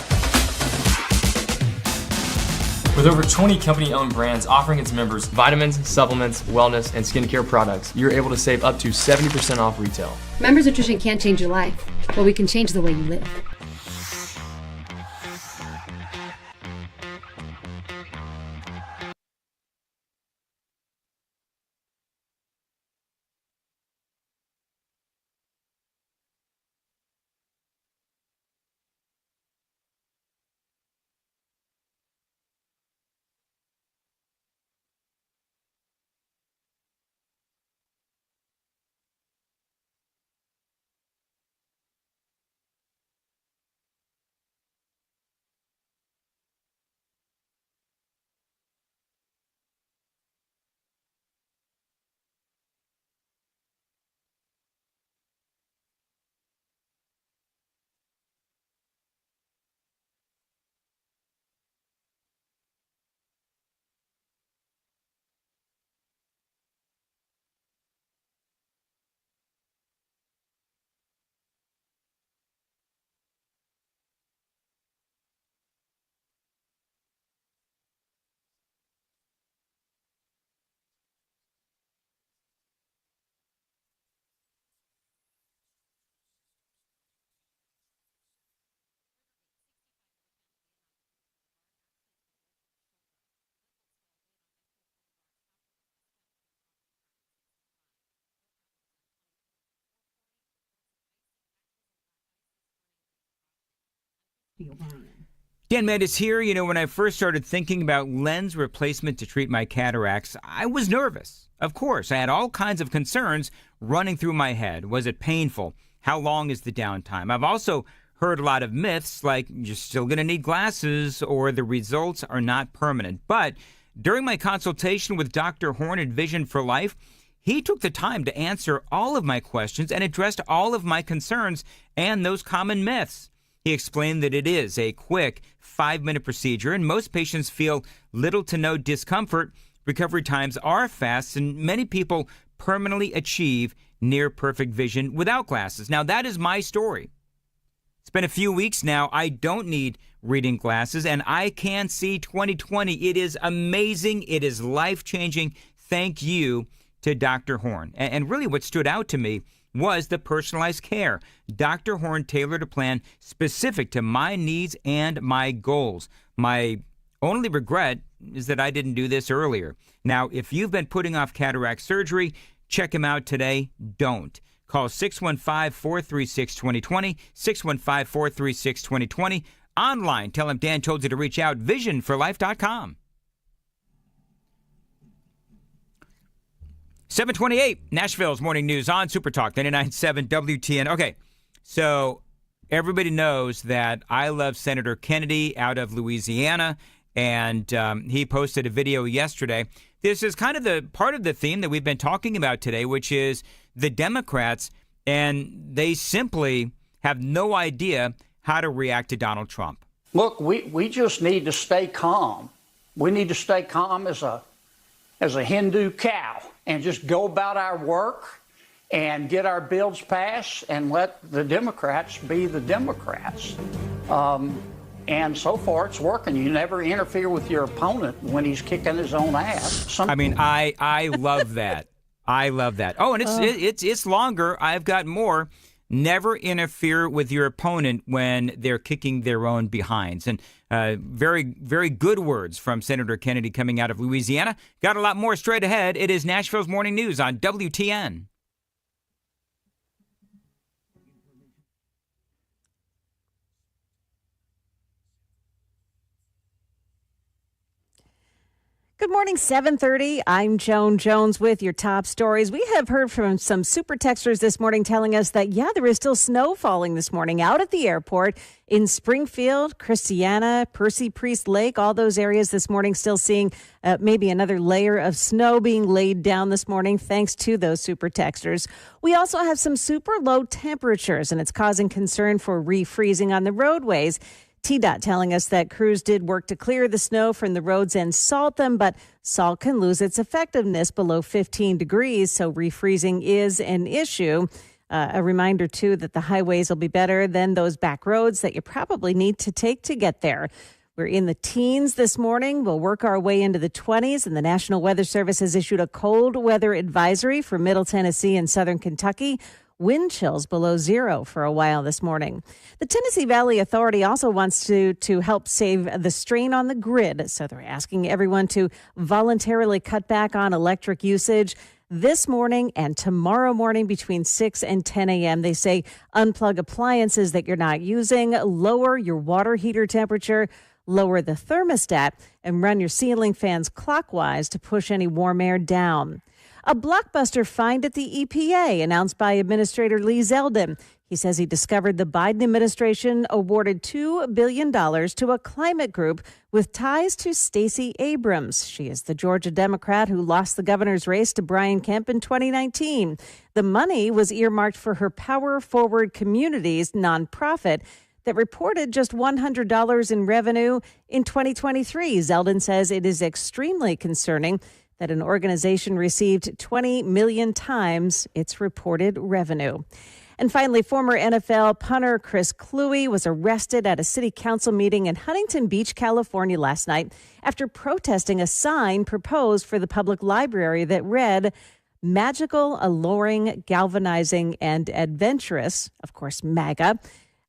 H: With over 20 company-owned brands offering its members vitamins, supplements, wellness, and skincare products, you're able to save up to 70% off retail.
G: Members Nutrition can't change your life, but we can change the way you live.
B: Dan Mendes here. You know, when I first started thinking about lens replacement to treat my cataracts, I was nervous. Of course, I had all kinds of concerns running through my head. Was it painful? How long is the downtime? I've also heard a lot of myths like you're still going to need glasses or the results are not permanent. But during my consultation with Dr. Horn at Vision for Life, he took the time to answer all of my questions and addressed all of my concerns and those common myths. He explained that it is a quick 5-minute procedure and most patients feel little to no discomfort. Recovery times are fast and many people permanently achieve near perfect vision without glasses. Now, that is my story. It's been a few weeks now. I don't need reading glasses and I can see 20/20. It is amazing. It is life-changing. Thank you to Dr. Horn. And really what stood out to me was the personalized care. Dr. Horn tailored a plan specific to my needs and my goals. My only regret is that I didn't do this earlier. Now, if you've been putting off cataract surgery, check him out today. Don't. Call 615-436-2020, 615-436-2020. Online, tell him Dan told you to reach out, visionforlife.com. 728, Nashville's Morning News on Super Talk 99.7 WTN. Okay, so everybody knows that I love Senator Kennedy out of Louisiana, and he posted a video yesterday. This is kind of the part of the theme that we've been talking about today, which is the Democrats, and they simply have no idea how to react to Donald Trump.
R: Look, we just need to stay calm. We need to stay calm as a Hindu cow and just go about our work and get our bills passed and let the Democrats be the Democrats. And so far, it's working. You never interfere with your opponent when he's kicking his own ass.
B: I love that. I love that. Oh, and it's longer. I've got more. Never interfere with your opponent when they're kicking their own behinds. And very, very good words from Senator Kennedy coming out of Louisiana. Got a lot more straight ahead. It is Nashville's Morning News on WTN.
A: Good morning, 7:30. I'm Joan Jones with your top stories. We have heard from some super texters this morning telling us that, there is still snow falling this morning out at the airport in Springfield, Christiana, Percy Priest Lake, all those areas this morning still seeing maybe another layer of snow being laid down this morning thanks to those super texters. We also have some super low temperatures, and it's causing concern for refreezing on the roadways. TDOT telling us that crews did work to clear the snow from the roads and salt them, but salt can lose its effectiveness below 15 degrees, so refreezing is an issue. A reminder, too, that the highways will be better than those back roads that you probably need to take to get there. We're in the teens this morning. We'll work our way into the 20s, and the National Weather Service has issued a cold weather advisory for Middle Tennessee and southern Kentucky. Wind chills below zero for a while this morning. The Tennessee Valley Authority also wants to help save the strain on the grid, so they're asking everyone to voluntarily cut back on electric usage this morning and tomorrow morning between 6 and 10 a.m. They say unplug appliances that you're not using, lower your water heater temperature, lower the thermostat, and run your ceiling fans clockwise to push any warm air down. A blockbuster find at the EPA announced by Administrator Lee Zeldin. He says he discovered the Biden administration awarded $2 billion to a climate group with ties to Stacey Abrams. She is the Georgia Democrat who lost the governor's race to Brian Kemp in 2019. The money was earmarked for her Power Forward Communities nonprofit that reported just $100 in revenue in 2023. Zeldin says it is extremely concerning that an organization received 20 million times its reported revenue. And finally, former NFL punter Chris Cluey was arrested at a city council meeting in Huntington Beach, California last night after protesting a sign proposed for the public library that read, "Magical, alluring, galvanizing, and adventurous," of course, MAGA.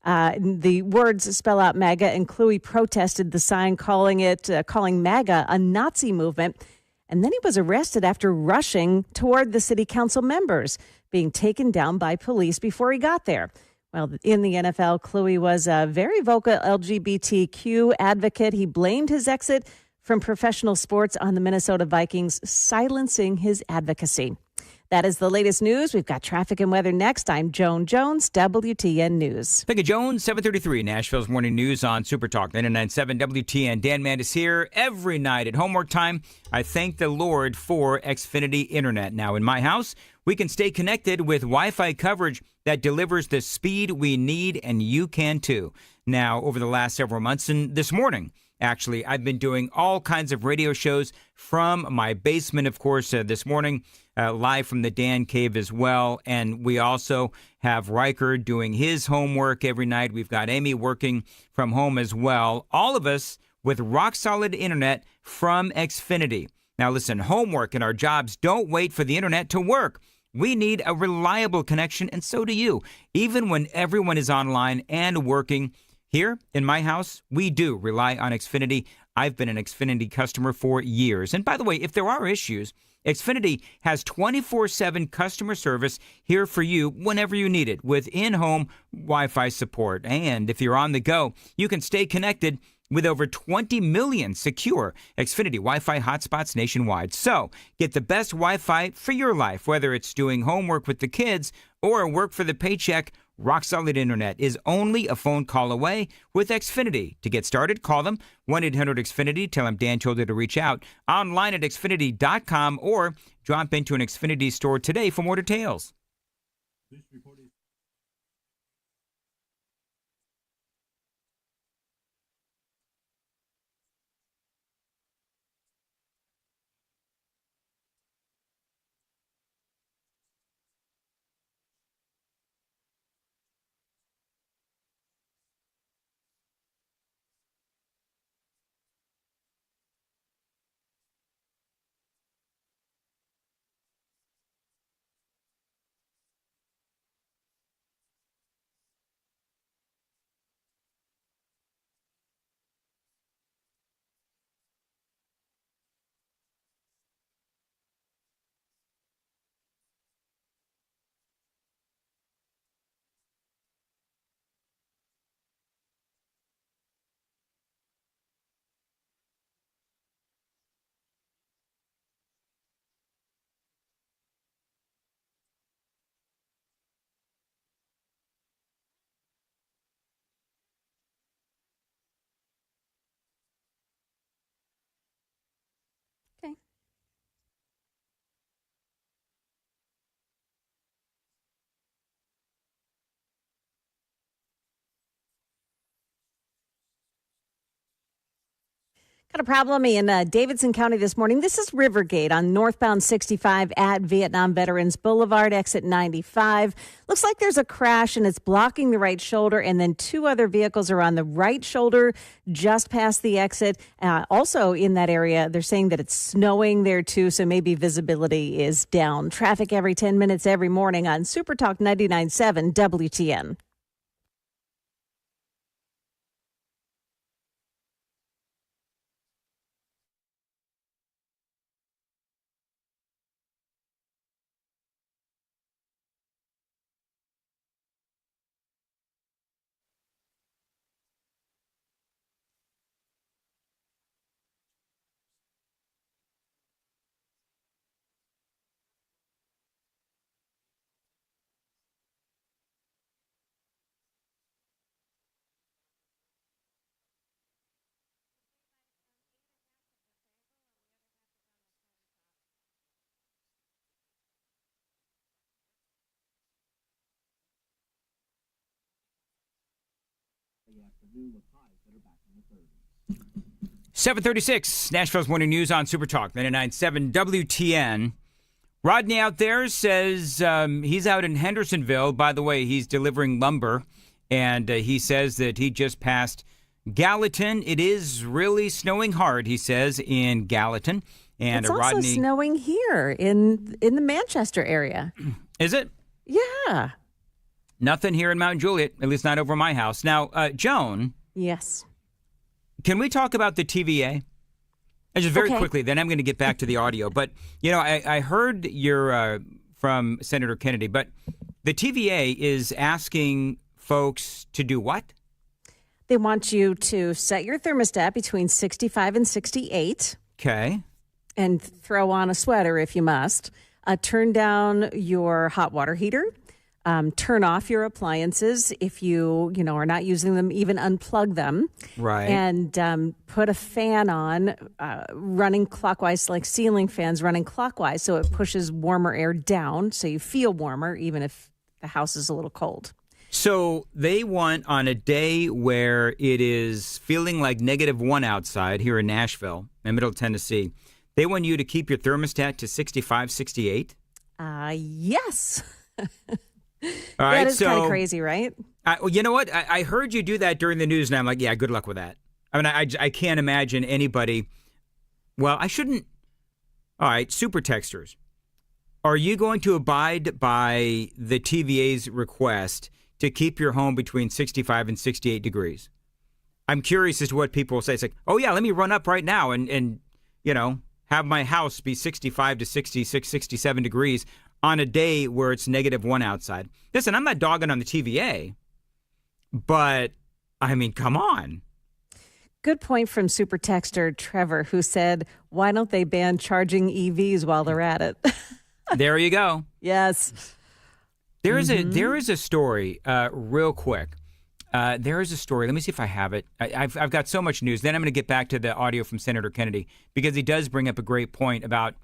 A: The words spell out MAGA, and Cluey protested the sign, calling MAGA a Nazi movement. And then he was arrested after rushing toward the city council members, being taken down by police before he got there. Well, in the NFL, Cluey was a very vocal LGBTQ advocate. He blamed his exit from professional sports on the Minnesota Vikings, silencing his advocacy. That is the latest news. We've got traffic and weather next. I'm Joan Jones, WTN News.
B: Thank you, Joan. 7:33, Nashville's Morning News on Super Talk 99.7 WTN. Dan Mandis here every night at homework time. I thank the Lord for Xfinity Internet. Now, in my house, we can stay connected with Wi-Fi coverage that delivers the speed we need, and you can too. Now, over the last several months, and this morning, actually, I've been doing all kinds of radio shows from my basement, of course, this morning, live from the Dan Cave as well. And we also have Riker doing his homework every night. We've got Amy working from home as well. All of us with rock-solid internet from Xfinity. Now, listen, homework and our jobs don't wait for the internet to work. We need a reliable connection, and so do you. Even when everyone is online and working, here in my house, we do rely on Xfinity. I've been an Xfinity customer for years. And by the way, if there are issues, Xfinity has 24/7 customer service here for you whenever you need it with in-home Wi-Fi support. And if you're on the go, you can stay connected with over 20 million secure Xfinity Wi-Fi hotspots nationwide. So get the best Wi-Fi for your life, whether it's doing homework with the kids or work for the paycheck. Rock-solid internet is only a phone call away with Xfinity. To get started, call them 1-800-XFINITY. Tell them Dan told you to reach out. Online at Xfinity.com or drop into an Xfinity store today for more details.
A: Got a problem in Davidson County this morning. This is Rivergate on northbound 65 at Vietnam Veterans Boulevard, exit 95. Looks like there's a crash and it's blocking the right shoulder, and then two other vehicles are on the right shoulder just past the exit. Also in that area, they're saying that it's snowing there too, so maybe visibility is down. Traffic every 10 minutes every morning on Super Talk 99.7 WTN.
B: afternoon with highs that are back in the 30s. 7:36, Nashville's Morning News on Super Talk 99.7 WTN. Rodney out there says he's out in Hendersonville. By the way, he's delivering lumber, and he says that he just passed Gallatin. It is really snowing hard, he says, in Gallatin. And
A: it's also snowing here in the Manchester area.
B: Is it?
A: Yeah.
B: Nothing here in Mount Juliet, at least not over my house. Now, Joan.
A: Yes.
B: Can we talk about the TVA? And just very quickly, then I'm going to get back to the audio. But, you know, I heard you're from Senator Kennedy, but the TVA is asking folks to do what?
A: They want you to set your thermostat between 65 and 68.
B: Okay.
A: And throw on a sweater if you must. Turn down your hot water heater. Turn off your appliances if you are not using them. Even unplug them.
B: Right.
A: And put a fan on running clockwise, like ceiling fans running clockwise, so it pushes warmer air down, so you feel warmer even if the house is a little cold.
B: So they want, on a day where it is feeling like -1 outside here in Nashville, in Middle Tennessee, they want you to keep your thermostat to 65, 68?
A: Yes.
B: All right,
A: that is kind of crazy, right?
B: You know what? I heard you do that during the news, and I'm like, yeah, good luck with that. I mean, I can't imagine anybody. Well, I shouldn't. All right, super texters. Are you going to abide by the TVA's request to keep your home between 65 and 68 degrees? I'm curious as to what people will say. It's like, oh, yeah, let me run up right now and have my house be 65 to 66, 67 degrees on a day where it's -1 outside. Listen, I'm not dogging on the TVA, but, I mean, come on.
A: Good point from super texter Trevor, who said, why don't they ban charging EVs while they're at it?
B: There you go.
A: Yes.
B: There is a story, real quick. There is a story. Let me see if I have it. I've got so much news. Then I'm going to get back to the audio from Senator Kennedy, because he does bring up a great point about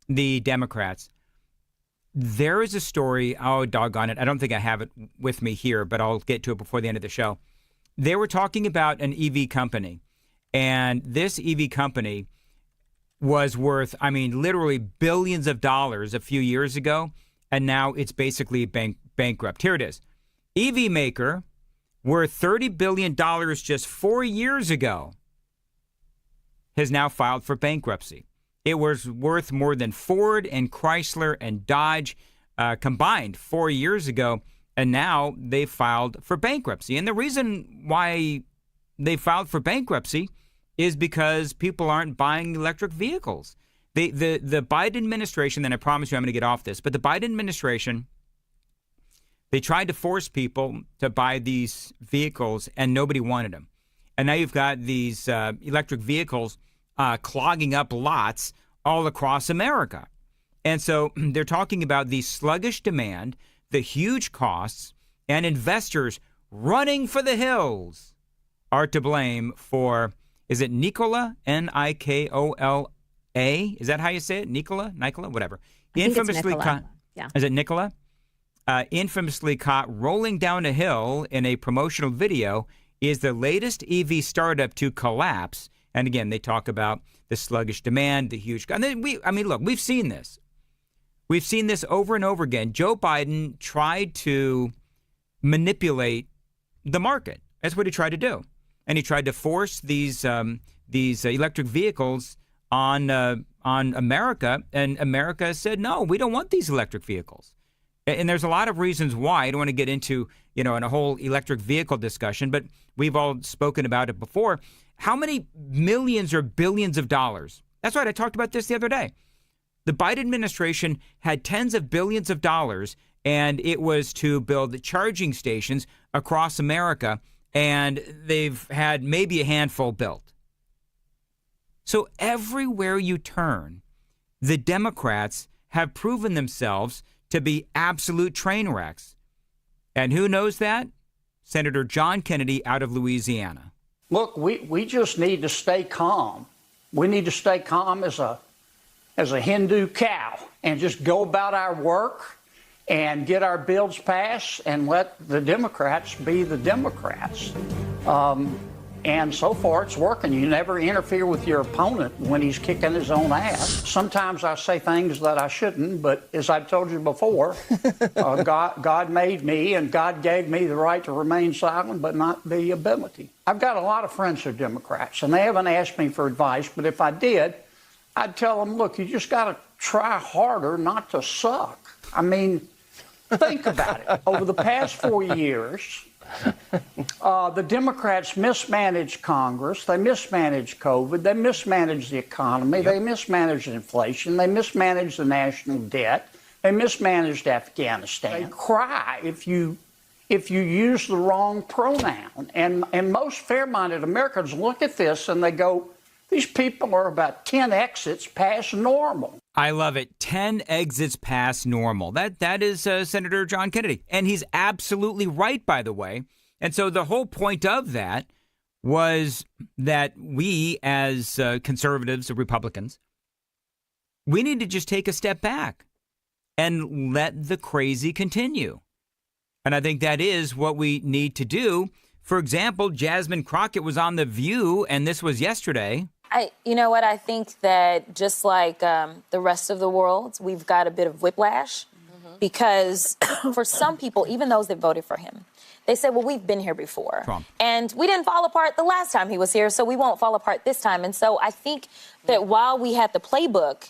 B: the Democrats. There is a story. Oh, doggone it. I don't think I have it with me here, but I'll get to it before the end of the show. They were talking about an EV company, and this EV company was worth, I mean, literally billions of dollars a few years ago, and now it's basically bankrupt. Here it is. EV maker worth $30 billion just 4 years ago has now filed for bankruptcy. It was worth more than Ford and Chrysler and Dodge combined 4 years ago, and now they filed for bankruptcy. And the reason why they filed for bankruptcy is because people aren't buying electric vehicles. The Biden administration, and I promise you I'm going to get off this, but the Biden administration, they tried to force people to buy these vehicles, and nobody wanted them. And now you've got these electric vehicles clogging up lots all across America. And so they're talking about the sluggish demand, the huge costs, and investors running for the hills are to blame for, is it Nikola, Nikola? Is that how you say it? Nikola, whatever. Infamously caught. Yeah. Is it Nikola? Infamously caught rolling down a hill in a promotional video, is the latest EV startup to collapse And again, they talk about the sluggish demand, the huge. And then look, we've seen this. We've seen this over and over again. Joe Biden tried to manipulate the market. That's what he tried to do, and he tried to force these electric vehicles on America, and America said, no, we don't want these electric vehicles. And there's a lot of reasons why. I don't want to get into, in a whole electric vehicle discussion, but we've all spoken about it before. How many millions or billions of dollars? That's right. I talked about this the other day. The Biden administration had tens of billions of dollars, and it was to build charging stations across America, and they've had maybe a handful built. So everywhere you turn, the Democrats have proven themselves to be absolute train wrecks. And who knows that? Senator John Kennedy out of Louisiana.
R: Look, we just need to stay calm. We need to stay calm as a Hindu cow and just go about our work and get our bills passed and let the Democrats be the Democrats. And so far, it's working. You never interfere with your opponent when he's kicking his own ass. Sometimes I say things that I shouldn't, but as I've told you before, God made me, and God gave me the right to remain silent, but not the ability. I've got a lot of friends who are Democrats, and they haven't asked me for advice, but if I did, I'd tell them, look, you just got to try harder not to suck. I mean, think about it. Over the past 4 years, the Democrats mismanaged Congress, they mismanaged COVID, they mismanaged the economy, they mismanaged inflation, they mismanaged the national debt, they mismanaged Afghanistan. They cry if you use the wrong pronoun. And most fair-minded Americans look at this and they go, these people are about 10 exits past normal.
B: I love it. 10 exits past normal. That is Senator John Kennedy. And he's absolutely right, by the way. And so the whole point of that was that we as conservatives or Republicans, we need to just take a step back and let the crazy continue. And I think that is what we need to do. For example, Jasmine Crockett was on The View, and this was yesterday.
J: You know what? I think that just like the rest of the world, we've got a bit of whiplash because for some people, even those that voted for him, they said, well, we've been here before. Trump. And we didn't fall apart the last time he was here, so we won't fall apart this time. And so I think that while we had the playbook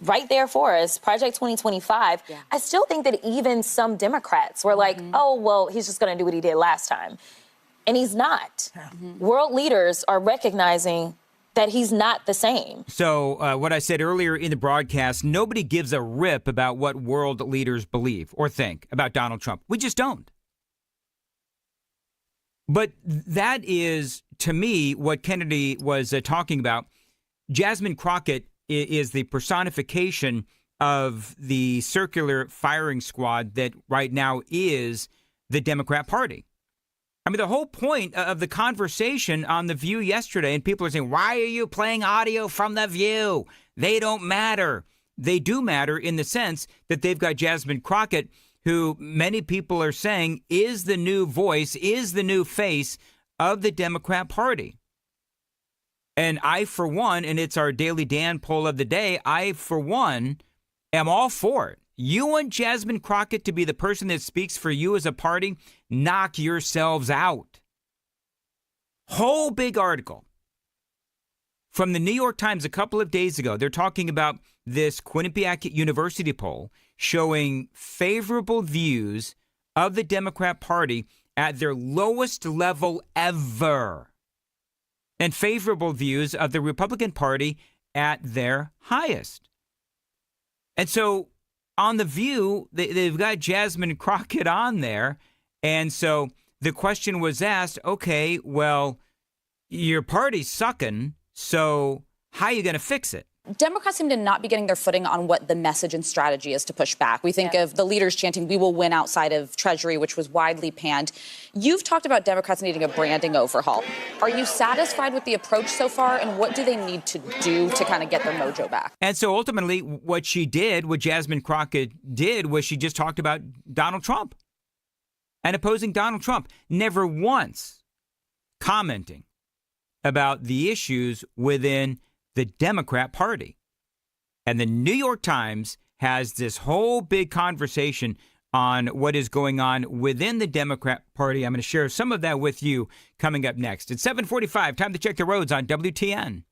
J: right there for us, Project 2025, I still think that even some Democrats were like, oh, well, he's just going to do what he did last time. And he's not. World leaders are recognizing that he's not the same.
B: So what I said earlier in the broadcast, nobody gives a rip about what world leaders believe or think about Donald Trump. We just don't. But that is, to me, what Kennedy was talking about. Jasmine Crockett is the personification of the circular firing squad that right now is the Democrat Party. I mean, the whole point of the conversation on The View yesterday, and people are saying, why are you playing audio from The View? They don't matter. They do matter in the sense that they've got Jasmine Crockett, who many people are saying is the new voice, is the new face of the Democrat Party. And I, for one, and it's our Daily Dan poll of the day, I, for one, am all for it. You want Jasmine Crockett to be the person that speaks for you as a party? Knock yourselves out. Whole big article from the New York Times a couple of days ago. They're talking about this Quinnipiac University poll showing favorable views of the Democrat Party at their lowest level ever, and favorable views of the Republican Party at their highest. And so on The View, they've got Jasmine Crockett on there. And so the question was asked, okay, well, your party's sucking, so how are you going to fix it?
I: Democrats seem to not be getting their footing on what the message and strategy is to push back. We think of the leaders chanting, we will win outside of Treasury, which was widely panned. You've talked about Democrats needing a branding overhaul. Are you satisfied with the approach so far, and what do they need to do to kind of get their mojo back?
B: And so ultimately what Jasmine Crockett did, was she just talked about Donald Trump and opposing Donald Trump, never once commenting about the issues within the Democrat Party. And the New York Times has this whole big conversation on what is going on within the Democrat Party. I'm going to share some of that with you coming up next. It's 7:45. Time to check the roads on WTN.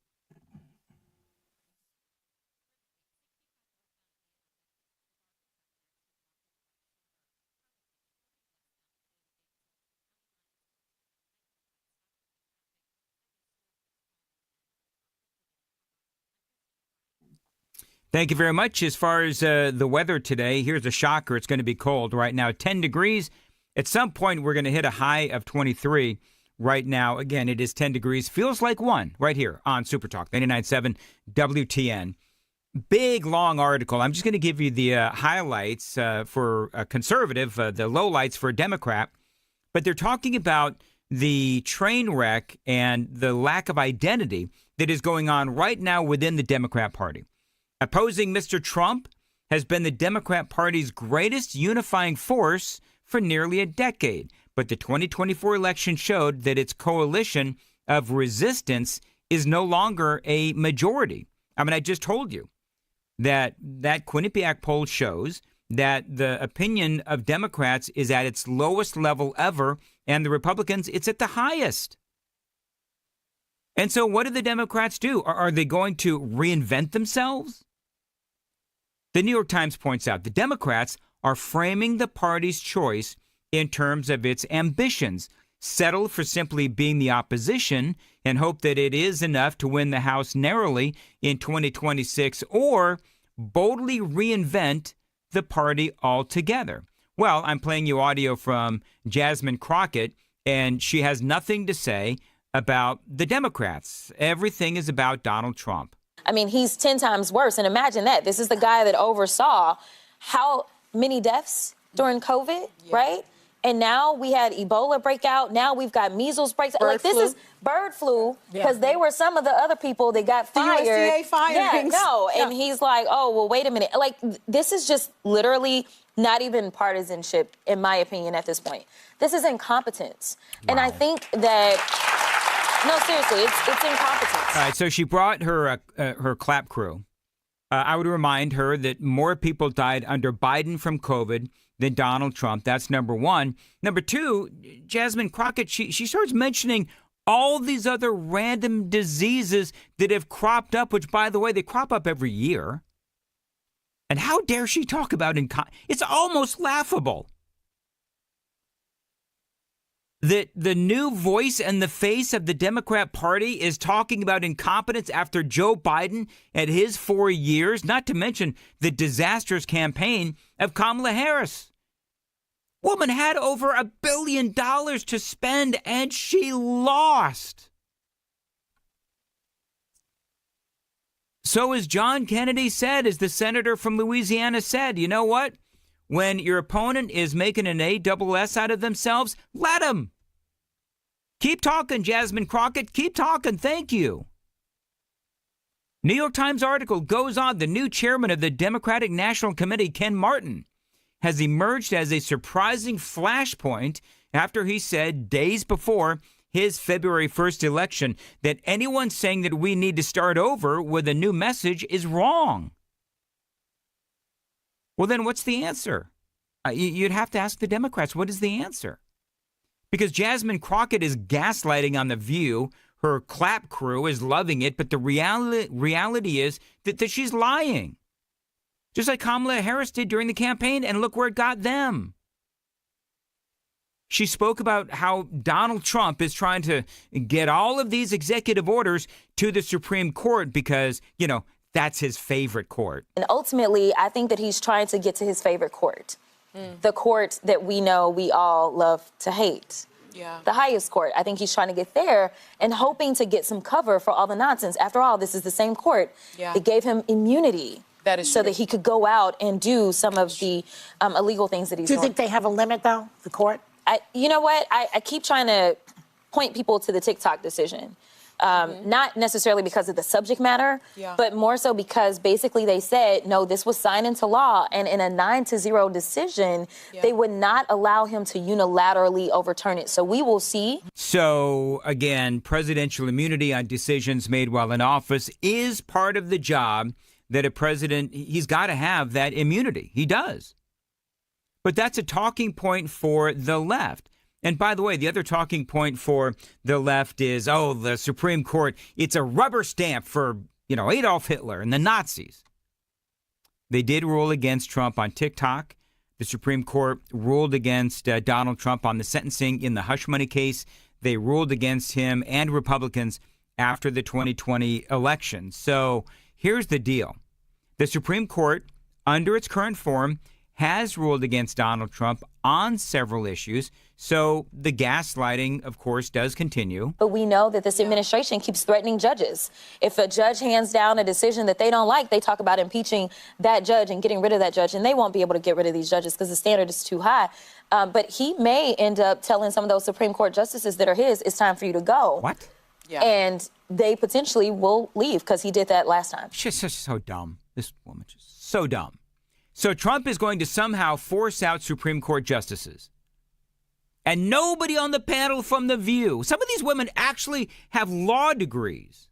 B: Thank you very much. As far as the weather today, here's a shocker. It's going to be cold right now, 10 degrees. At some point, we're going to hit a high of 23. Right now, again, it is 10 degrees. Feels like one right here on Super Talk 99.7 WTN. Big, long article. I'm just going to give you the highlights for a conservative, the lowlights for a Democrat. But they're talking about the train wreck and the lack of identity that is going on right now within the Democrat Party. Opposing Mr. Trump has been the Democrat Party's greatest unifying force for nearly a decade. But the 2024 election showed that its coalition of resistance is no longer a majority. I mean, I just told you that Quinnipiac poll shows that the opinion of Democrats is at its lowest level ever, and the Republicans, it's at the highest. And so what do the Democrats do? Are they going to reinvent themselves? The New York Times points out the Democrats are framing the party's choice in terms of its ambitions, settle for simply being the opposition and hope that it is enough to win the House narrowly in 2026, or boldly reinvent the party altogether. Well, I'm playing you audio from Jasmine Crockett, and she has nothing to say about the Democrats. Everything is about Donald Trump.
J: I mean, he's 10 times worse. And imagine that. This is the guy that oversaw how many deaths during COVID, right? And now we had Ebola breakout. Now we've got measles breaks. Like, this is bird flu, because they were some of the other people that got fired.
S: The USDA firings.
J: Yeah, no. And he's like, oh, well, wait a minute. Like, this is just literally not even partisanship, in my opinion, at this point. This is incompetence. Wow. And I think that... No, seriously, it's incompetence.
B: All right, so she brought her clap crew. I would remind her that more people died under Biden from COVID than Donald Trump. That's number one. Number two, Jasmine Crockett, she starts mentioning all these other random diseases that have cropped up, which, by the way, they crop up every year. And how dare she talk about it's almost laughable that the new voice and the face of the Democrat Party is talking about incompetence after Joe Biden at his 4 years, not to mention the disastrous campaign of Kamala Harris. Woman had over $1 billion to spend, and she lost. So as John Kennedy said, as the senator from Louisiana said, you know what? When your opponent is making an ASS out of themselves, let them. Keep talking, Jasmine Crockett. Keep talking. Thank you. New York Times article goes on. The new chairman of the Democratic National Committee, Ken Martin, has emerged as a surprising flashpoint after he said days before his February 1st election that anyone saying that we need to start over with a new message is wrong. Well, then what's the answer? You'd have to ask the Democrats, what is the answer? Because Jasmine Crockett is gaslighting on The View. Her clap crew is loving it. But the reality is that she's lying. Just like Kamala Harris did during the campaign. And look where it got them. She spoke about how Donald Trump is trying to get all of these executive orders to the Supreme Court because, you know, that's his favorite court.
J: And ultimately, I think that he's trying to get to his favorite court. The court that we know we all love to hate. Yeah. The highest court. I think he's trying to get there and hoping to get some cover for all the nonsense. After all, this is the same court that gave him immunity. That is so true. That he could go out and do some of the illegal things that he's doing.
L: Do you think they have a limit, though, the court?
J: You know what? I keep trying to point people to the TikTok decision. Not necessarily because of the subject matter, but more so because basically they said, no, this was signed into law. And in a 9-0 decision, they would not allow him to unilaterally overturn it. So we will see.
B: So, again, presidential immunity on decisions made while in office is part of the job that a president, he's got to have that immunity. He does. But that's a talking point for the left. And by the way, the other talking point for the left is, oh, the Supreme Court, it's a rubber stamp for, Adolf Hitler and the Nazis. They did rule against Trump on TikTok. The Supreme Court ruled against Donald Trump on the sentencing in the hush money case. They ruled against him and Republicans after the 2020 election. So here's the deal. The Supreme Court, under its current form, has ruled against Donald Trump on several issues. So the gaslighting, of course, does continue.
J: But we know that this administration keeps threatening judges. If a judge hands down a decision that they don't like, they talk about impeaching that judge and getting rid of that judge. And they won't be able to get rid of these judges because the standard is too high. But he may end up telling some of those Supreme Court justices that are his, it's time for you to go.
B: What?
J: Yeah. And they potentially will leave because he did that last time.
B: She's just so dumb. This woman is so dumb. So Trump is going to somehow force out Supreme Court justices. And nobody on the panel from The View. Some of these women actually have law degrees.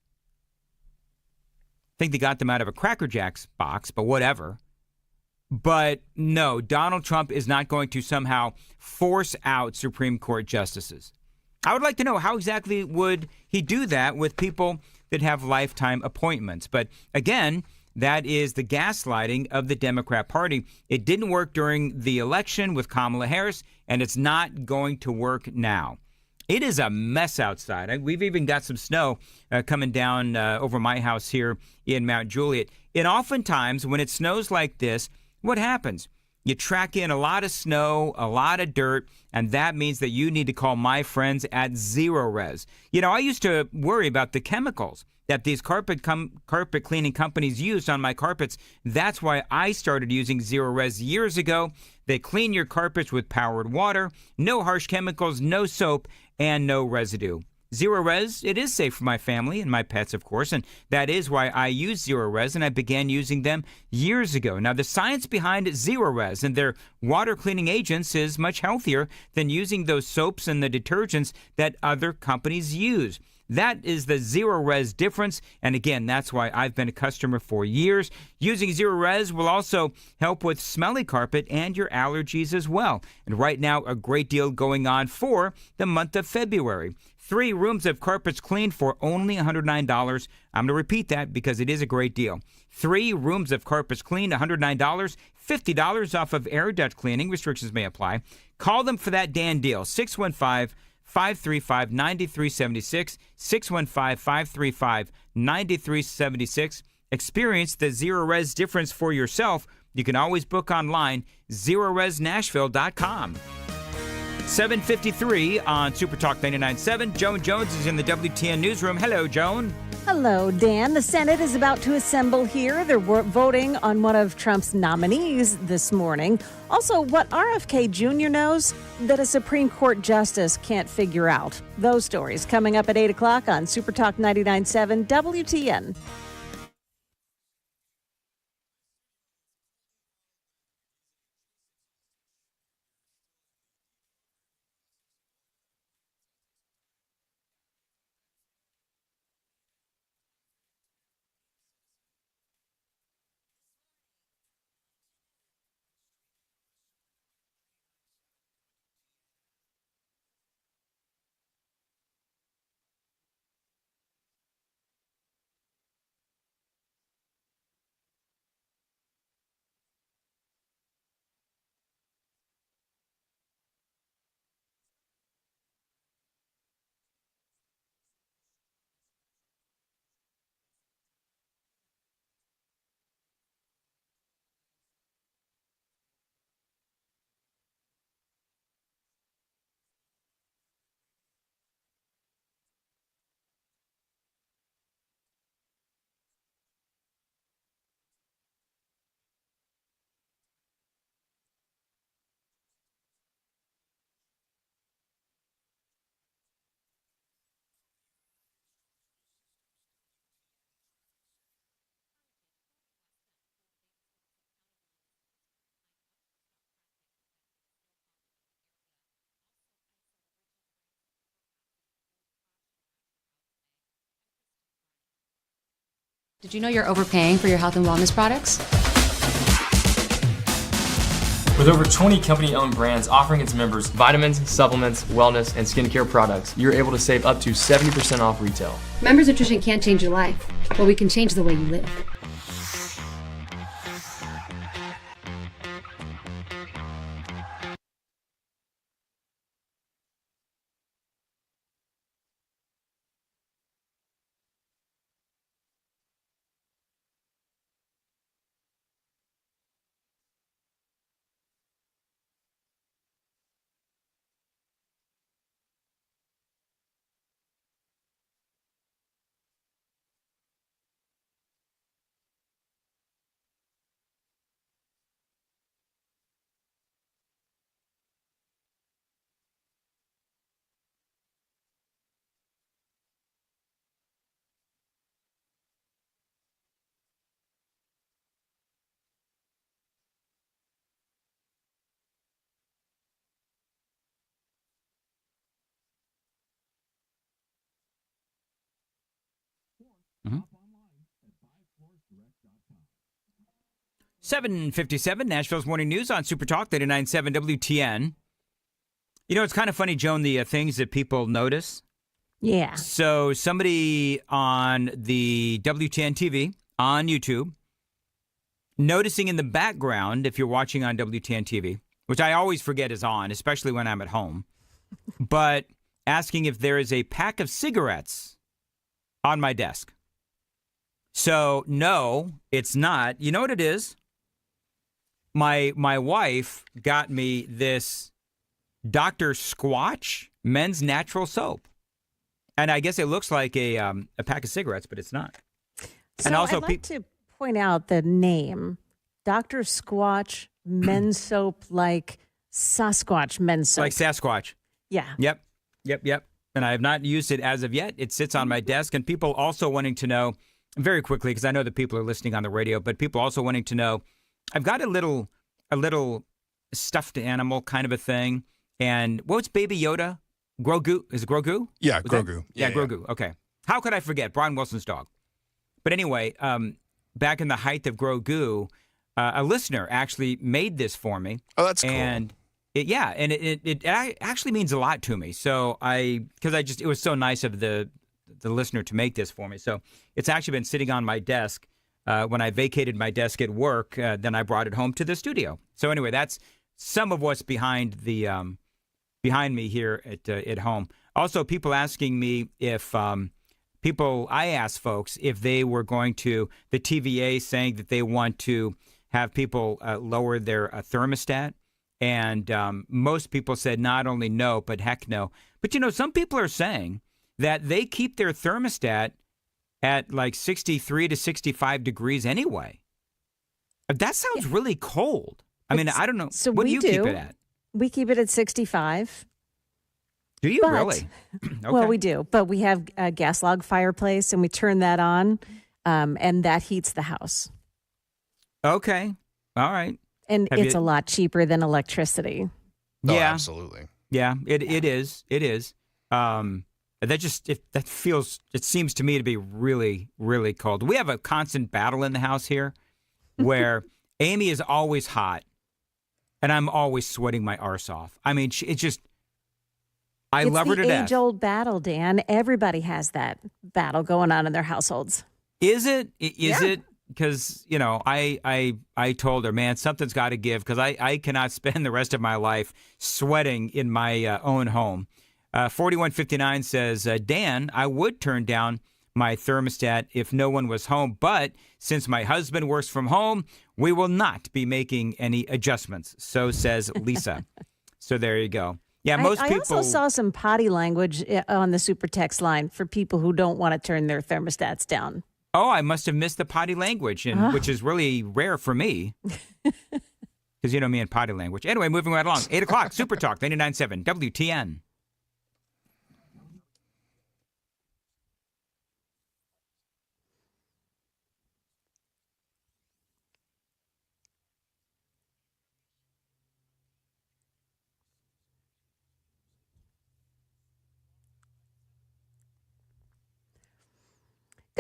B: I think they got them out of a Cracker Jacks box, but whatever. But no, Donald Trump is not going to somehow force out Supreme Court justices. I would like to know how exactly would he do that with people that have lifetime appointments. But again, that is the gaslighting of the Democrat Party. It didn't work during the election with Kamala Harris, and it's not going to work now. It is a mess outside. We've even got some snow coming down over my house here in Mount Juliet. And oftentimes, when it snows like this, what happens? You track in a lot of snow, a lot of dirt, and that means that you need to call my friends at Zero Res. I used to worry about the chemicals that these carpet cleaning companies used on my carpets. That's why I started using Zero Res years ago. They clean your carpets with powered water, no harsh chemicals, no soap, and no residue. Zero Res, it is safe for my family and my pets, of course, and that is why I use Zero Res, and I began using them years ago. Now, the science behind Zero Res and their water cleaning agents is much healthier than using those soaps and the detergents that other companies use. That is the Zero Res difference. And again, that's why I've been a customer for years. Using Zero Res will also help with smelly carpet and your allergies as well. And right now, a great deal going on for the month of February. 3 rooms of carpets cleaned for only $109. I'm going to repeat that because it is a great deal. 3 rooms of carpets cleaned, $109, $50 off of air duct cleaning. Restrictions may apply. Call them for that Dan deal, 615-535-9376, 615-535-9376. Experience the Zero Res difference for yourself. You can always book online, ZeroResNashville.com. 7:53 on Super Talk 99.7. Joan Jones is in the WTN newsroom. Hello, Joan.
A: Hello, Dan. The Senate is about to assemble here. They're voting on one of Trump's nominees this morning. Also, what RFK Jr. knows that a Supreme Court justice can't figure out. Those stories coming up at 8 o'clock on Super Talk 99.7 WTN.
G: Did you know you're overpaying for your health and wellness products?
H: With over 20 company-owned brands offering its members vitamins, supplements, wellness, and skincare products, you're able to save up to 70% off retail.
G: Members Nutrition can't change your life, but we can change the way you live.
B: Mm-hmm. 7:57, Nashville's Morning News on Super Talk 99.7 WTN. You know, it's kind of funny, Joan, the things that people notice.
A: Yeah.
B: So somebody on the WTN TV on YouTube noticing in the background, if you're watching on WTN TV, which I always forget is on, especially when I'm at home, but asking if there is a pack of cigarettes on my desk. So, no, it's not. You know what it is? My wife got me this Dr. Squatch men's natural soap. And I guess it looks like a pack of cigarettes, but it's not.
A: So
B: and also
A: I'd like to point out the name, Dr. Squatch men's soap, like Sasquatch men's soap.
B: Like Sasquatch.
A: Yeah.
B: Yep. And I have not used it as of yet. It sits on my desk. And people also wanting to know, very quickly, because I know that people are listening on the radio, but people also wanting to know, I've got a little stuffed animal kind of a thing. And what's Baby Yoda? Grogu? Is it Grogu?
K: Yeah,
B: Was
K: Grogu.
B: Yeah, Grogu. Okay. How could I forget? Brian Wilson's dog. But anyway, back in the height of Grogu, a listener actually made this for me.
K: Oh, that's cool.
B: And it actually means a lot to me. So it was so nice of the listener to make this for me. So it's actually been sitting on my desk when I vacated my desk at work. Then I brought it home to the studio. So anyway, that's some of what's behind me here at home. Also, people asking me if I asked folks if they were going to, the TVA saying that they want to have people lower their thermostat. And most people said not only no, but heck no. But, you know, some people are saying that they keep their thermostat at like 63 to 65 degrees anyway. That sounds really cold. I mean, I don't know.
A: So
B: what do you keep it at?
A: We keep it at 65.
B: Do you really? Okay.
A: Well, we do. But we have a gas log fireplace, and we turn that on, and that heats the house.
B: Okay. All right.
A: And it's a lot cheaper than electricity.
K: Oh,
B: Yeah.
K: absolutely.
B: Yeah, it is. It is. It seems to me to be really, really cold. We have a constant battle in the house here where Amy is always hot and I'm always sweating my arse off. I mean, I love her to death.
A: It's the age-old battle, Dan. Everybody has that battle going on in their households.
B: Is it? Is it? Because, you know, I told her, man, something's got to give because I cannot spend the rest of my life sweating in my own home. 4159 says, Dan, I would turn down my thermostat if no one was home, but since my husband works from home, we will not be making any adjustments. So says Lisa. So there you go. Yeah, most people. I
A: also saw some potty language on the super text line for people who don't want to turn their thermostats down.
B: Oh, I must have missed the potty language, which is really rare for me. Because you know me and potty language. Anyway, moving right along. 8 o'clock, Super Talk, 99.7 WTN.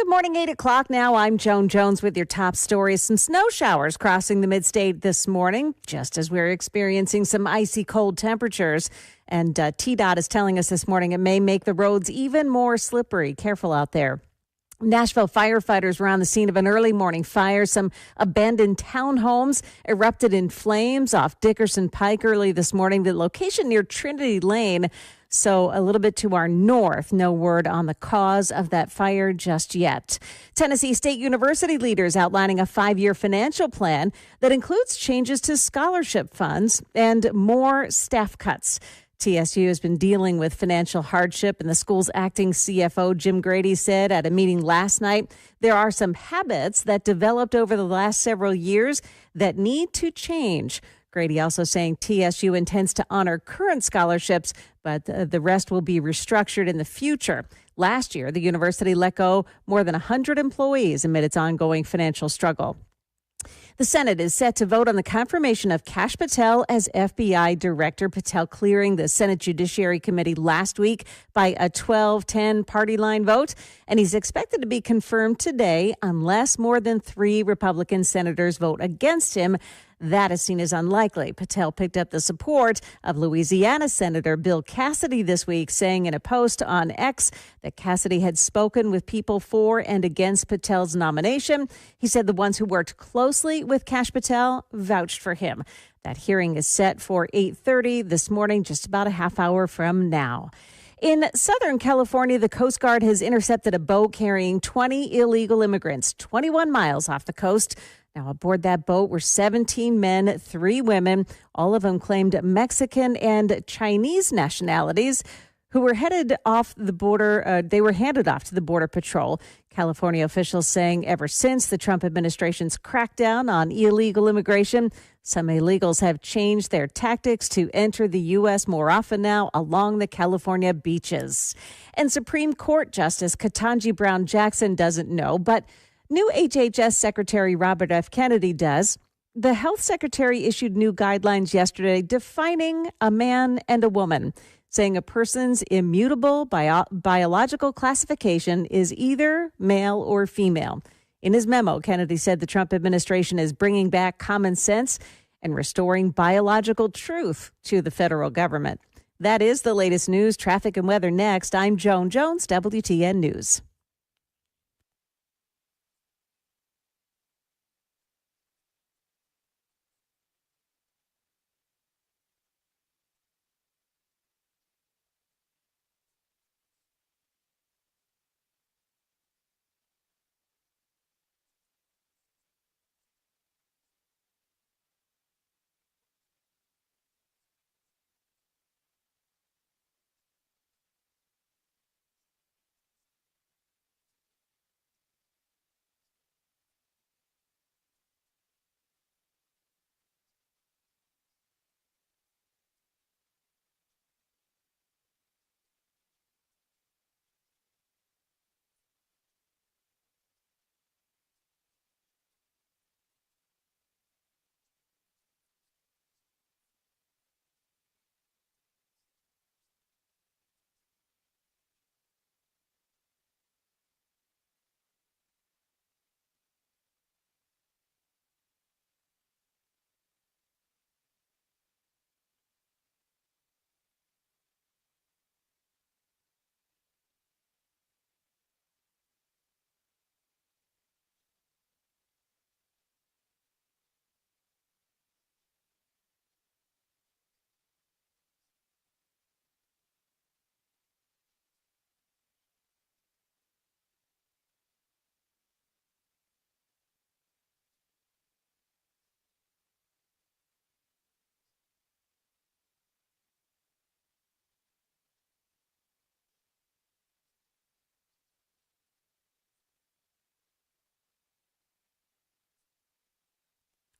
A: Good morning, 8 o'clock now. I'm Joan Jones with your top stories. Some snow showers crossing the mid-state this morning, just as we're experiencing some icy cold temperatures. And TDOT is telling us this morning it may make the roads even more slippery. Careful out there. Nashville firefighters were on the scene of an early morning fire. Some abandoned townhomes erupted in flames off Dickerson Pike early this morning. The location near Trinity Lane, so a little bit to our north. No word on the cause of that fire just yet. Tennessee State University leaders outlining a 5-year financial plan that includes changes to scholarship funds and more staff cuts. TSU has been dealing with financial hardship, and the school's acting CFO, Jim Grady, said at a meeting last night there are some habits that developed over the last several years that need to change. Grady also saying TSU intends to honor current scholarships, but the rest will be restructured in the future. Last year, the university let go more than 100 employees amid its ongoing financial struggle. The Senate is set to vote on the confirmation of Kash Patel as FBI director. Patel clearing the Senate Judiciary Committee last week by a 12-10 party line vote, and he's expected to be confirmed today unless more than 3 Republican senators vote against him. That is seen as unlikely. Patel picked up the support of Louisiana Senator Bill Cassidy this week, saying in a post on X that Cassidy had spoken with people for and against Patel's nomination. He said the ones who worked closely with Kash Patel vouched for him. That hearing is set for 8:30 this morning, just about a half hour from now. In Southern California, the Coast Guard has intercepted a boat carrying 20 illegal immigrants 21 miles off the coast. Now, aboard that boat were 17 men, 3 women. All of them claimed Mexican and Chinese nationalities who were headed off the border. They were handed off to the Border Patrol. California officials saying ever since the Trump administration's crackdown on illegal immigration, some illegals have changed their tactics to enter the U.S. more often now along the California beaches. And Supreme Court Justice Ketanji Brown Jackson doesn't know, but new HHS Secretary Robert F. Kennedy does. The health secretary issued new guidelines yesterday defining a man and a woman, saying a person's immutable biological classification is either male or female. In his memo, Kennedy said the Trump administration is bringing back common sense and restoring biological truth to the federal government. That is the latest news, traffic, and weather next. I'm Joan Jones, WTN News.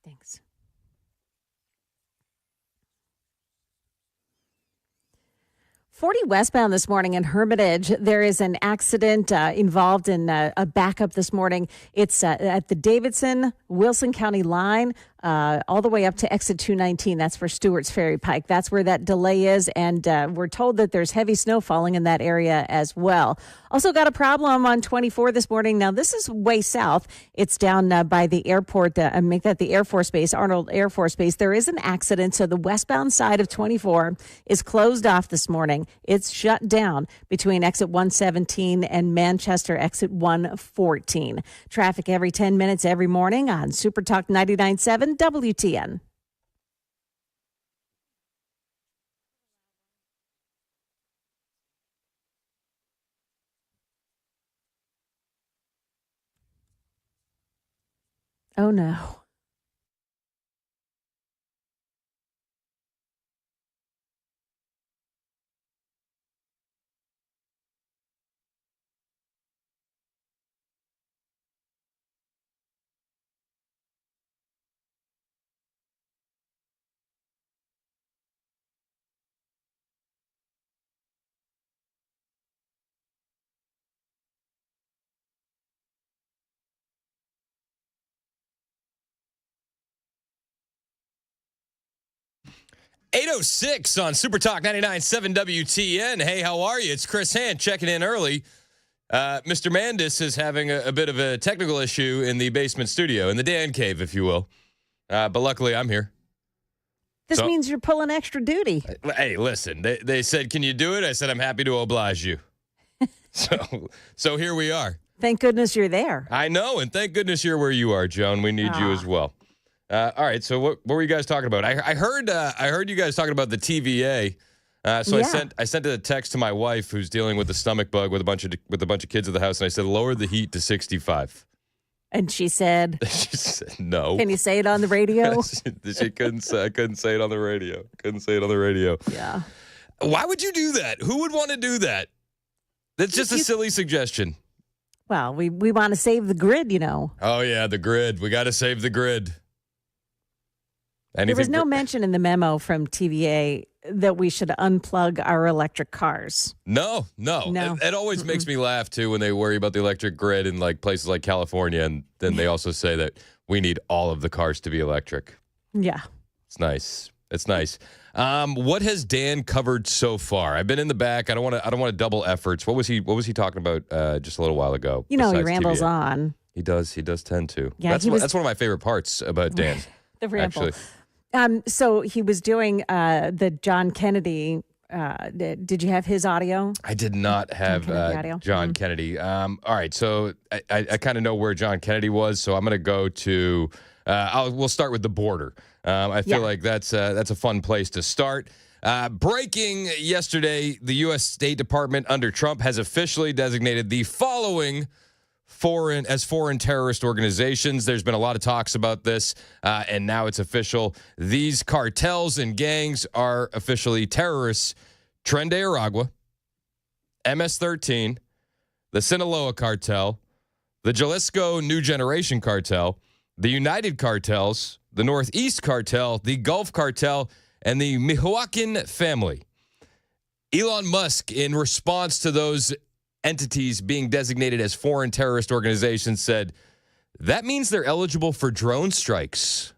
A: Thanks. .40 westbound this morning in Hermitage. There is an accident involved in a backup this morning. It's at the Davidson-Wilson County line. all the way up to exit 219. That's for Stewart's Ferry Pike. That's where that delay is. And we're told that there's heavy snow falling in that area as well. Also got a problem on 24 this morning. Now, this is way south. It's down by the airport. Make that the Air Force Base, Arnold Air Force Base. There is an accident. So the westbound side of 24 is closed off this morning. It's shut down between exit 117 and Manchester exit 114. Traffic every 10 minutes every morning on Super Talk 99.7 WTN. Oh, no.
S: .806 on Super Talk 99.7 WTN. Hey, how are you? It's Chris Hand checking in early. Mr. Mandis is having a bit of a technical issue in the basement studio, in the Dan cave, if you will. But luckily, I'm here.
A: This means you're pulling extra duty.
S: Hey, listen, they said, can you do it? I said, I'm happy to oblige you. So here we are.
A: Thank goodness you're there.
S: I know, and thank goodness you're where you are, Joan. We need you as well. All right, so what were you guys talking about? I heard you guys talking about the TVA. So yeah. I sent a text to my wife who's dealing with the stomach bug with a bunch of kids at the house, and I said, lower the heat to 65.
A: And she said,
S: no.
A: Can you say it on the radio?
S: She couldn't say. I couldn't say it on the radio. Couldn't say it on the radio.
A: Yeah.
S: Why would you do that? Who would want to do that? That's just a silly suggestion.
A: Well, we want to save the grid, you know.
S: Oh yeah, the grid. We got to save the grid.
A: There was no mention in the memo from TVA that we should unplug our electric cars.
S: No. It always makes me laugh, too, when they worry about the electric grid in like places like California, and then they also say that we need all of the cars to be electric.
A: Yeah.
S: It's nice. It's nice. What has Dan covered so far? I've been in the back. I don't want to double efforts. What was he talking about just a little while ago?
A: You know, he rambles on.
S: He does tend to.
A: Yeah,
S: that's one of my favorite parts about Dan.
A: The ramble.
S: Actually.
A: So he was doing the John Kennedy. Did you have his audio?
S: I did not have John Kennedy. All right, so I kind of know where John Kennedy was, so I'm going to go to. We'll start with the border. I feel like that's a fun place to start. Breaking yesterday, the U.S. State Department under Trump has officially designated the following foreign terrorist organizations. There's been a lot of talks about this, and now it's official. These cartels and gangs are officially terrorists. Tren de Aragua, MS-13, the Sinaloa Cartel, the Jalisco New Generation Cartel, the United Cartels, the Northeast Cartel, the Gulf Cartel, and the Michoacan family. Elon Musk, in response to those entities being designated as foreign terrorist organizations, said, that means they're eligible for drone strikes.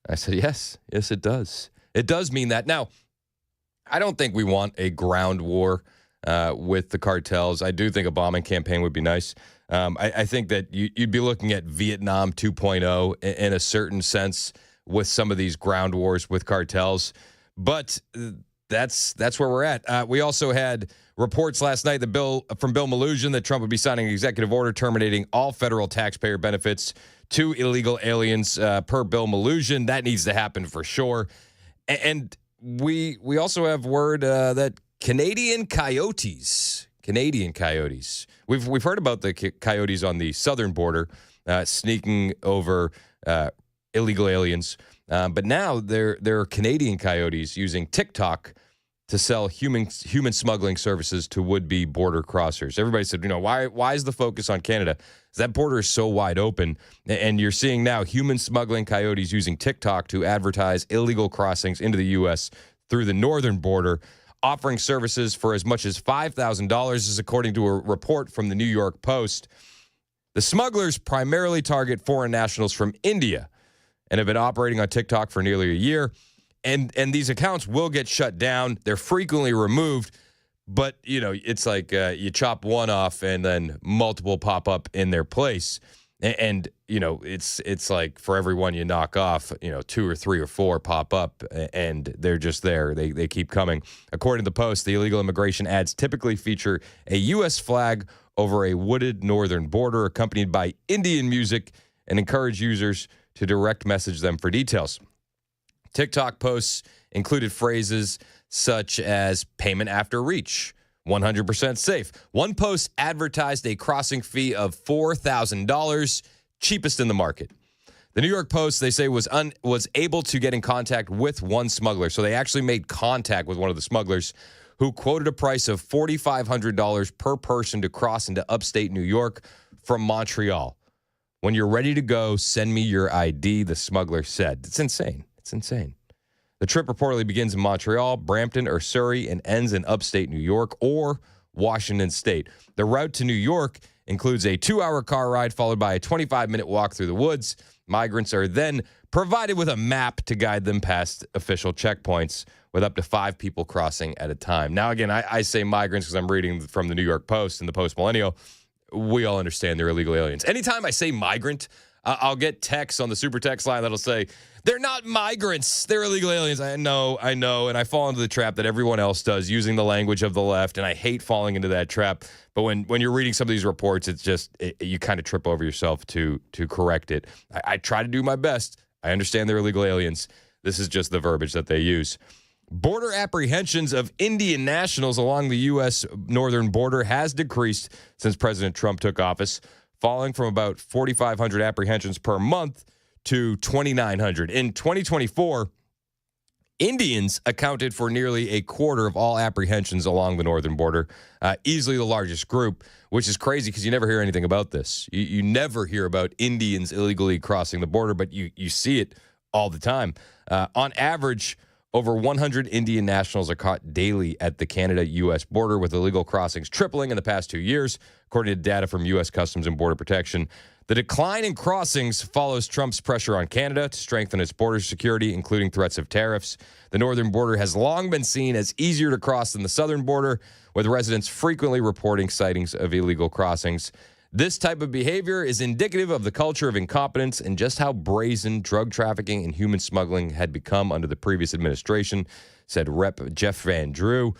S: I said, yes, it does. It does mean that. Now, I don't think we want a ground war with the cartels. I do think a bombing campaign would be nice. I think that you'd be looking at Vietnam 2.0 in a certain sense with some of these ground wars with cartels. But that's where we're at. We also had reports last night from Bill Maloogian that Trump would be signing an executive order terminating all federal taxpayer benefits to illegal aliens per Bill Maloogian. That needs to happen for sure. And we also have word that Canadian coyotes. We've heard about the coyotes on the southern border sneaking over illegal aliens. But now there are Canadian coyotes using TikTok to sell human smuggling services to would-be border crossers. Everybody said, why is the focus on Canada? That border is so wide open, and you're seeing now human smuggling coyotes using TikTok to advertise illegal crossings into the U.S. through the northern border, offering services for as much as $5,000, is according to a report from the New York Post. The smugglers primarily target foreign nationals from India, and have been operating on TikTok for nearly a year. And these accounts will get shut down. They're frequently removed. But, it's like you chop one off and then multiple pop up in their place. And it's like for every one you knock off, 2 or 3 or 4 pop up and they're just there. They keep coming. According to the Post, the illegal immigration ads typically feature a U.S. flag over a wooded northern border accompanied by Indian music and encourage users to direct message them for details. TikTok posts included phrases such as payment after reach, 100% safe. One post advertised a crossing fee of $4,000, cheapest in the market. The New York Post, they say, was able to get in contact with one smuggler. So they actually made contact with one of the smugglers who quoted a price of $4,500 per person to cross into upstate New York from Montreal. When you're ready to go, send me your ID, the smuggler said. It's insane. It's insane. The trip reportedly begins in Montreal, Brampton, or Surrey and ends in upstate New York or Washington State. The route to New York includes a 2-hour car ride followed by a 25-minute walk through the woods. Migrants are then provided with a map to guide them past official checkpoints with up to 5 people crossing at a time. Now, again, I say migrants because I'm reading from the New York Post and the Post Millennial. We all understand they're illegal aliens. Anytime I say migrant, I'll get texts on the super text line that'll say, they're not migrants, they're illegal aliens. I know, and I fall into the trap that everyone else does, using the language of the left, and I hate falling into that trap. But when you're reading some of these reports, it's just, you kind of trip over yourself to correct it. I try to do my best. I understand they're illegal aliens. This is just the verbiage that they use. Border apprehensions of Indian nationals along the U.S. northern border has decreased since President Trump took office, falling from about 4,500 apprehensions per month to 2,900. In 2024, Indians accounted for nearly a quarter of all apprehensions along the northern border, easily the largest group, which is crazy because you never hear anything about this. You never hear about Indians illegally crossing the border, but you see it all the time. On average, over 100 Indian nationals are caught daily at the Canada-U.S. border, with illegal crossings tripling in the past 2 years, according to data from U.S. Customs and Border Protection. The decline in crossings follows Trump's pressure on Canada to strengthen its border security, including threats of tariffs. The northern border has long been seen as easier to cross than the southern border, with residents frequently reporting sightings of illegal crossings. This type of behavior is indicative of the culture of incompetence and just how brazen drug trafficking and human smuggling had become under the previous administration, said Rep. Jeff Van Drew.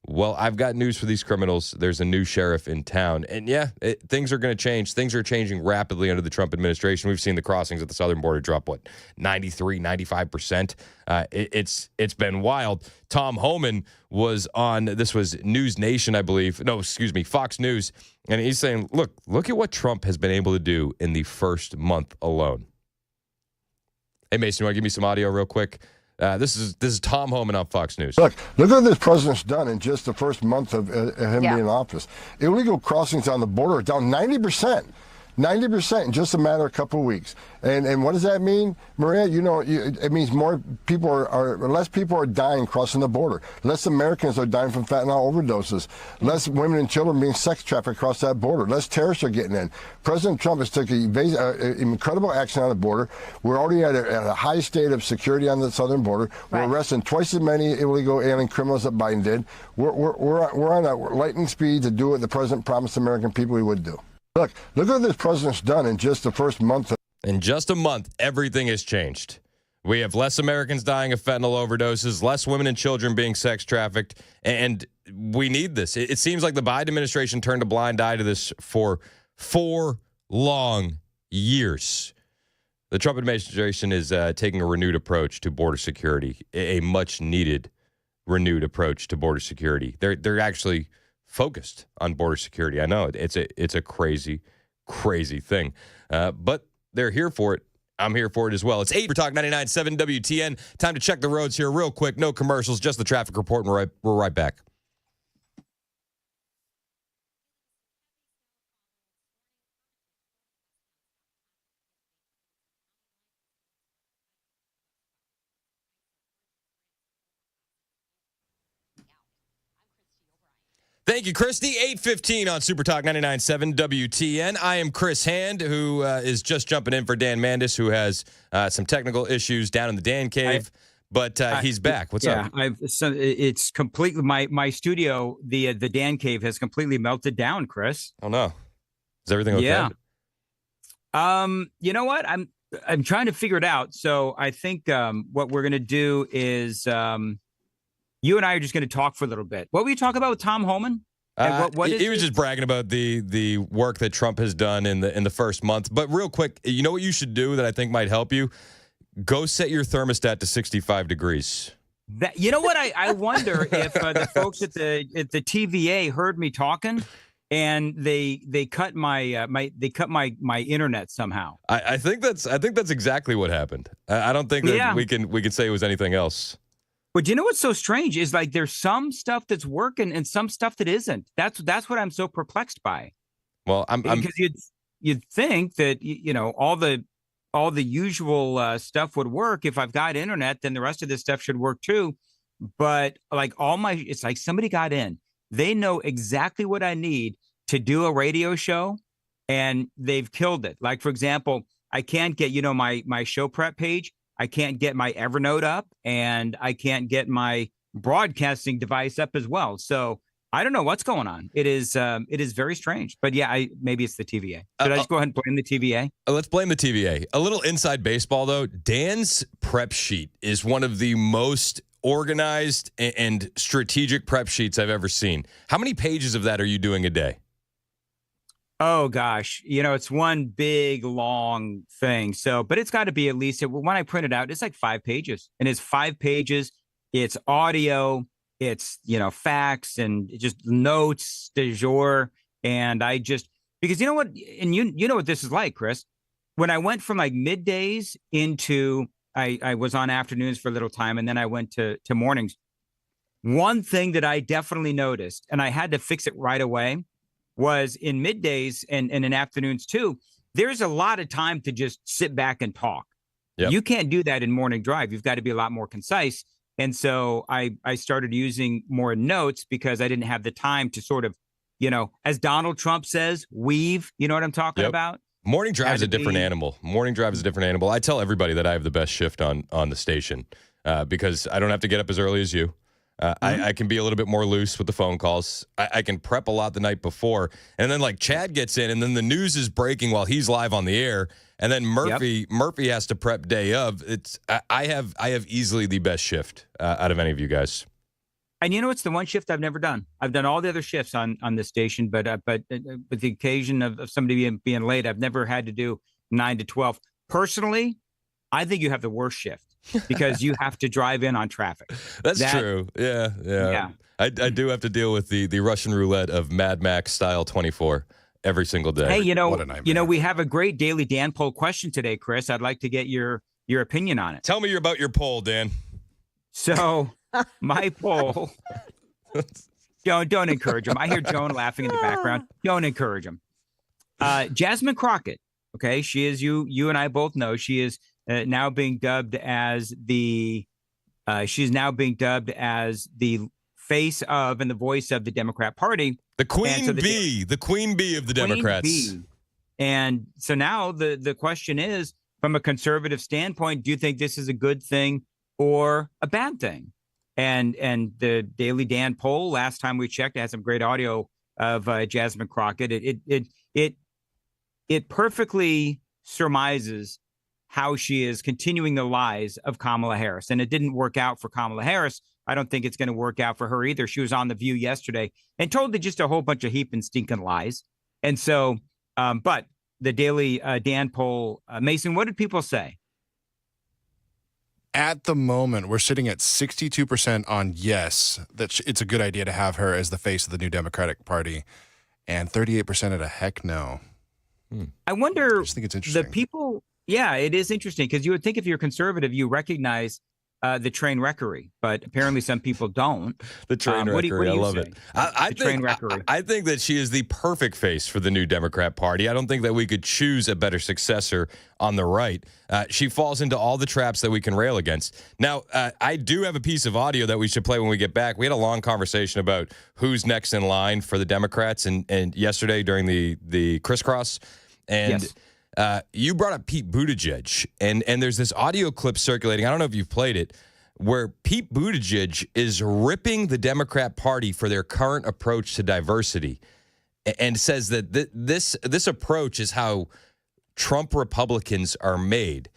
S: Well, I've got news for these criminals. There's a new sheriff in town. And yeah, things are going to change. Things are changing rapidly under the Trump administration. We've seen the crossings at the southern border drop, 93, 95%. It's been wild. Tom Homan was on, this was News Nation, I believe. No, excuse me, Fox News. And he's saying, look at what Trump has been able to do in the first month alone. Hey, Mason, you want to give me some audio real quick? This is Tom Homan on Fox News.
T: Look what this president's done in just the first month of him being in office. Illegal crossings on the border are down 90%. 90% in just a matter of a couple of weeks. And what does that mean, Maria? It means more people less people are dying crossing the border. Less Americans are dying from fentanyl overdoses. Less women and children being sex trafficked across that border. Less terrorists are getting in. President Trump has taken incredible action on the border. We're already at a high state of security on the southern border. We're arresting twice as many illegal alien criminals that Biden did. We're on a lightning speed to do what the president promised American people he would do. Look what this president's done in just the first month.
S: In just a month, everything has changed. We have less Americans dying of fentanyl overdoses, less women and children being sex trafficked, and we need this. It seems like the Biden administration turned a blind eye to this for 4 long years. The Trump administration is taking a renewed approach to border security, a much-needed renewed approach to border security. They're actually focused on border security. I know it's a crazy, crazy thing, but they're here for it. I'm here for it as well. It's 8 for Talk 99.7 WTN. Time to check the roads here real quick. No commercials, just the traffic report, and we're right back. Thank you, Christy. 8:15 on Super Talk 99.7 WTN. I am Chris Hand, who is just jumping in for Dan Mandis, who has some technical issues down in the Dan Cave, but he's back. What's up?
B: It's completely my studio. The Dan Cave has completely melted down, Chris.
S: Oh no, is everything okay?
B: Yeah. You know what? I'm trying to figure it out. So I think what we're gonna do is you and I are just gonna talk for a little bit. What were you talking about with Tom Homan?
S: He was just bragging about the work that Trump has done in the first month. But real quick, you know what you should do that I think might help you? Go set your thermostat to 65 degrees.
B: You know what? I wonder if the folks at the TVA heard me talking, and they cut my my internet somehow.
S: I think that's exactly what happened. I don't think that we can say it was anything else.
B: But you know what's so strange is like there's some stuff that's working and some stuff that isn't. That's what I'm so perplexed by.
S: Well,
B: because you'd think that all the usual stuff would work. If I've got internet, then the rest of this stuff should work too. But like it's like somebody got in. They know exactly what I need to do a radio show, and they've killed it. Like, for example, I can't get my show prep page. I can't get my Evernote up, and I can't get my broadcasting device up as well. So I don't know what's going on. It is very strange. But yeah, maybe it's the TVA. Should I just go ahead and blame the TVA?
S: Let's blame the TVA. A little inside baseball, though. Dan's prep sheet is one of the most organized and strategic prep sheets I've ever seen. How many pages of that are you doing a day?
B: Oh, gosh. It's one big, long thing. So, but it's got to be at least, when I print it out, it's like 5 pages. And it's 5 pages. It's audio. It's, facts and just notes de jour. And because you know what? And you know what this is like, Chris. When I went from like middays into, I was on afternoons for a little time, and then I went to mornings. One thing that I definitely noticed, and I had to fix it right away, was in middays and in afternoons too, there's a lot of time to just sit back and talk. Yep. You can't do that in morning drive. You've got to be a lot more concise. And so I started using more notes because I didn't have the time to sort of, as Donald Trump says, weave. You know what I'm talking about?
S: Morning drive is a different animal. Morning drive is a different animal. I tell everybody that I have the best shift on the station because I don't have to get up as early as you. I can be a little bit more loose with the phone calls. I can prep a lot the night before. And then like Chad gets in, and then the news is breaking while he's live on the air. And then Murphy has to prep day of. I have easily the best shift out of any of you guys.
B: And it's the one shift I've never done. I've done all the other shifts on this station, but with the occasion of somebody being late, I've never had to do 9 to 12. Personally, I think you have the worst shift because you have to drive in on traffic.
S: That's true. Yeah. I do have to deal with the Russian roulette of Mad Max style 24 every single day.
B: Hey, we have a great daily Dan poll question today, Chris. I'd like to get your opinion on it.
S: Tell me about your poll, Dan.
B: So my poll, don't encourage him. I hear Joan laughing in the background. Don't encourage him. Jasmine Crockett. Okay. She is, you and I both know, she is now being dubbed as she's now being dubbed as the face of and the voice of the Democrat Party.
S: The queen bee of the Democrats.
B: And so now the question is, from a conservative standpoint, do you think this is a good thing or a bad thing? And the Daily Dan poll, last time we checked, it had some great audio of Jasmine Crockett. It perfectly surmises how she is continuing the lies of Kamala Harris. And it didn't work out for Kamala Harris. I don't think it's going to work out for her either. She was on The View yesterday and told just a whole bunch of heaping stinking lies. And so, but the Daily Dan poll, Mason, what did people say?
K: At the moment, we're sitting at 62% on yes, that it's a good idea to have her as the face of the new Democratic Party, and 38% at a heck no.
B: I wonder,
K: I just think it's interesting.
B: the people, yeah, it is interesting because you would think if you're conservative, you recognize the train wreckery, but apparently some people don't.
S: The train
B: What do
S: wreckery, I
B: you
S: love
B: say?
S: it. I think that she is the perfect face for the new Democrat Party. I don't think that we could choose a better successor on the right. She falls into all the traps that we can rail against. Now, I do have a piece of audio that we should play when we get back. We had a long conversation about who's next in line for the Democrats, and yesterday during the Crisscross, and.
B: Yes.
S: You brought up Pete Buttigieg, and there's this audio clip circulating. I don't know if you've played it, where Pete Buttigieg is ripping the Democrat Party for their current approach to diversity, and says that this approach is how Trump Republicans are made.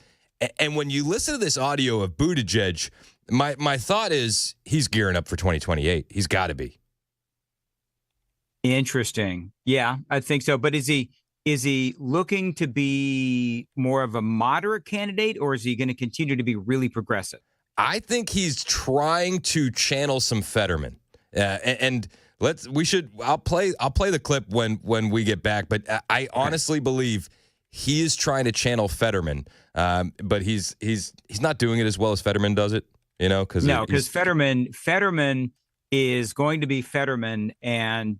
S: And when you listen to this audio of Buttigieg, my thought is he's gearing up for 2028. He's got to be.
B: Interesting. Yeah, I think so. But is he looking to be more of a moderate candidate, or is he going to continue to be really progressive?
S: I think he's trying to channel some Fetterman, and I'll play the clip when we get back. But I honestly believe he is trying to channel Fetterman, but he's not doing it as well as Fetterman does it. Because
B: Fetterman is going to be Fetterman, and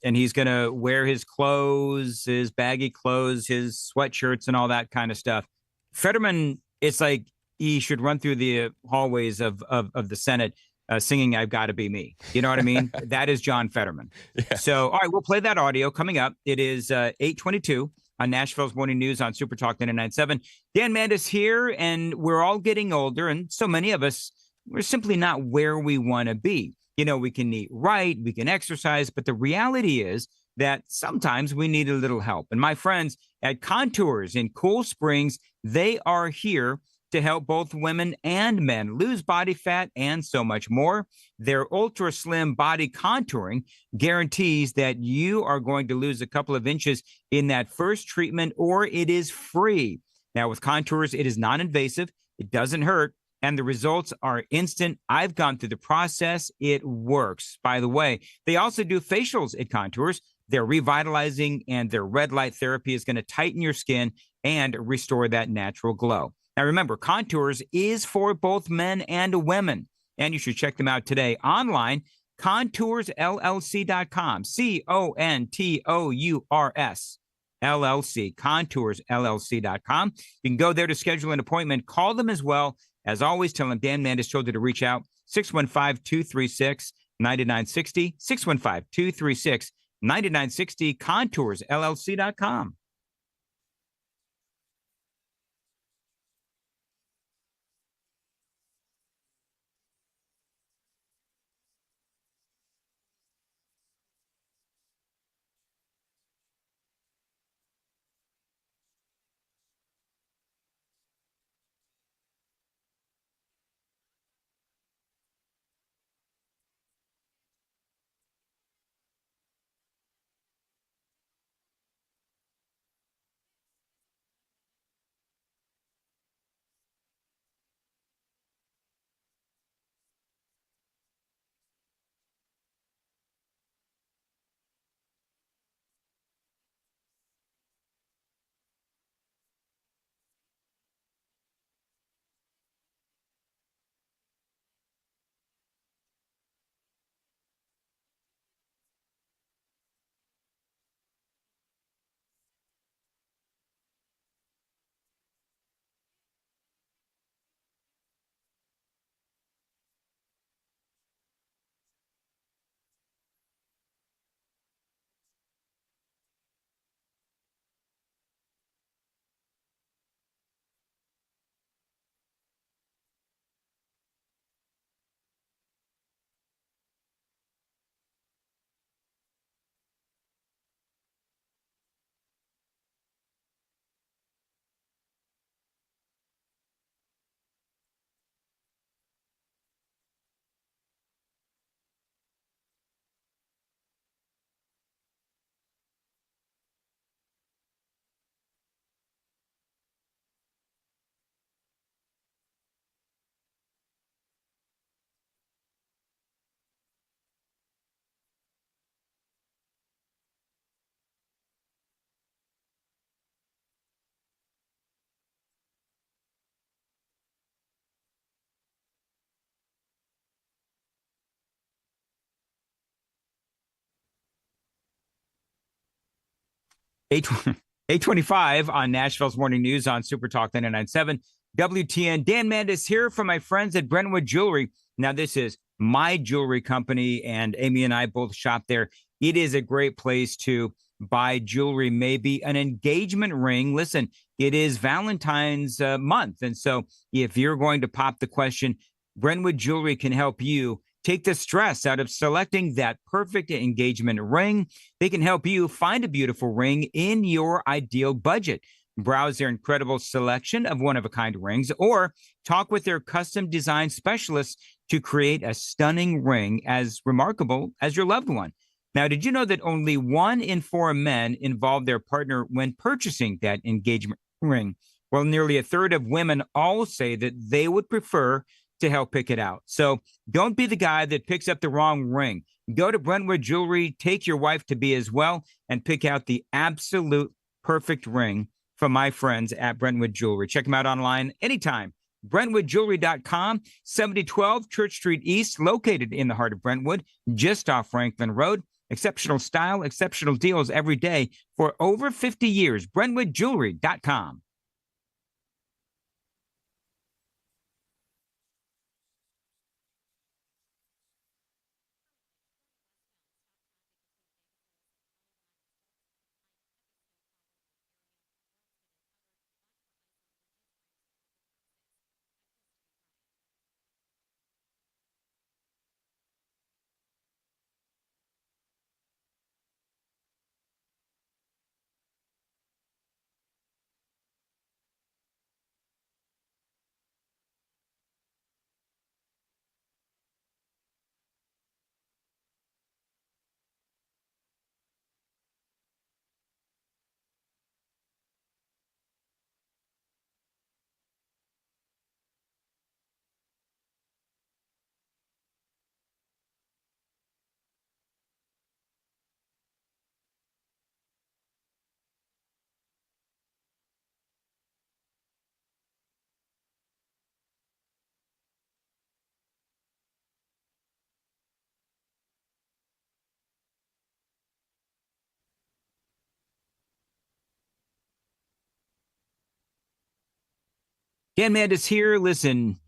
B: he's going to wear his clothes, his baggy clothes, his sweatshirts, and all that kind of stuff. Fetterman, it's like he should run through the hallways of the Senate singing "I've Got to Be Me." You know what I mean? That is John Fetterman. Yeah. So, all right, we'll play that audio coming up. It is 8:22 on Nashville's Morning News on Super Talk 99.7. Dan Mandis here, and we're all getting older, and so many of us, we're simply not where we want to be. We can eat right, we can exercise, but the reality is that sometimes we need a little help. And my friends at Contours in Cool Springs, they are here to help both women and men lose body fat and so much more. Their ultra slim body contouring guarantees that you are going to lose a couple of inches in that first treatment, or it is free. Now, with Contours, it is non-invasive, it doesn't hurt, and the results are instant. I've gone through the process. It works. By the way, they also do facials at Contours. They're revitalizing, and their red light therapy is going to tighten your skin and restore that natural glow. Now, remember, Contours is for both men and women, and you should check them out today online, contoursllc.com, CONTOURS. LLC, contoursllc.com. You can go there to schedule an appointment. Call them as well. As always, tell them Dan Mandis told you to reach out, 615-236-9960, 615-236-9960, contoursllc.com. 8, 825 on Nashville's Morning News on Super Talk 99.7 WTN. Dan Mandis here from my friends at Brentwood Jewelry. Now, this is my jewelry company, and Amy and I both shop there. It is a great place to buy jewelry, maybe an engagement ring. Listen, it is Valentine's month. And so if you're going to pop the question, Brentwood Jewelry can help you take the stress out of selecting that perfect engagement ring. They can help you find a beautiful ring in your ideal budget. Browse their incredible selection of one-of-a-kind rings or talk with their custom design specialists to create a stunning ring as remarkable as your loved one. Now, did you know that only 1 in 4 men involve their partner when purchasing that engagement ring? Well, nearly a third of women all say that they would prefer to help pick it out. So don't be the guy that picks up the wrong ring. Go to Brentwood Jewelry, take your wife to be as well, and pick out the absolute perfect ring from my friends at Brentwood Jewelry. Check them out online anytime. BrentwoodJewelry.com, 7012 Church Street East, located in the heart of Brentwood, just off Franklin Road. Exceptional style, exceptional deals every day for over 50 years. BrentwoodJewelry.com. Dan Mandis here. Listen,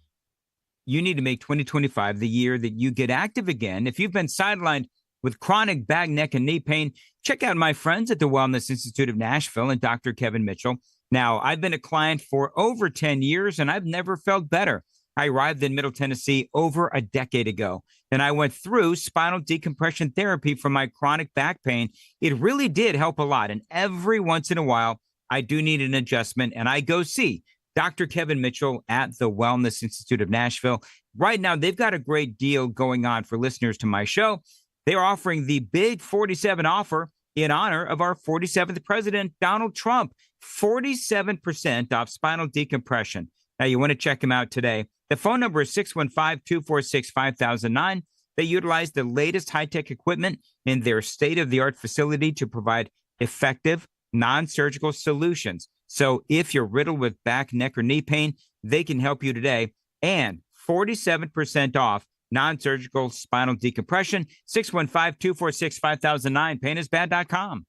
B: you need to make 2025 the year that you get active again. If you've been sidelined with chronic back, neck, and knee pain, check out my friends at the Wellness Institute of Nashville and Dr. Kevin Mitchell. Now, I've been a client for over 10 years, and I've never felt better. I arrived in Middle Tennessee over a decade ago, and I went through spinal decompression therapy for my chronic back pain. It really did help a lot, and every once in a while, I do need an adjustment, and I go see Dr. Kevin Mitchell at the Wellness Institute of Nashville. Right now, they've got a great deal going on for listeners to my show. They're offering the Big 47 offer in honor of our 47th president, Donald Trump. 47% off spinal decompression. Now, you want to check them out today. The phone number is 615-246-5009. They utilize the latest high-tech equipment in their state-of-the-art facility to provide effective, non-surgical solutions. So if you're riddled with back, neck, or knee pain, they can help you today. And 47% off non-surgical spinal decompression. 615-246-5009. Painisbad.com.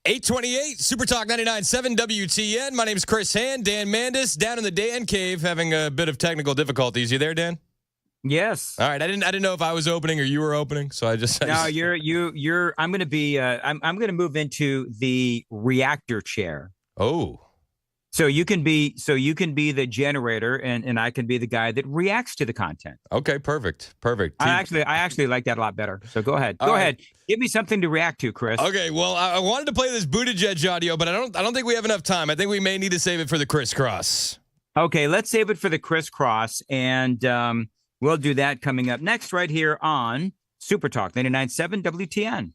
S: $828 Super Talk 99.7 WTN. My name's Chris Hand. Dan Mandis down in the Dan Cave having a bit of technical difficulties. You there, Dan?
B: Yes.
S: All right. I didn't know if I was opening or you were opening, so I just
B: no. You're. I'm going to be. I'm going to move into the reactor chair.
S: Oh.
B: So you can be the generator, and I can be the guy that reacts to the content.
S: Okay. Perfect.
B: I actually like that a lot better. So go ahead. Go ahead. Give me something to react to, Chris.
S: Okay. Well, I wanted to play this Buttigieg audio, but I don't think we have enough time. I think we may need to save it for the Crisscross.
B: Okay. Let's save it for the Crisscross, and we'll do that coming up next right here on Super Talk 99.7 WTN.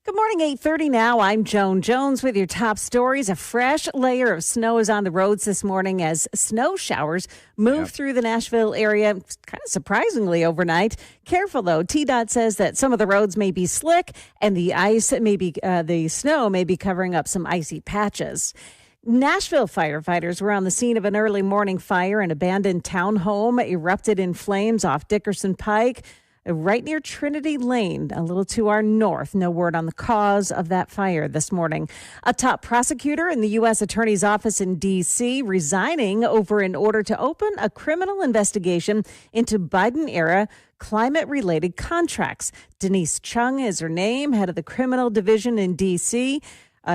A: Good morning, 8:30 now. I'm Joan Jones with your top stories. A fresh layer of snow is on the roads this morning as snow showers move through the Nashville area, kind of surprisingly overnight. Careful, though. TDOT says that some of the roads may be slick and the the snow may be covering up some icy patches. Nashville firefighters were on the scene of an early morning fire. An abandoned townhome erupted in flames off Dickerson Pike, right near Trinity Lane, a little to our north. No word on the cause of that fire this morning. A top prosecutor in the U.S. Attorney's Office in D.C. resigning over an order to open a criminal investigation into Biden-era climate-related contracts. Denise Chung is her name, head of the criminal division in D.C.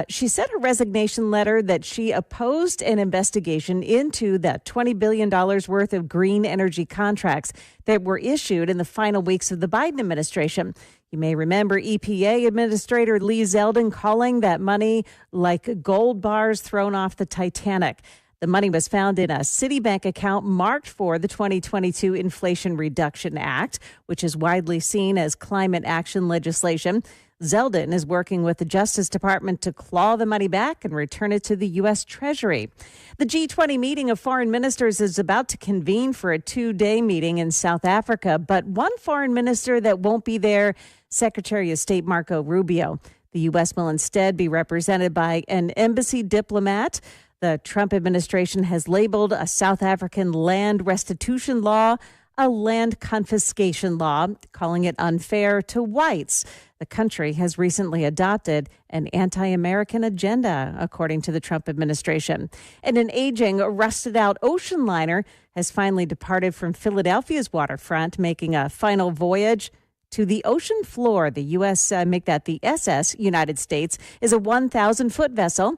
A: She sent a resignation letter that she opposed an investigation into that $20 billion worth of green energy contracts that were issued in the final weeks of the Biden administration. You may remember EPA Administrator Lee Zeldin calling that money like gold bars thrown off the Titanic. The money was found in a Citibank account marked for the 2022 Inflation Reduction Act, which is widely seen as climate action legislation. Zeldin is working with the Justice Department to claw the money back and return it to the U.S. Treasury. The G20 meeting of foreign ministers is about to convene for a 2-day meeting in South Africa, but one foreign minister that won't be there, Secretary of State Marco Rubio. The U.S. will instead be represented by an embassy diplomat. The Trump administration has labeled a South African land restitution law a land confiscation law, calling it unfair to whites. The country has recently adopted an anti-American agenda, according to the Trump administration. And an aging, rusted-out ocean liner has finally departed from Philadelphia's waterfront, making a final voyage to the ocean floor. The U.S., make that the SS United States, is a 1,000-foot vessel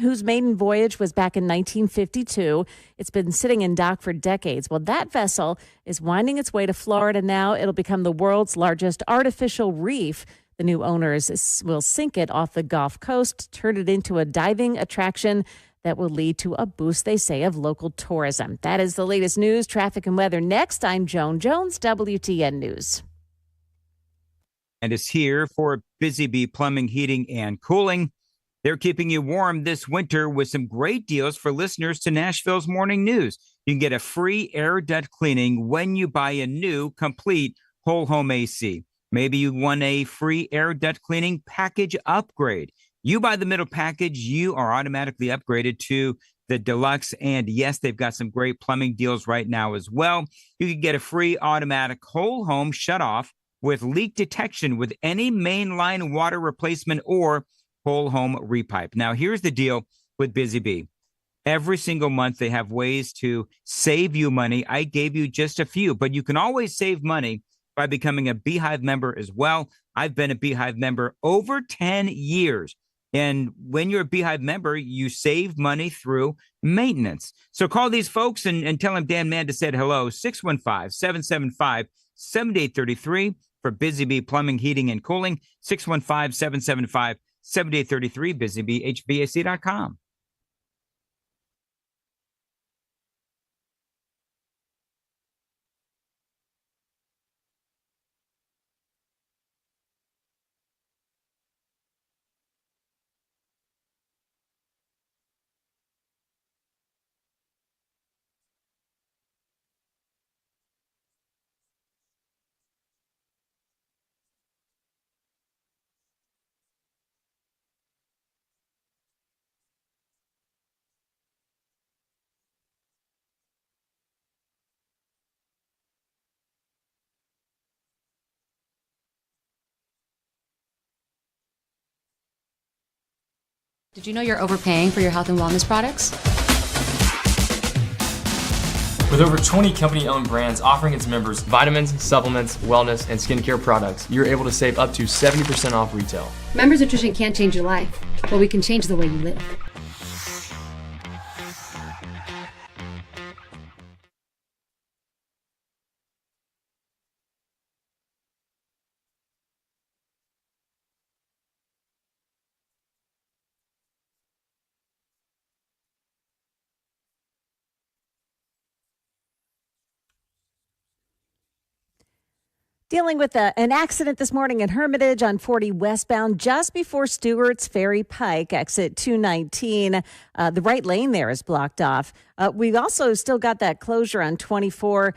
A: whose maiden voyage was back in 1952. It's been sitting in dock for decades. Well, that vessel is winding its way to Florida now. It'll become the world's largest artificial reef. The new owners will sink it off the Gulf Coast, turn it into a diving attraction that will lead to a boost, they say, of local tourism. That is the latest news, traffic, and weather. Next, I'm Joan Jones, WTN News.
B: And is here for Busy Bee Plumbing, Heating, and Cooling. They're keeping you warm this winter with some great deals for listeners to Nashville's Morning News. You can get a free air duct cleaning when you buy a new complete whole home AC. Maybe you want a free air duct cleaning package upgrade. You buy the middle package, you are automatically upgraded to the deluxe. And yes, they've got some great plumbing deals right now as well. You can get a free automatic whole home shutoff with leak detection with any mainline water replacement or whole home repipe. Now, here's the deal with Busy Bee. Every single month, they have ways to save you money. I gave you just a few, but you can always save money by becoming a Beehive member as well. I've been a Beehive member over 10 years. And when you're a Beehive member, you save money through maintenance. So call these folks and tell them Dan Manda said hello. 615-775-7833 for Busy Bee Plumbing, Heating, and Cooling. 615-775-7833, busybeehvac.com.
G: Did you know you're overpaying for your health and wellness products?
H: With over 20 company-owned brands offering its members vitamins, supplements, wellness, and skincare products, you're able to save up to 70% off retail.
G: Members Nutrition can't change your life, but we can change the way you live.
A: Dealing with an accident this morning in Hermitage on 40 westbound, just before Stewart's Ferry Pike, exit 219. The right lane there is blocked off. We've also still got that closure on 24,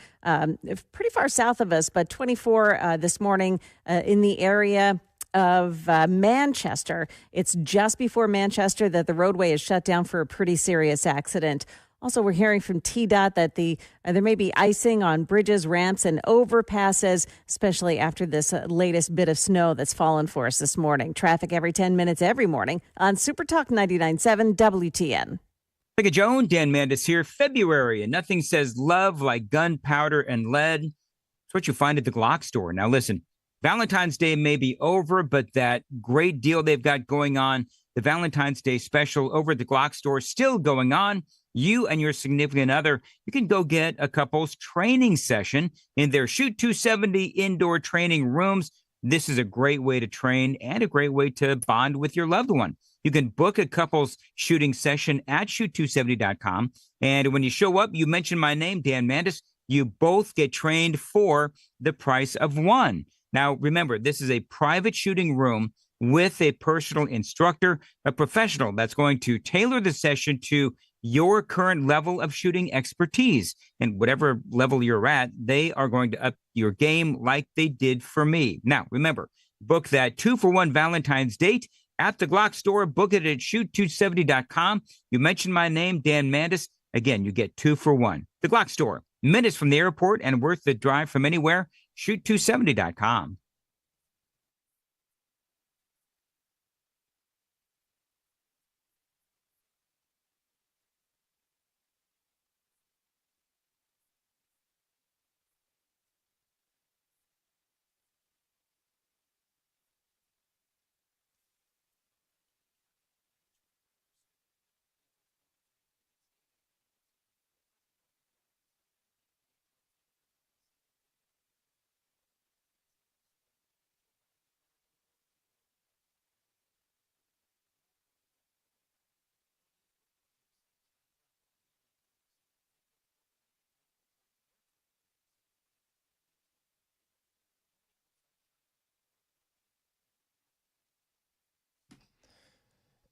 A: pretty far south of us, but 24 this morning in the area of Manchester. It's just before Manchester that the roadway is shut down for a pretty serious accident. Also, we're hearing from TDOT that there may be icing on bridges, ramps, and overpasses, especially after this latest bit of snow that's fallen for us this morning. Traffic every 10 minutes every morning on Super Talk 99.7 WTN.
B: Look at Joan, Dan Mandis here. February, and nothing says love like gunpowder and lead. It's what you find at the Glock store. Now, listen, Valentine's Day may be over, but that great deal they've got going on, the Valentine's Day special over at the Glock store, still going on. You and your significant other, you can go get a couple's training session in their Shoot 270 indoor training rooms. This is a great way to train and a great way to bond with your loved one. You can book a couple's shooting session at shoot270.com. And when you show up, you mention my name, Dan Mandis. You both get trained for the price of one. Now, remember, this is a private shooting room with a personal instructor, a professional that's going to tailor the session to your current level of shooting expertise. And whatever level you're at, they are going to up your game like they did for me. Now, remember, book that 2-for-1 Valentine's date at the Glock store. Book it at shoot270.com. You mention my name, Dan Mandis. Again, you get 2-for-1. The Glock store, minutes from the airport and worth the drive from anywhere. Shoot270.com.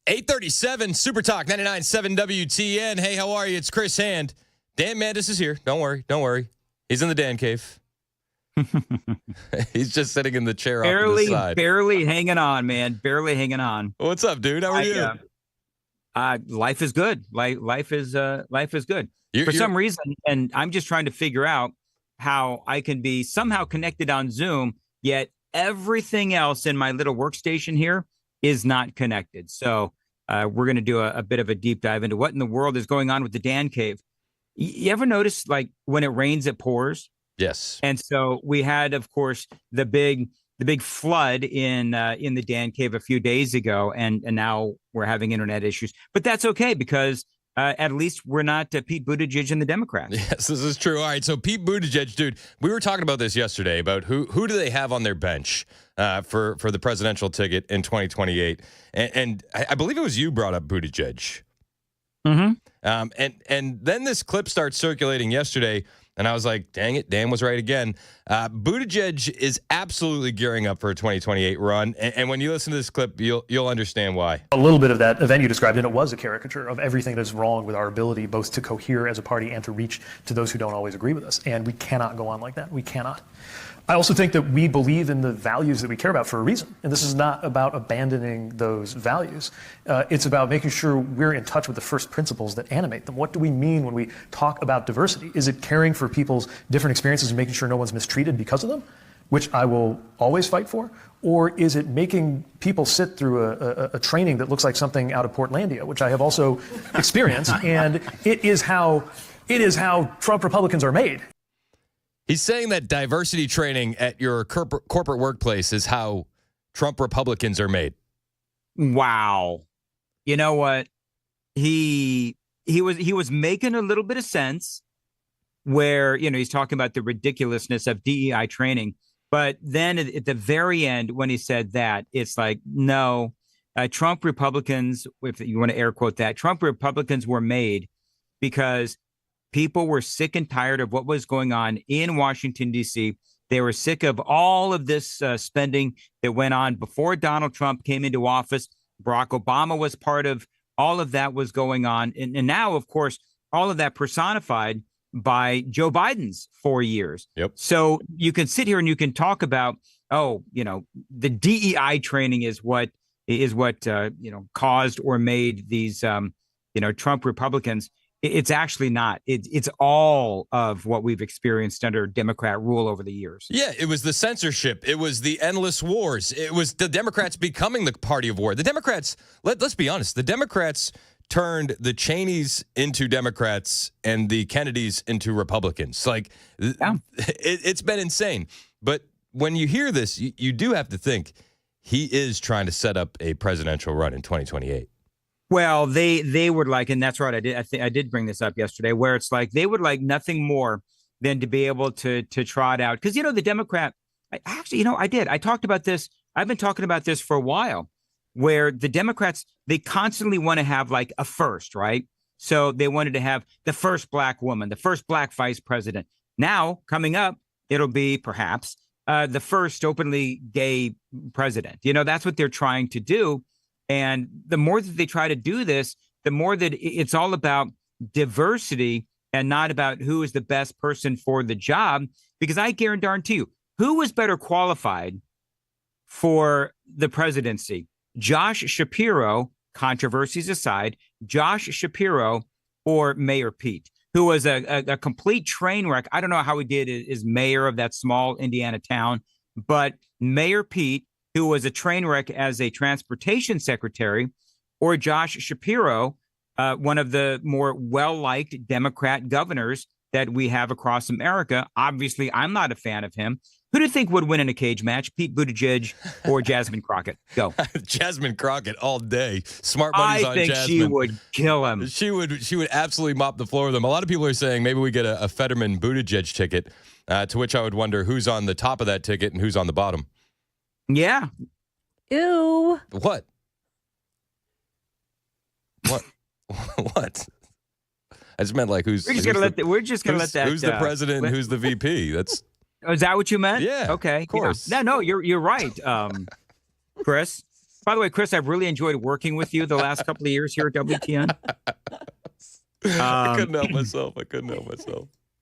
S: .837 Super Talk 99.7 WTN. Hey, how are you? It's Chris Hand. Dan Mandis is here. Don't worry. He's in the Dan cave. He's just sitting in the chair off to the side.
B: Barely hanging on, man. Barely hanging on.
S: What's up, dude? How are you?
B: Life is good. Life is good. For some reason, and I'm just trying to figure out how I can be somehow connected on Zoom, yet everything else in my little workstation here is not connected. So we're going to do a bit of a deep dive into what in the world is going on with the Dan cave. You ever notice, like, when it rains, it pours?
S: Yes.
B: And so we had, of course, the big flood in the Dan cave a few days ago, and now we're having internet issues. But that's okay, because at least we're not Pete Buttigieg and the Democrats.
S: Yes, this is true. All right, so Pete Buttigieg, dude, we were talking about this yesterday about who do they have on their bench for the presidential ticket in 2028, and I believe it was you brought up Buttigieg.
B: Mm-hmm.
S: And then this clip starts circulating yesterday, and I was like, dang it, Dan was right again. Buttigieg is absolutely gearing up for a 2028 run, and when you listen to this clip, you'll understand why.
U: A little bit of that event you described, and it was a caricature of everything that is wrong with our ability both to cohere as a party and to reach to those who don't always agree with us, and we cannot go on like that. We cannot. I also think that we believe in the values that we care about for a reason. And this is not about abandoning those values. It's about making sure we're in touch with the first principles that animate them. What do we mean when we talk about diversity? Is it caring for people's different experiences and making sure no one's mistreated because of them, which I will always fight for? Or is it making people sit through a training that looks like something out of Portlandia, which I have also experienced, and it is how Trump Republicans are made.
S: He's saying that diversity training at your corporate workplace is how Trump Republicans are made.
B: Wow. You know what? He was making a little bit of sense where, he's talking about the ridiculousness of DEI training. But then at the very end, when he said that, it's like, no, Trump Republicans, if you want to air quote that, Trump Republicans were made because people were sick and tired of what was going on in Washington, D.C., They were sick of all of this spending that went on before Donald Trump came into office. Barack Obama was part of all of that was going on. And now, of course, all of that personified by Joe Biden's 4 years.
S: Yep.
B: So you can sit here and you can talk about, the DEI training is what caused or made these, Trump Republicans. It's actually not. It's all of what we've experienced under Democrat rule over the years.
S: Yeah, it was the censorship. It was the endless wars. It was the Democrats becoming the party of war. The Democrats, let's be honest, the Democrats turned the Cheneys into Democrats and the Kennedys into Republicans. Like, it's been insane. But when you hear this, you do have to think he is trying to set up a presidential run in 2028.
B: Well, they would like, and that's right. I did bring this up yesterday, where it's like they would like nothing more than to be able to trot out, because the Democrat. I did. I talked about this. I've been talking about this for a while, where the Democrats, they constantly want to have like a first, right? So they wanted to have the first black woman, the first black vice president. Now coming up, it'll be perhaps the first openly gay president. That's what they're trying to do. And the more that they try to do this, the more that it's all about diversity and not about who is the best person for the job. Because I guarantee you, who is better qualified for the presidency? Josh Shapiro, controversies aside, Josh Shapiro or Mayor Pete, who was a complete train wreck. I don't know how he did as mayor of that small Indiana town, but Mayor Pete, who was a train wreck as a transportation secretary, or Josh Shapiro, one of the more well-liked Democrat governors that we have across America. Obviously, I'm not a fan of him. Who do you think would win in a cage match, Pete Buttigieg or Jasmine Crockett? Go.
S: Jasmine Crockett all day. Smart money's on Jasmine.
B: I think she would kill him.
S: She would absolutely mop the floor with him. A lot of people are saying maybe we get a Fetterman Buttigieg ticket, to which I would wonder who's on the top of that ticket and who's on the bottom.
B: Yeah.
A: Ew.
S: What? What? I just meant like who's.
B: We're just gonna let that.
S: Who's the president? And who's the VP? That's.
B: Oh, is that what you meant?
S: Yeah.
B: Okay.
S: Of course.
B: Yeah. No, you're right, Chris. By the way, Chris, I've really enjoyed working with you the last couple of years here at WTN.
S: I couldn't help myself.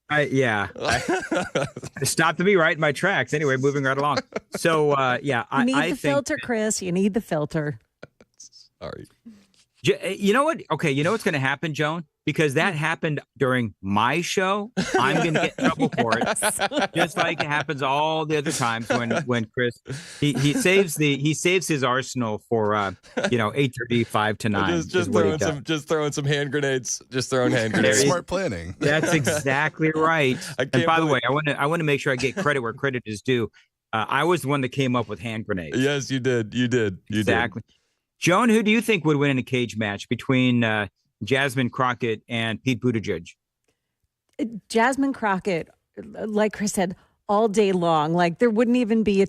B: It stopped me right in my tracks. Anyway, moving right along. So,
A: you need the filter, Chris. You need the filter.
S: Sorry.
B: You know what? Okay, you know what's going to happen, Joan? Because that happened during my show. I'm going to get in trouble for it, just like it happens all the other times when Chris he saves his arsenal for 8:30, 5 to 9.
S: Just throwing some hand grenades. Just throwing hand grenades.
K: Smart planning.
B: That's exactly right. And by the way, I want to make sure I get credit where credit is due. I was the one that came up with hand grenades.
S: Yes, you did.
B: Exactly. Joan, who do you think would win in a cage match between Jasmine Crockett and Pete Buttigieg?
A: Jasmine Crockett, like Chris said, all day long. Like there wouldn't even be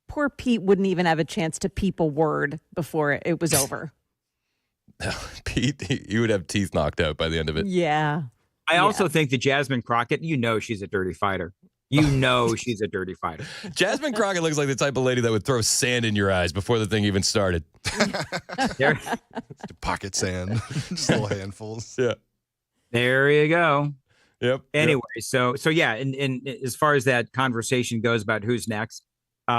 A: poor Pete wouldn't even have a chance to peep a word before it was over.
S: Pete, he would have teeth knocked out by the end of it.
A: Yeah.
B: I also think that Jasmine Crockett, she's a dirty fighter. She's a dirty fighter.
S: Jasmine Crockett looks like the type of lady that would throw sand in your eyes before the thing even started.
K: Pocket sand, just little handfuls.
S: Yeah.
B: There you go.
S: Yep.
B: Anyway, so yeah, and as far as that conversation goes about who's next, they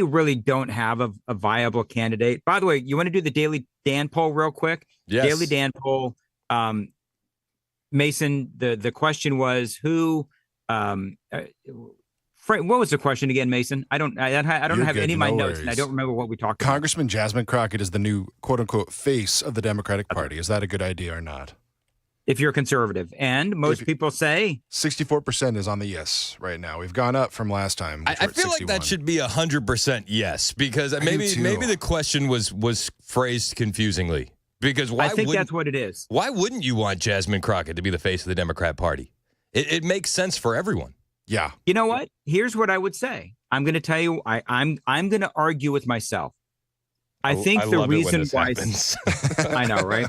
B: really don't have a viable candidate. By the way, you want to do the Daily Dan poll real quick?
S: Yes.
B: Daily Dan poll. Mason, the question was who. What was the question again, Mason? I don't have any of my notes, and I don't remember what we talked about.
K: Congressman Jasmine Crockett is the new "quote unquote" face of the Democratic Party. Is that a good idea or not?
B: If you're conservative, and most people say
K: 64% is on the yes right now. We've gone up from last time.
S: I feel like that should be 100% yes, because maybe the question was phrased confusingly. Because
B: I think that's what it is.
S: Why wouldn't you want Jasmine Crockett to be the face of the Democrat Party? It makes sense for everyone.
K: Yeah.
B: You know what? Here's what I would say. I'm going to tell you. I'm going to argue with myself. I think the reason why I know, right?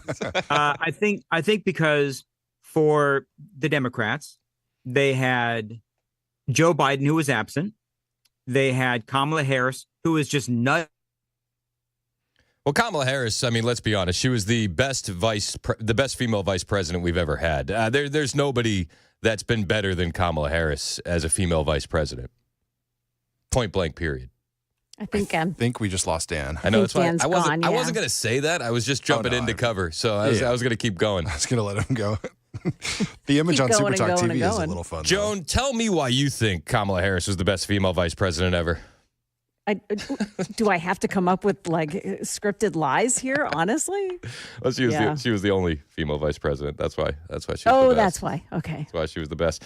B: I think because for the Democrats, they had Joe Biden, who was absent. They had Kamala Harris, who was just nut.
S: Well, Kamala Harris, I mean, let's be honest. She was the best female vice president we've ever had. There's nobody that's been better than Kamala Harris as a female vice president. Point blank, period.
A: I think
K: we just lost Dan.
S: I know that's why
A: Dan's
S: I wasn't
A: gone,
S: going to say that. I was just jumping into cover, so I was going to keep going.
K: I was going to let him go. The image on Super Talk TV is a little fun.
S: Joan, tell me why you think Kamala Harris was the best female vice president ever.
A: Do I have to come up with like scripted lies here? Honestly,
S: well, she was the only female vice president. That's why she was the best.
A: Oh, that's why. Okay,
S: that's why she was the best.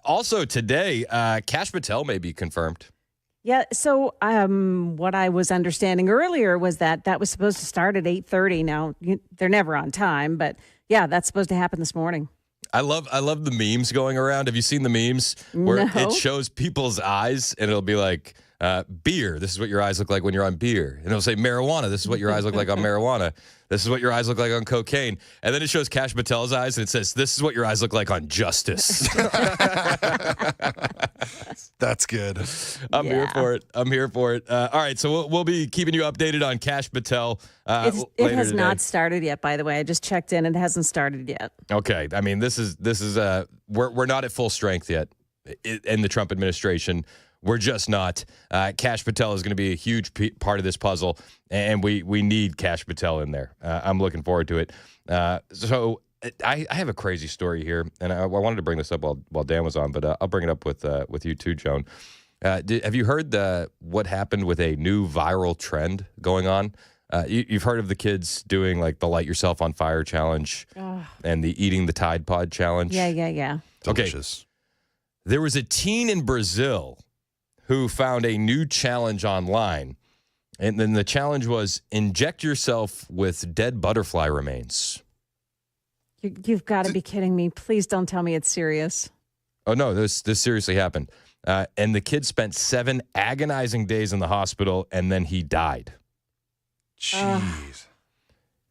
S: Also today, Kash Patel may be confirmed.
A: Yeah. So, what I was understanding earlier was that was supposed to start at 8:30. Now they're never on time, but yeah, that's supposed to happen this morning.
S: I love the memes going around. Have you seen the memes where it shows people's eyes and it'll be like. Beer, this is what your eyes look like when you're on beer. And it'll say marijuana, this is what your eyes look like on marijuana. This is what your eyes look like on cocaine. And then it shows Kash Patel's eyes and it says, this is what your eyes look like on justice.
K: That's good.
S: I'm here for it. All right, so we'll be keeping you updated on Kash Patel
A: it has
S: today.
A: not started yet, by the way. I just checked in. It hasn't started yet.
S: Okay. I mean, this is we're not at full strength yet in the Trump administration. We're just not. Kash Patel is going to be a huge part of this puzzle, and we need Kash Patel in there. I'm looking forward to it. So I have a crazy story here, and I wanted to bring this up while Dan was on, but I'll bring it up with you too, Joan. Have you heard what happened with a new viral trend going on? You've heard of the kids doing like the light yourself on fire challenge and the eating the Tide Pod challenge?
A: Yeah.
K: Delicious.
S: Okay. There was a teen in Brazil who found a new challenge online. And then the challenge was inject yourself with dead butterfly remains.
A: You've got to be kidding me. Please don't tell me it's serious.
S: Oh, no, this seriously happened. And the kid spent 7 agonizing days in the hospital, and then he died.
K: Jeez.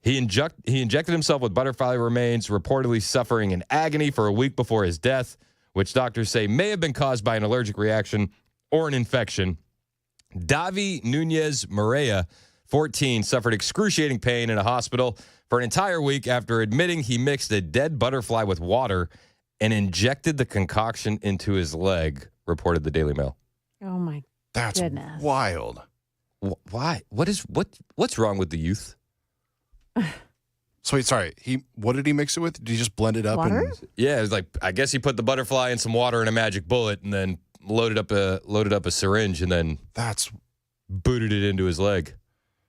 S: He injected himself with butterfly remains, reportedly suffering in agony for a week before his death, which doctors say may have been caused by an allergic reaction or an infection. Davi Nunez Moreira, 14, suffered excruciating pain in a hospital for an entire week after admitting he mixed a dead butterfly with water and injected the concoction into his leg, reported the Daily Mail.
A: Oh, my
K: That's
A: goodness.
K: wild.
S: Why? What's wrong with the youth?
K: So wait, sorry. What did he mix it with? Did he just blend it up?
A: Water?
S: Yeah, it was like, I guess he put the butterfly in some water and a magic bullet and then loaded up a syringe and then
K: that's
S: booted it into his leg.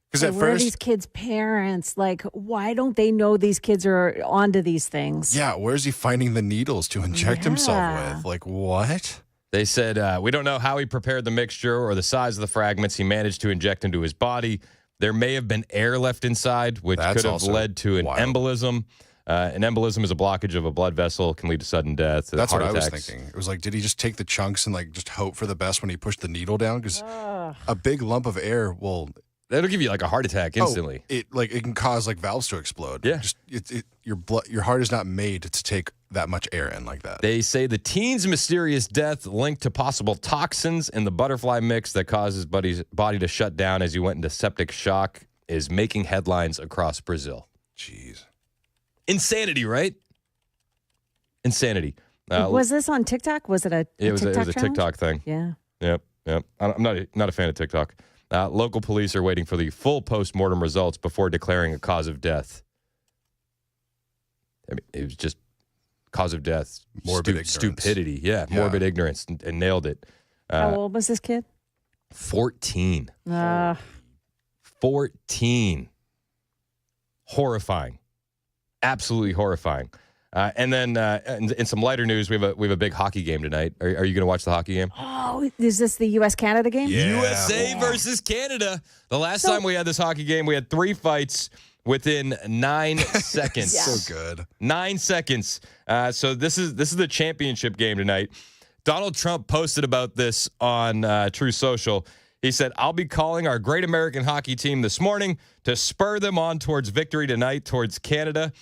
K: Because
A: So
K: at
A: where are
K: first,
A: these kids' parents? Like, why don't they know these kids are onto these things?
K: yeah, where's he finding the needles to inject himself
A: Yeah.
K: with? Like what?
S: They said, we don't know how he prepared the mixture or the size of the fragments he managed to inject into his body. There may have been air left inside, which
K: That's
S: could have
K: also
S: led to an
K: wild.
S: embolism. An embolism is a blockage of a blood vessel, can lead to sudden death.
K: That's
S: heart
K: what I was
S: attacks.
K: thinking. It was like, did he just take the chunks and like just hope for the best when he pushed the needle down? Because a big lump of air will.
S: That'll give you like a heart attack instantly.
K: It can cause like valves to explode.
S: Yeah.
K: Just your heart is not made to take that much air in like that.
S: They say the teen's mysterious death linked to possible toxins in the butterfly mix that caused his body to shut down as he went into septic shock is making headlines across Brazil.
K: Jeez.
S: Insanity, right? Insanity.
A: Was this on TikTok? Was it a
S: It was a
A: challenge?
S: TikTok thing.
A: Yeah.
S: Yep. I'm not a fan of TikTok. Local police are waiting for the full post-mortem results before declaring a cause of death. I mean, it was just cause of death.
K: Morbid ignorance.
S: Stupidity. Yeah, morbid ignorance, and nailed it.
A: How old was this kid?
S: 14. 14. Horrifying. Absolutely horrifying. And then in some lighter news, we have a big hockey game tonight. Are you going to watch the hockey game?
A: Oh, is this the U.S.-Canada game?
K: Yeah.
S: USA versus Canada. The last time we had this hockey game, we had 3 fights within 9 seconds.
K: So good.
S: 9 seconds. So this is the championship game tonight. Donald Trump posted about this on True Social. He said, I'll be calling our great American hockey team this morning to spur them on towards victory tonight towards Canada.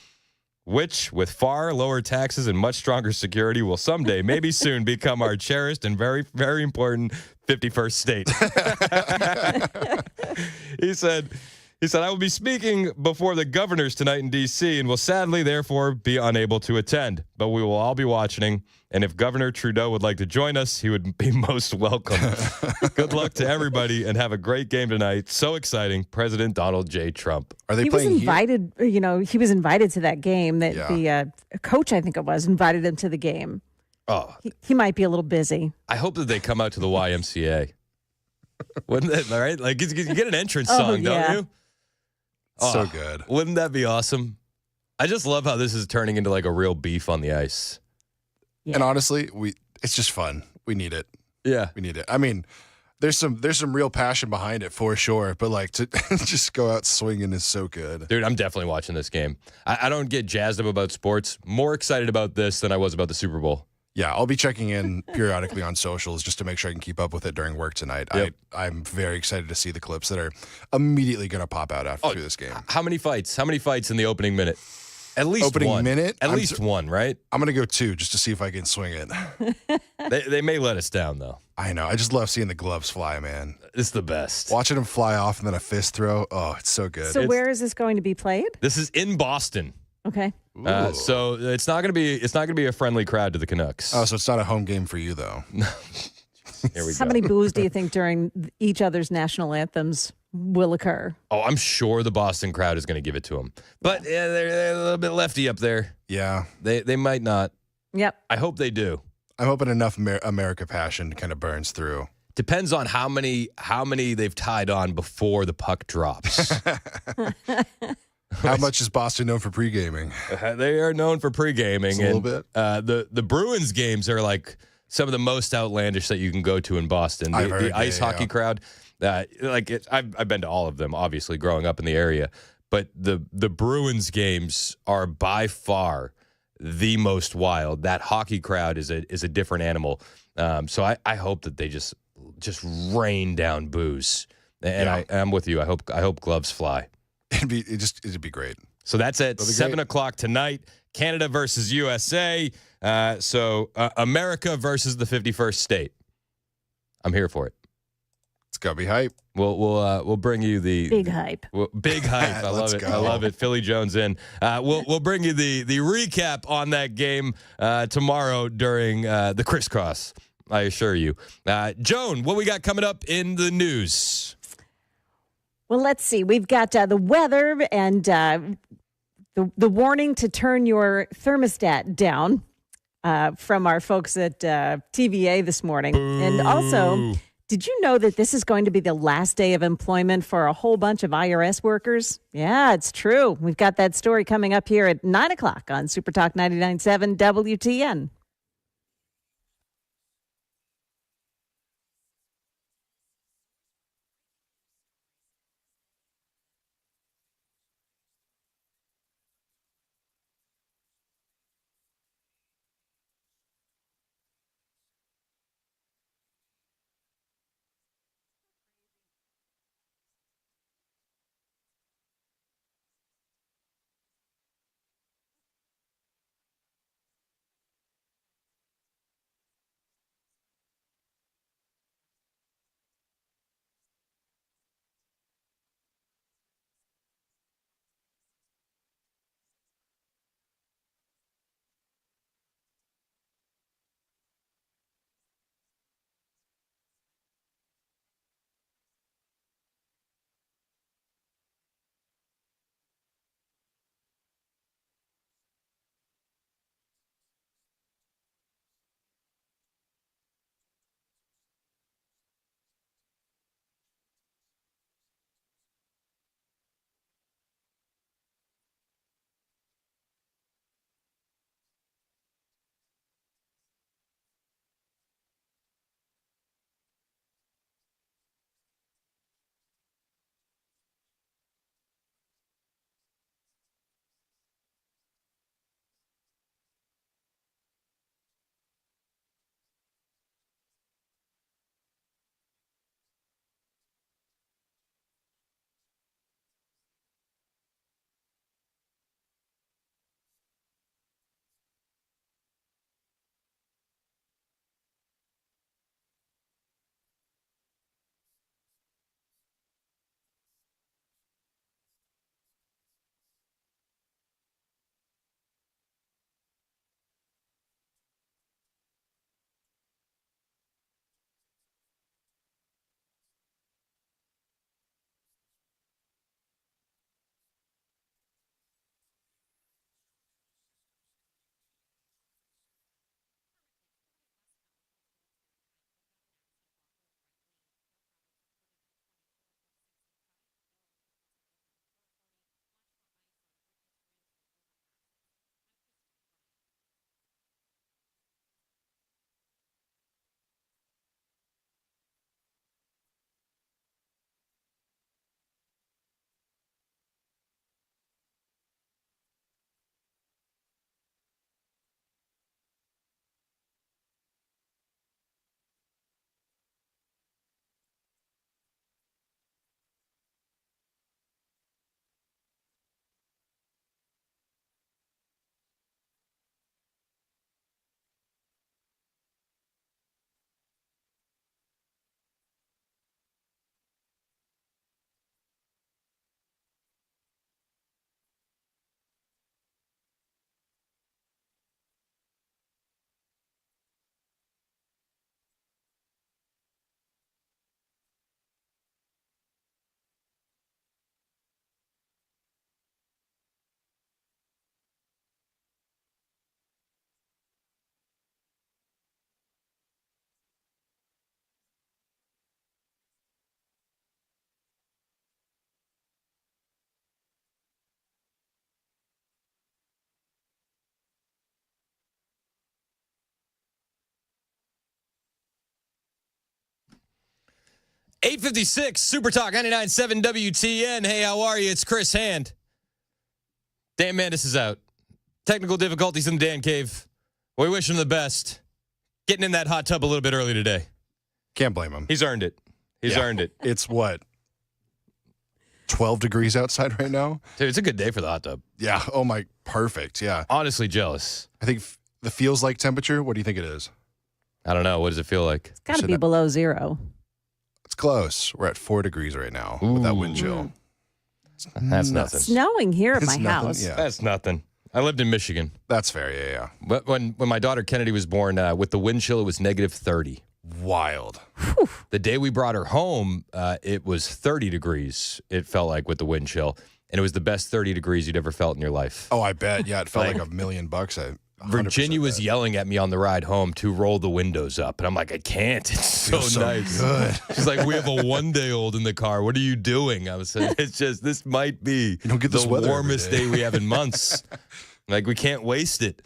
S: which, with far lower taxes and much stronger security, will someday, maybe soon, become our cherished and very, very important 51st state. He said, I will be speaking before the governors tonight in D.C. and will sadly, therefore, be unable to attend. But we will all be watching. And if Governor Trudeau would like to join us, he would be most welcome. Good luck to everybody and have a great game tonight. So exciting. President Donald J. Trump.
K: Are they
A: He
K: playing
A: was invited, he was invited to that game. That the coach, I think it was, invited him to the game.
S: Oh,
A: He might be a little busy.
S: I hope that they come out to the YMCA. Wouldn't that, right? Like, you get an entrance song, don't you?
K: So good.
S: Wouldn't that be awesome? I just love how this is turning into like a real beef on the ice.
K: And honestly, it's just fun. We need it.
S: Yeah.
K: We need it. I mean, there's some real passion behind it for sure, but like to just go out swinging is so good.
S: Dude, I'm definitely watching this game. I don't get jazzed up about sports. More excited about this than I was about the Super Bowl.
K: Yeah, I'll be checking in periodically on socials just to make sure I can keep up with it during work tonight.
S: Yep.
K: I'm very excited to see the clips that are immediately going to pop out after this game.
S: How many fights? How many fights in the opening minute? At least
K: opening
S: one.
K: minute?
S: At least one, right?
K: I'm going to go 2 just to see if I can swing it.
S: They may let us down, though.
K: I know. I just love seeing the gloves fly, man.
S: It's the best.
K: Watching them fly off and then a fist throw. Oh, it's so good.
A: So where is this going to be played?
S: This is in Boston.
A: Okay.
S: So it's not going to be a friendly crowd to the Canucks.
K: Oh, so it's not a home game for you, though.
S: Here we go.
A: How many boos do you think during each other's national anthems will occur?
S: Oh, I'm sure the Boston crowd is going to give it to them. But they're a little bit lefty up there.
K: Yeah.
S: They might not.
A: Yep.
S: I hope they do.
K: I'm hoping enough America passion kind of burns through.
S: Depends on how many they've tied on before the puck drops.
K: How much is Boston known for pre-gaming?
S: They are known for pre-gaming.
K: A little bit.
S: The Bruins games are like some of the most outlandish that you can go to in Boston. The ice hockey crowd, I've been to all of them, obviously, growing up in the area. But the Bruins games are by far the most wild. That hockey crowd is a different animal. So I hope that they just rain down boos. And I'm with you. I hope gloves fly.
K: It'd be great.
S: So that's at 7 o'clock tonight. Canada versus USA. So America versus the 51st state. I'm here for it.
K: It's gotta be hype.
S: We'll bring you the
A: big hype.
S: Big hype. I love it.
K: Go.
S: I love it. Philly Jones in. We'll bring you the recap on that game tomorrow during the Crisscross. I assure you. Joan, what we got coming up in the news?
A: Well, let's see. We've got the weather and the warning to turn your thermostat down from our folks at TVA this morning.
S: Boo.
A: And also, did you know that this is going to be the last day of employment for a whole bunch of IRS workers? Yeah, it's true. We've got that story coming up here at 9 o'clock on Super Talk 99.7 WTN.
S: 8:56, Super Talk 99.7 WTN. Hey, how are you? It's Chris Hand. Dan Mandis is out. Technical difficulties in the Dan Cave. We wish him the best. Getting in that hot tub a little bit early today.
K: Can't blame him.
S: He's earned it. He's earned it.
K: It's what? 12 degrees outside right now?
S: Dude, it's a good day for the hot tub.
K: Yeah. Oh, my. Perfect. Yeah.
S: Honestly jealous.
K: I think the feels like temperature, what do you think it is?
S: I don't know. What does it feel like?
A: It's got to be below zero.
K: It's close. We're at 4 degrees right now with that wind chill.
S: That's nothing.
A: Snowing here at my
K: It's nothing,
A: house.
K: yeah.
S: That's nothing. I lived in Michigan.
K: That's fair. Yeah.
S: But when my daughter Kennedy was born, with the wind chill, it was negative 30.
K: Wild.
S: The day we brought her home, it was 30 degrees, it felt like, with the wind chill. And it was the best 30 degrees you'd ever felt in your life.
K: Oh, I bet. Yeah, it felt like $1 million.
S: Virginia was yelling at me on the ride home to roll the windows up. And I'm like, I can't. It's so nice.
K: Good.
S: She's like, we have a 1-day-old in the car. What are you doing? I was saying, it's just, this might be
K: you don't get this
S: the
K: weather
S: warmest
K: every day.
S: day we have in months. Like, we can't waste it.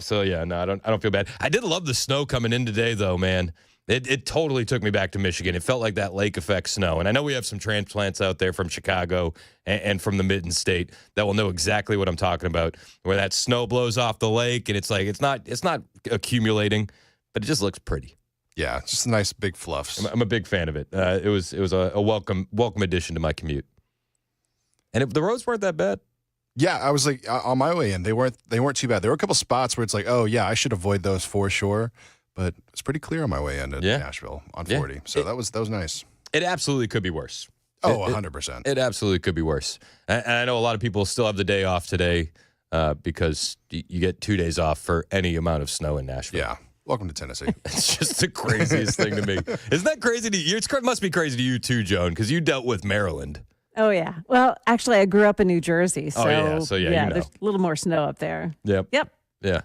S: So, yeah, no, I don't feel bad. I did love the snow coming in today, though, man. It totally took me back to Michigan. It felt like that lake effect snow. And I know we have some transplants out there from Chicago and from the Mitten State that will know exactly what I'm talking about, where that snow blows off the lake and it's like it's not accumulating, but it just looks pretty.
K: Yeah, it's just nice big fluffs.
S: I'm a big fan of it. It was a welcome addition to my commute. And the roads weren't that bad.
K: Yeah, I was like on my way in, they weren't too bad. There were a couple spots where it's like, oh yeah, I should avoid those for sure. But it's pretty clear on my way into Nashville on 40. So that was nice.
S: It absolutely could be worse.
K: Oh, 100%.
S: It absolutely could be worse. And I know a lot of people still have the day off today because you get 2 days off for any amount of snow in Nashville.
K: Yeah. Welcome to Tennessee.
S: It's just the craziest thing to me. Isn't that crazy to you? It must be crazy to you too, Joan, because you dealt with Maryland.
A: Oh, yeah. Well, actually, I grew up in New Jersey. So,
S: you know.
A: there's a little more snow up there.
S: Yep. Yeah.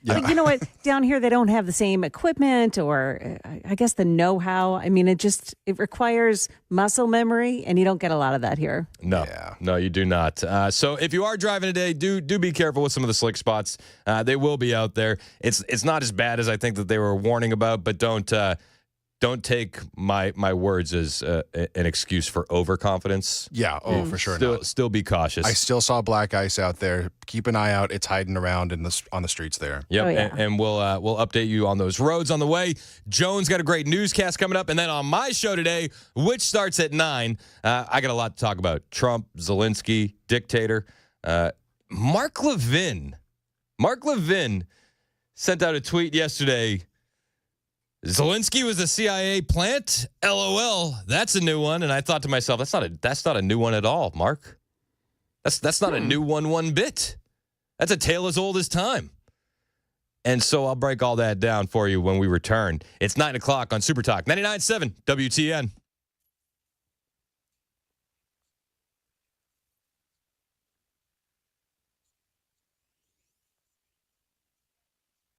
A: But you know what? Down here, they don't have the same equipment or I guess the know-how. I mean, it requires muscle memory, and you don't get a lot of that here.
S: No, you do not. So if you are driving today, do be careful with some of the slick spots. They will be out there. It's not as bad as I think that they were warning about, but don't take my words as an excuse for overconfidence.
K: Yeah, for sure.
S: Still be cautious.
K: I still saw black ice out there. Keep an eye out. It's hiding around on the streets there.
S: Yep,
A: Oh, yeah.
S: and we'll update you on those roads on the way. Joan's got a great newscast coming up, and then on my show today, which starts at 9, I got a lot to talk about. Trump, Zelensky, dictator. Mark Levin sent out a tweet yesterday. Zelensky was a CIA plant? LOL. That's a new one. And I thought to myself, that's not a new one at all, Mark. That's not a new one bit. That's a tale as old as time. And so I'll break all that down for you when we return. It's 9 o'clock on Super Talk 99.7 WTN.